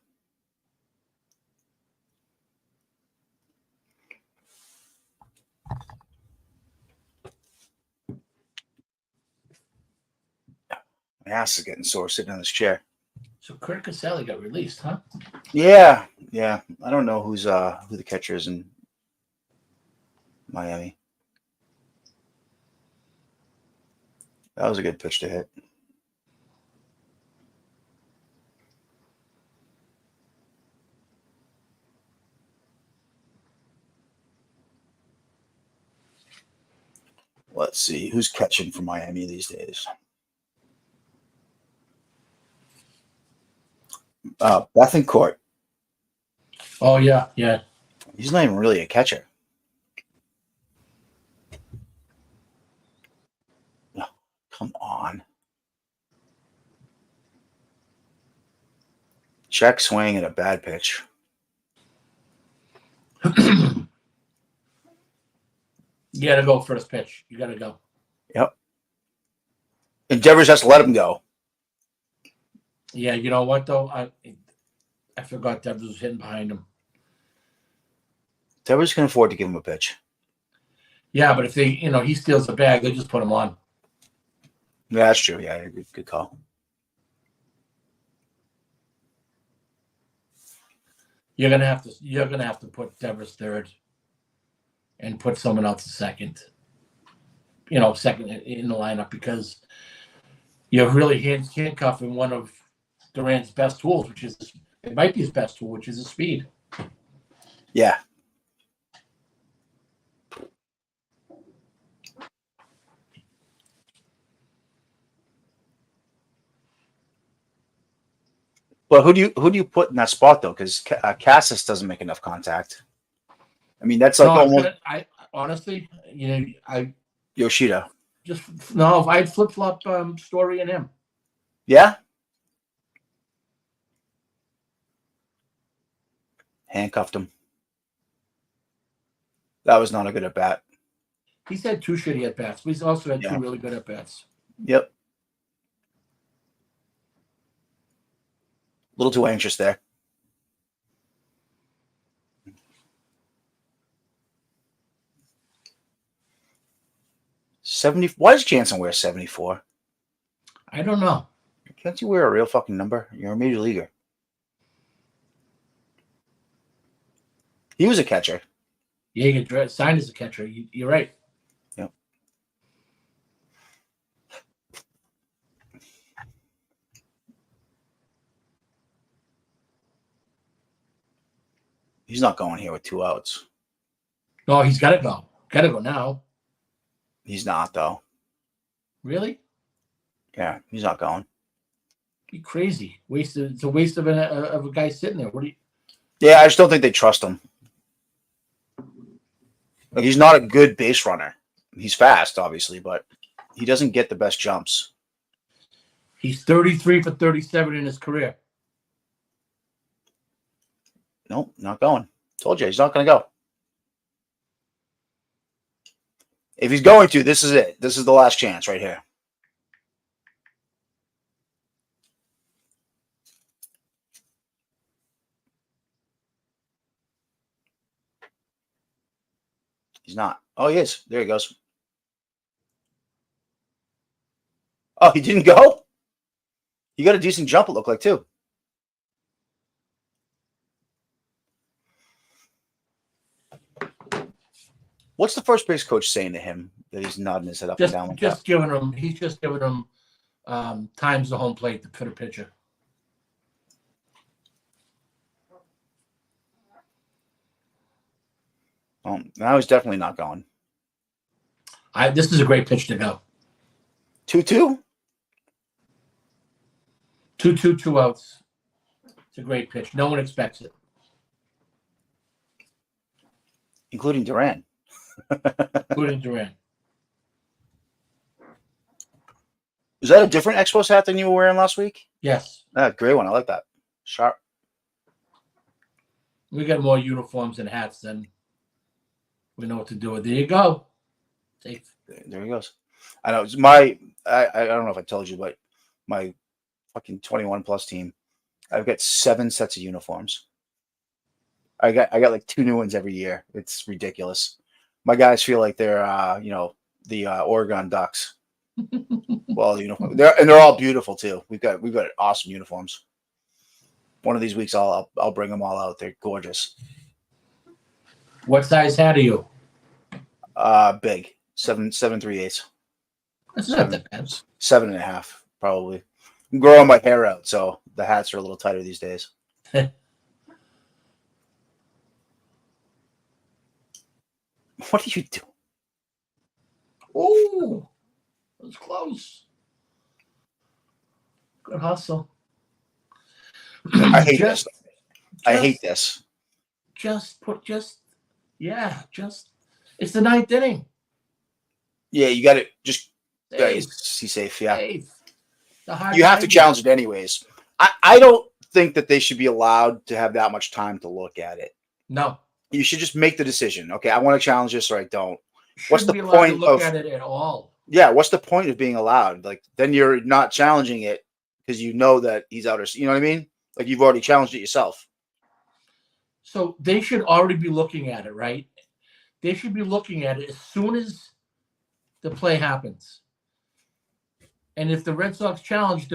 My ass is getting sore sitting in this chair. So Kurt Casale got released, huh? Yeah. I don't know who the catcher is in Miami. That was a good pitch to hit. Let's see who's catching for Miami these days. Bethancourt. Oh yeah. He's not even really a catcher. No, Come on. Check swing and a bad pitch. You got to go first pitch. You got to go. Yep. And Devers has to let him go. Yeah, you know what, though? I forgot Devers was hitting behind him. Devers can afford to give him a pitch. Yeah, but if he steals the bag, they just put him on. Yeah, that's true. Yeah, good call. You're gonna have to put Devers third, and put someone else second. Second in the lineup, because you're really handcuffing one of Durant's best tools, it might be his best tool, which is his speed. Yeah. But who do you put in that spot though? Because Cassis doesn't make enough contact. I mean, that's like almost. I honestly, Yoshida. If I'd flip flop Story and him. Yeah. Handcuffed him. That was not a good at bat. He's had 2 shitty at bats, but he's also had 2 really good at bats. Yep. A little too anxious there. 70. Why does Jansen wear 74? I don't know. Can't you wear a real fucking number? You're a major leaguer. He was a catcher. Yeah, you get signed as a catcher. You're right. Yep. He's not going here with 2 outs. No, he's got to go. Got to go now. He's not, though. Really? Yeah, he's not going. Be crazy. It's a waste of a guy sitting there. What do you? Yeah, I just don't think they trust him. Like, he's not a good base runner. He's fast, obviously, but he doesn't get the best jumps. He's 33 for 37 in his career. Nope, not going. Told you, he's not going to go. If he's going to, this is it. This is the last chance right here. He's not. Oh, he is. There he goes. Oh, he didn't go? He got a decent jump, it looked like, too. What's the first base coach saying to him that he's nodding his head up and down like that? He's just giving him times the home plate to put a pitcher. Well, now he's definitely not going. This is a great pitch to go. 2-2? 2-2, 2 outs. It's a great pitch. No one expects it. Including Durant. Including Durant. Is that a different Expos hat than you were wearing last week? Yes. Great one. I like that. Sharp. We got more uniforms and hats than we know what to do with. There you go. Safe. There he goes. I know. It's I don't know if I told you, but my fucking 21 plus team, I've got 7 sets of uniforms. I got like 2 new ones every year. It's ridiculous. My guys feel like they're the Oregon Ducks. Well, the uniform. They're all beautiful too. We've got awesome uniforms. One of these weeks I'll bring them all out. They're gorgeous. What size hat are you? Big. 7.3/8. That's not that bad. 7.5 probably. I'm growing my hair out, so the hats are a little tighter these days. What are you doing? Oh, that was close. Good hustle. I hate this. I hate this. It's the 9th inning. Yeah, you got to just Yeah, Safe. he's safe. Yeah, Safe. The hard you have to 90. challenge it anyways. I don't think that they should be allowed to have that much time to look at it. No. You should just make the decision. Okay, I want to challenge this or I don't. What's Shouldn't the be allowed to point look of at it at all. yeah? What's the point of being allowed? Like then you're not challenging it because you know that he's out or you know what I mean? Like you've already challenged it yourself. So they should already be looking at it, right? They should be looking at it as soon as the play happens. And if the Red Sox challenge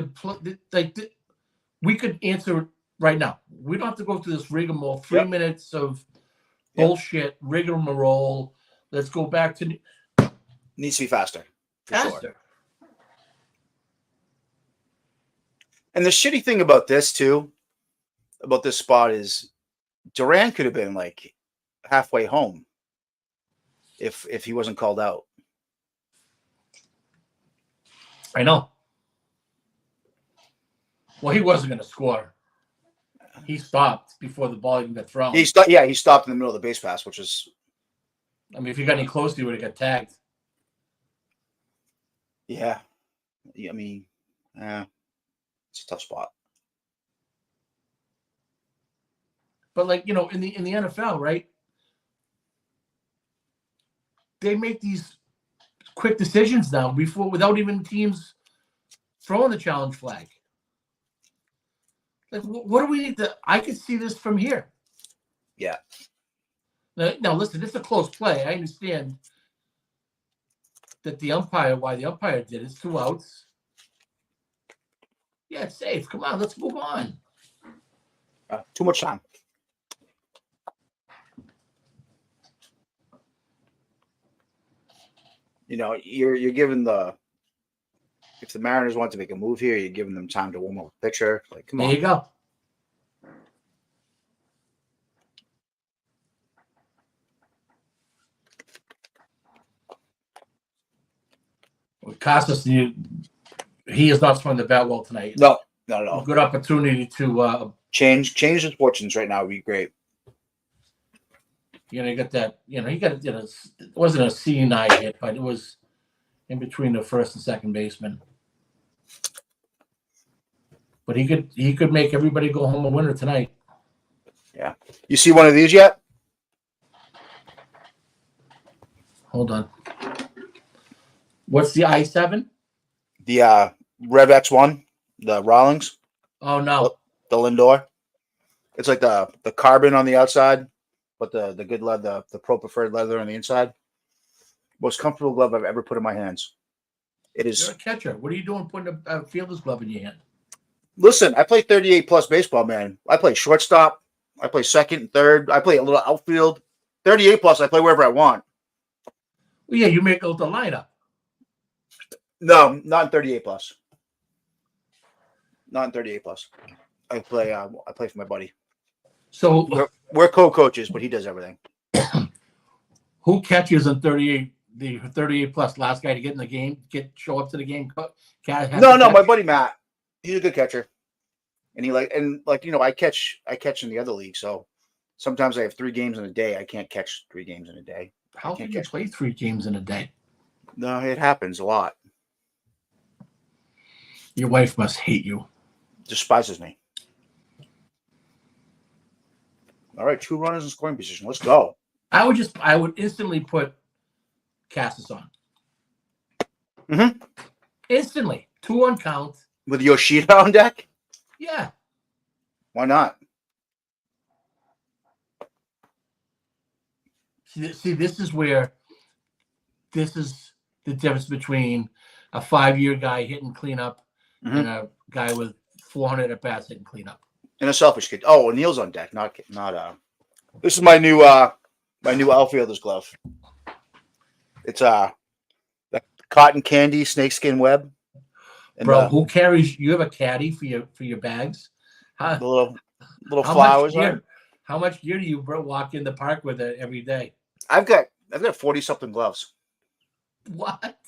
we could answer right now. We don't have to go through this rigmarole. 3 minutes of bullshit rigmarole. Let's go back to needs to be faster. faster. Sure. And the shitty thing about this too, about this spot is Duran could have been like halfway home if he wasn't called out. I know. Well, he wasn't going to score. He stopped before the ball even got thrown. He stopped in the middle of the base pass, which is. I mean, if he got any closer, he would have got tagged. Yeah, I mean, it's a tough spot. But like in the NFL, right? They make these quick decisions now without even teams throwing the challenge flag. Like, what do we need to? I could see this from here. Yeah. Now listen, this is a close play. I understand that why the umpire did it. It's 2 outs. Yeah, it's safe. Come on, let's move on. Too much time. You're giving if the Mariners want to make a move here, you're giving them time to warm up the pitcher. Like, come on. There you go. Casas, he is not swinging the bat well tonight. No, not at all. Good opportunity to change his fortunes right now would be great. You got that. He got it wasn't a C9 hit, but it was in between the first and second baseman. But he could make everybody go home a winner tonight. Yeah. You see one of these yet? Hold on. What's the I-7? The Rev X1, the Rawlings. Oh no. The Lindor. It's like the carbon on the outside, but the good leather, the pro preferred leather on the inside. Most comfortable glove I've ever put in my hands. It is. You're a catcher. What are you doing putting a fielder's glove in your hand? Listen, I play 38 plus baseball, man. I play shortstop. I play second and third. I play a little outfield. 38 plus, I play wherever I want. Well, yeah, you make out the lineup. No, not in 38 plus. Not in 38 plus. I play for my buddy. So we're co-coaches, but he does everything. Who catches in 38? The 38 plus last guy to get in the game, show up to the game. No, my buddy Matt. He's a good catcher, and I catch in the other league. So sometimes I have 3 games in a day. I can't catch 3 games in a day. How can you play 3 games in a day? No, it happens a lot. Your wife must hate you. Despises me. All right, 2 runners in scoring position. Let's go. I would instantly put Casas on. Mm-hmm. Instantly. 2 on count. With Yoshida on deck? Yeah. Why not? See, this is the difference between a 5-year guy hitting cleanup and a guy with 400 at bats hitting cleanup. And a selfish kid. Oh, Neil's on deck. Not. This is my new outfielder's glove. It's the cotton candy snakeskin web. And bro, who carries? You have a caddy for your bags? The little flowers. How much gear do you walk in the park with it every day? I've got 40-something gloves. What?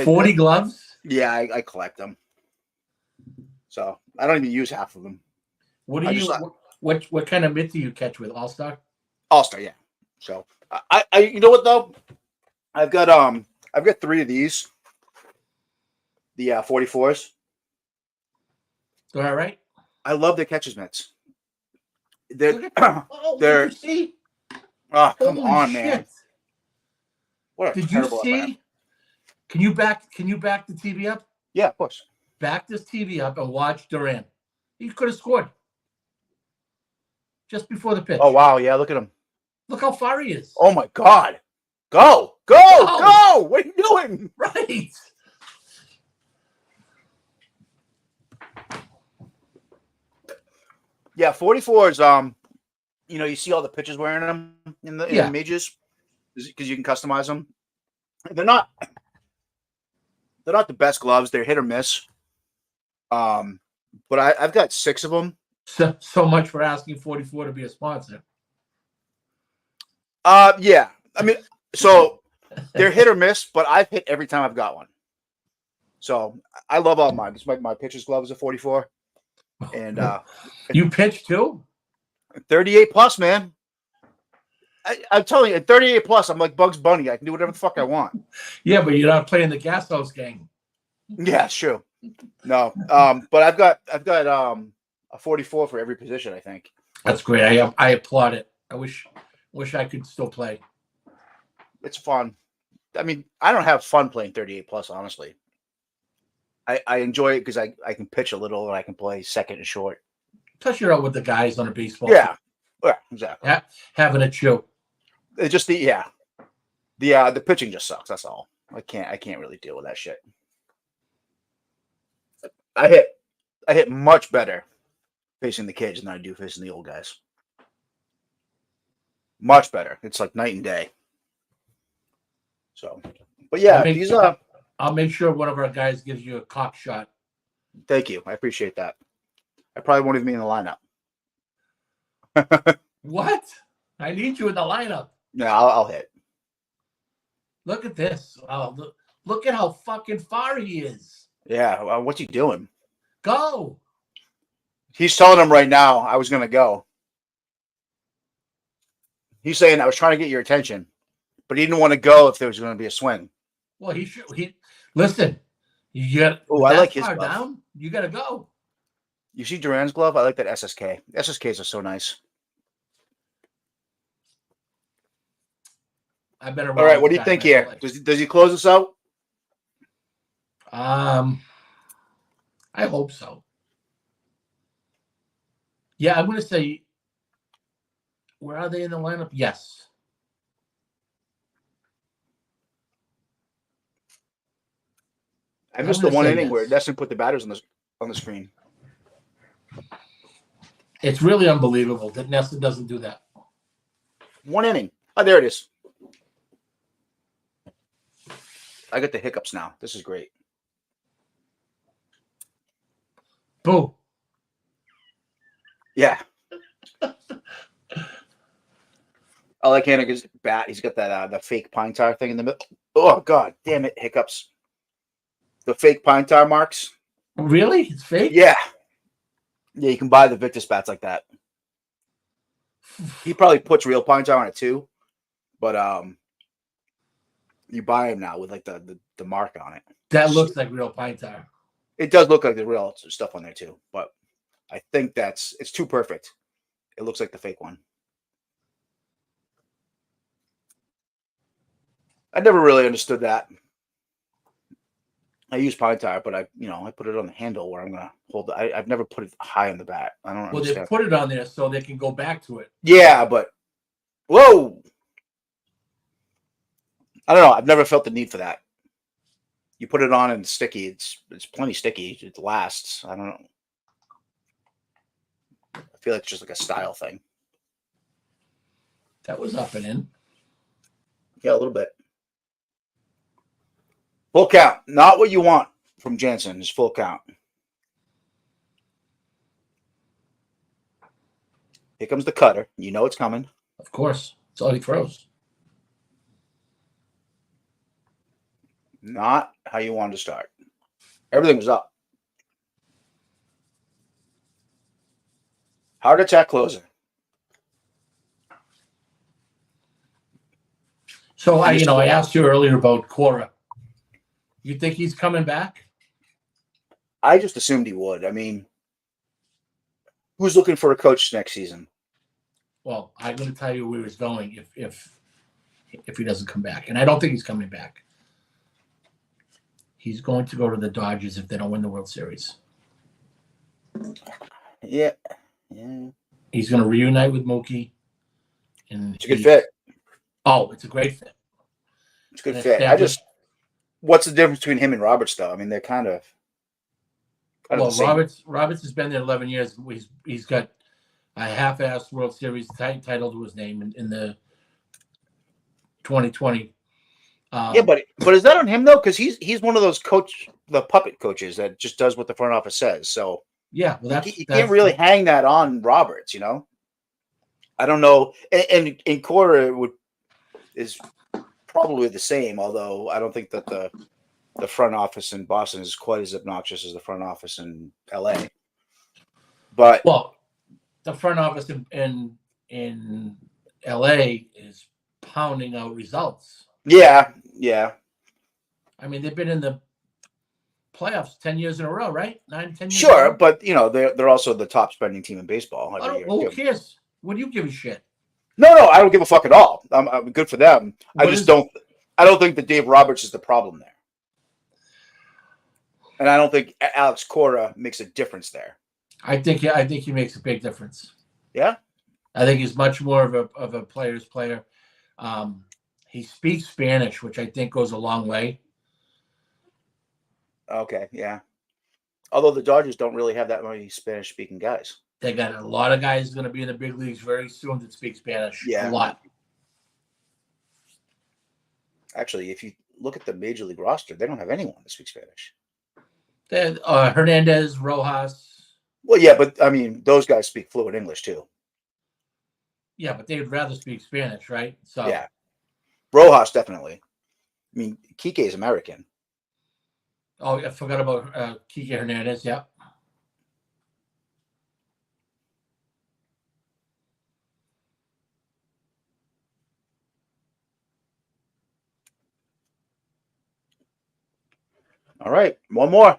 40 gloves? Yeah, I collect them. So I don't even use half of them. What kind of mitt do you catch with? All-Star? All-Star, yeah. So I you know what though? I've got I've got 3 of these. The 44s. All right. I love the catcher's mitts. They're Look at they're. did you see? Oh, come Holy on, shit. man! What a Did you terrible see? effort. Can you back the TV up? Yeah, of course. Back this TV up and watch Duran. He could have scored just before the pitch. Oh wow, yeah, look at him. Look how far he is. Oh my God! Go! What are you doing? Right. Yeah, 44s. You see all the pitchers wearing them in the majors because you can customize them. They're not the best gloves. They're hit or miss. But I've got 6 of them. So much for asking 44 to be a sponsor. Yeah. I mean, so they're hit or miss, but I've hit every time I've got one. So I love all mine. It's my pitcher's gloves are 44. And you pitch too? 38 plus, man. I'm telling you, at 38 plus, I'm like Bugs Bunny. I can do whatever the fuck I want. Yeah, but you're not playing the Gas House gang. Yeah, sure. No, but I've got a 44 for every position. I think that's great. I applaud it. I wish I could still play. It's fun. I mean, I don't have fun playing 38 plus, honestly. I enjoy it because I can pitch a little and I can play second and short. Plus, you're out with the guys on a baseball. Yeah, exactly. Having a chew. It's just the pitching just sucks. That's all. I can't really deal with that shit. I hit much better facing the kids than I do facing the old guys. Much better. It's like night and day. So, but yeah, I'll make sure one of our guys gives you a cock shot. Thank you. I appreciate that. I probably won't even be in the lineup. What? I need you in the lineup. No, I'll hit. Look at this. Oh, look at how fucking far he is. Yeah. What's he doing? Go. He's telling him right now, I was going to go. He's saying, I was trying to get your attention, but he didn't want to go if there was going to be a swing. Well, listen. You got. Oh, I like his glove. Down. You got to go. You see Duran's glove? I like that SSK. SSKs are so nice. I better. All right, what do you think here? Does he close us out? I hope so. Yeah, I'm going to say. Where are they in the lineup? Yes. I missed the one inning where Nesson put the batters on the screen. It's really unbelievable that Nesson doesn't do that. One inning. Oh, there it is. I got the hiccups now. This is great. Boo. Yeah. I like Hannigan's bat. He's got that the fake pine tar thing in the middle. Oh God, damn it! Hiccups. The fake pine tar marks. Really? It's fake? Yeah. Yeah, you can buy the Victus bats like that. He probably puts real pine tar on it too, but you buy them now with like the mark on it. That looks like real pine tar. It does look like the real stuff on there too, but I think it's too perfect. It looks like the fake one. I never really understood that. I use pine tar, but I put it on the handle where I'm gonna hold it. I've never put it high on the bat. I don't understand. Well, they put it on there so they can go back to it. Yeah, but whoa. I don't know. I've never felt the need for that. You put it on and it's sticky. It's plenty sticky. It lasts. I don't know. I feel like it's just like a style thing. That was up and in. Yeah, a little bit. Full count. Not what you want from Jansen. Is full count. Here comes the cutter. You know it's coming. Of course. It's all he throws. Not how you wanted to start. Everything was up. Heart attack closer. So I asked you earlier about Cora. You think he's coming back? I just assumed he would. I mean, who's looking for a coach next season? Well, I'm going to tell you where he's going if he doesn't come back, and I don't think he's coming back. He's going to go to the Dodgers if they don't win the World Series. Yeah. He's going to reunite with Mookie. And It's a good fit. Oh, it's a great fit. It's a good fit. What's the difference between him and Roberts, though? I mean, they're kind of well, the same. Roberts has been there 11 years. He's got a half-assed World Series title to his name in the 2020. Yeah, but is that on him though? Because he's one of those the puppet coaches that just does what the front office says. So yeah, well, you can't really hang that on Roberts. You know, I don't know. And Cora is probably the same. Although I don't think that the front office in Boston is quite as obnoxious as the front office in LA. But the front office in LA is pounding out results. Yeah. I mean, they've been in the playoffs 10 years in a row, right? 9, 10 years. Sure, but they're also the top spending team in baseball. Who cares? What do you give a shit? No, I don't give a fuck at all. I'm good for them. I don't think that Dave Roberts is the problem there. And I don't think Alex Cora makes a difference there. I think he makes a big difference. Yeah? I think he's much more of a player's player. He speaks Spanish, which I think goes a long way. Okay, yeah. Although the Dodgers don't really have that many Spanish-speaking guys. They got a lot of guys going to be in the big leagues very soon that speak Spanish. Yeah. A lot. Actually, if you look at the Major League roster, they don't have anyone that speaks Spanish. Hernandez, Rojas. Well, yeah, but, I mean, those guys speak fluent English, too. Yeah, but they would rather speak Spanish, right? So yeah. Rojas, definitely. I mean, Kike is American. Oh, I forgot about Kike Hernandez. Yeah. All right, one more.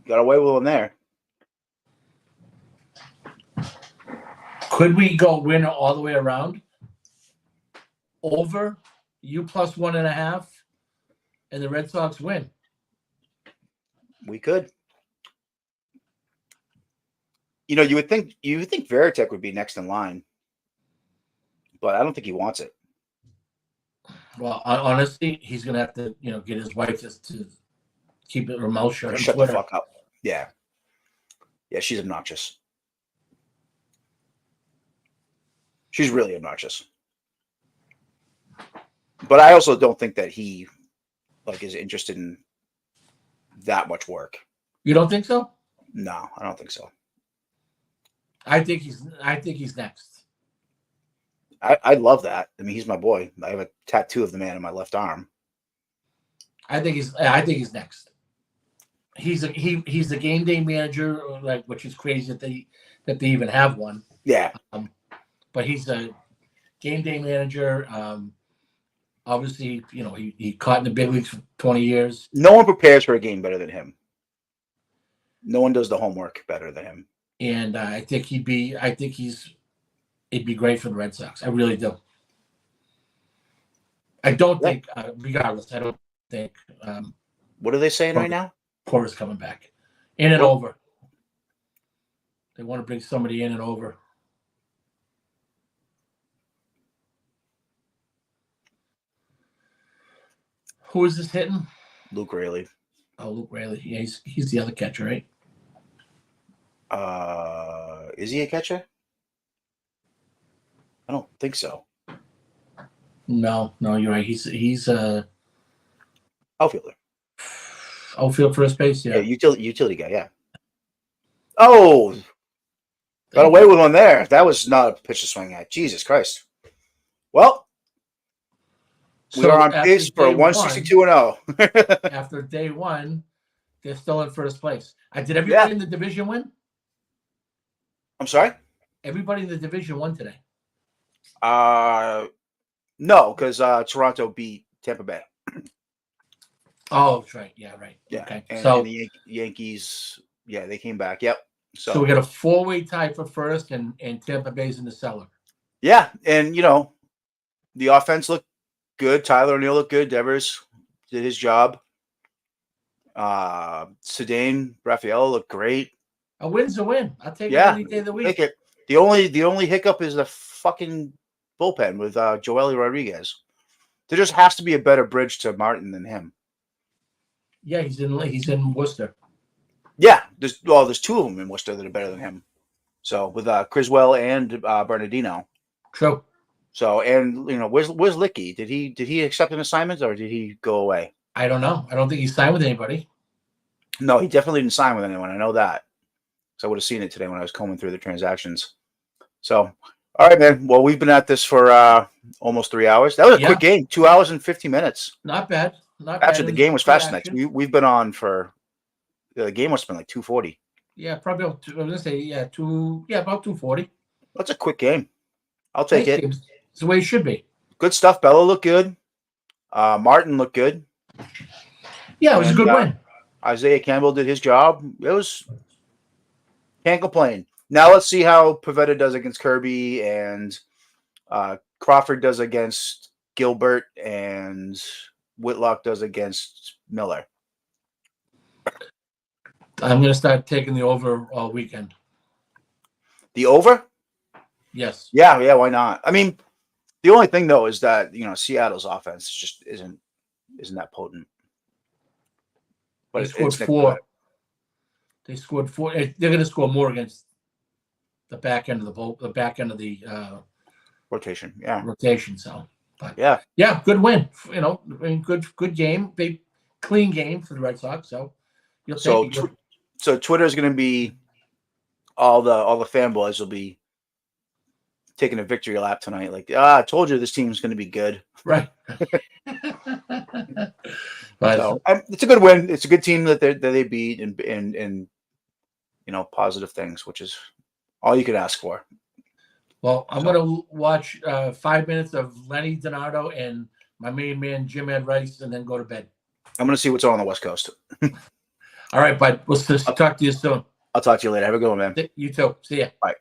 Got away with one there. Could we go win all the way around? Over you plus 1.5, and the Red Sox win. We could. You know, you would think Veritek would be next in line, but I don't think he wants it. Well, honestly, he's gonna have to, get his wife just to keep her mouth shut. Shut the fuck up. Yeah, she's obnoxious. She's really obnoxious. But I also don't think that he is interested in that much work. You don't think so? No, I don't think so. I think he's next. I love that. I mean, he's my boy. I have a tattoo of the man in my left arm. I think he's next. He's a game day manager, which is crazy that they even have one. Yeah. But he's a game day manager. Obviously, he caught in the big leagues for 20 years. No one prepares for a game better than him. No one does the homework better than him. And I think it'd be great for the Red Sox. I really do. I don't think, regardless, I don't think. What are they saying right now? Cora's coming back. In and over. They want to bring somebody in and over. Who is this hitting? Luke Raley. Oh, Luke Raley. Yeah, he's the other catcher, right? Is he a catcher? I don't think so. No, you're right. He's a outfielder. Outfield first base, yeah. Utility guy, yeah. Oh, got away with one there. That was not a pitch to swing at. Jesus Christ. Well, we are on pace for 162-0. After day one, they're still in first place. Did everybody in the division win? I'm sorry? Everybody in the division won today. No, because Toronto beat Tampa Bay. Oh, that's right. Yeah, right. Yeah. Okay. And So the Yankees, yeah, they came back. Yep. so we got a 4-way tie for first, and Tampa Bay's in the cellar. Yeah, and the offense looked good. Tyler O'Neill looked good. Devers did his job. Sedane, Raphael looked great. A win's a win. I'll take it Yeah, any day of the take week. it. The only hiccup is the fucking bullpen with Joely Rodriguez. There just has to be a better bridge to Martin than him. Yeah, he's in Worcester. Yeah, there's two of them in Worcester that are better than him. So with Criswell and Bernardino. True. So and where's Licky? Did he accept an assignment or did he go away? I don't know. I don't think he signed with anybody. No, he definitely didn't sign with anyone. I know that. So I would have seen it today when I was combing through the transactions. So, all right, man. Well, we've been at this for almost 3 hours. That was a quick game. 2 hours and 50 minutes. Not bad. Not Actually, bad. the game was fascinating. We've been on for the game must have been like 240. Yeah, probably. I was gonna say about 240. That's a quick game. I'll take it. It's the way it should be. Good stuff. Bello looked good. Martin looked good. Yeah, it was a good win. Isaiah Campbell did his job. Can't complain. Now let's see how Pivetta does against Kirby and Crawford does against Gilbert and Whitlock does against Miller. I'm going to start taking the over all weekend. The over? Yes. Yeah. Why not? I mean, the only thing though is that Seattle's offense just isn't that potent. But They scored 4. They scored 4. They're going to score more against the back end of the rotation. Yeah. Rotation. So, but yeah, good win. Good game. Clean game for the Red Sox. So you'll take it. So Twitter is going to be all the fanboys will be taking a victory lap tonight. Like, I told you this team's going to be good. Right. But so, it's a good win. It's a good team that they beat and positive things, which is all you could ask for. Well, I'm going to watch 5 minutes of Lenny Donato and my main man Jim Ed Rice, and then go to bed. I'm going to see what's on the West Coast. All right, bud. We'll talk to you soon. I'll talk to you later. Have a good one, man. You too. See ya. Bye.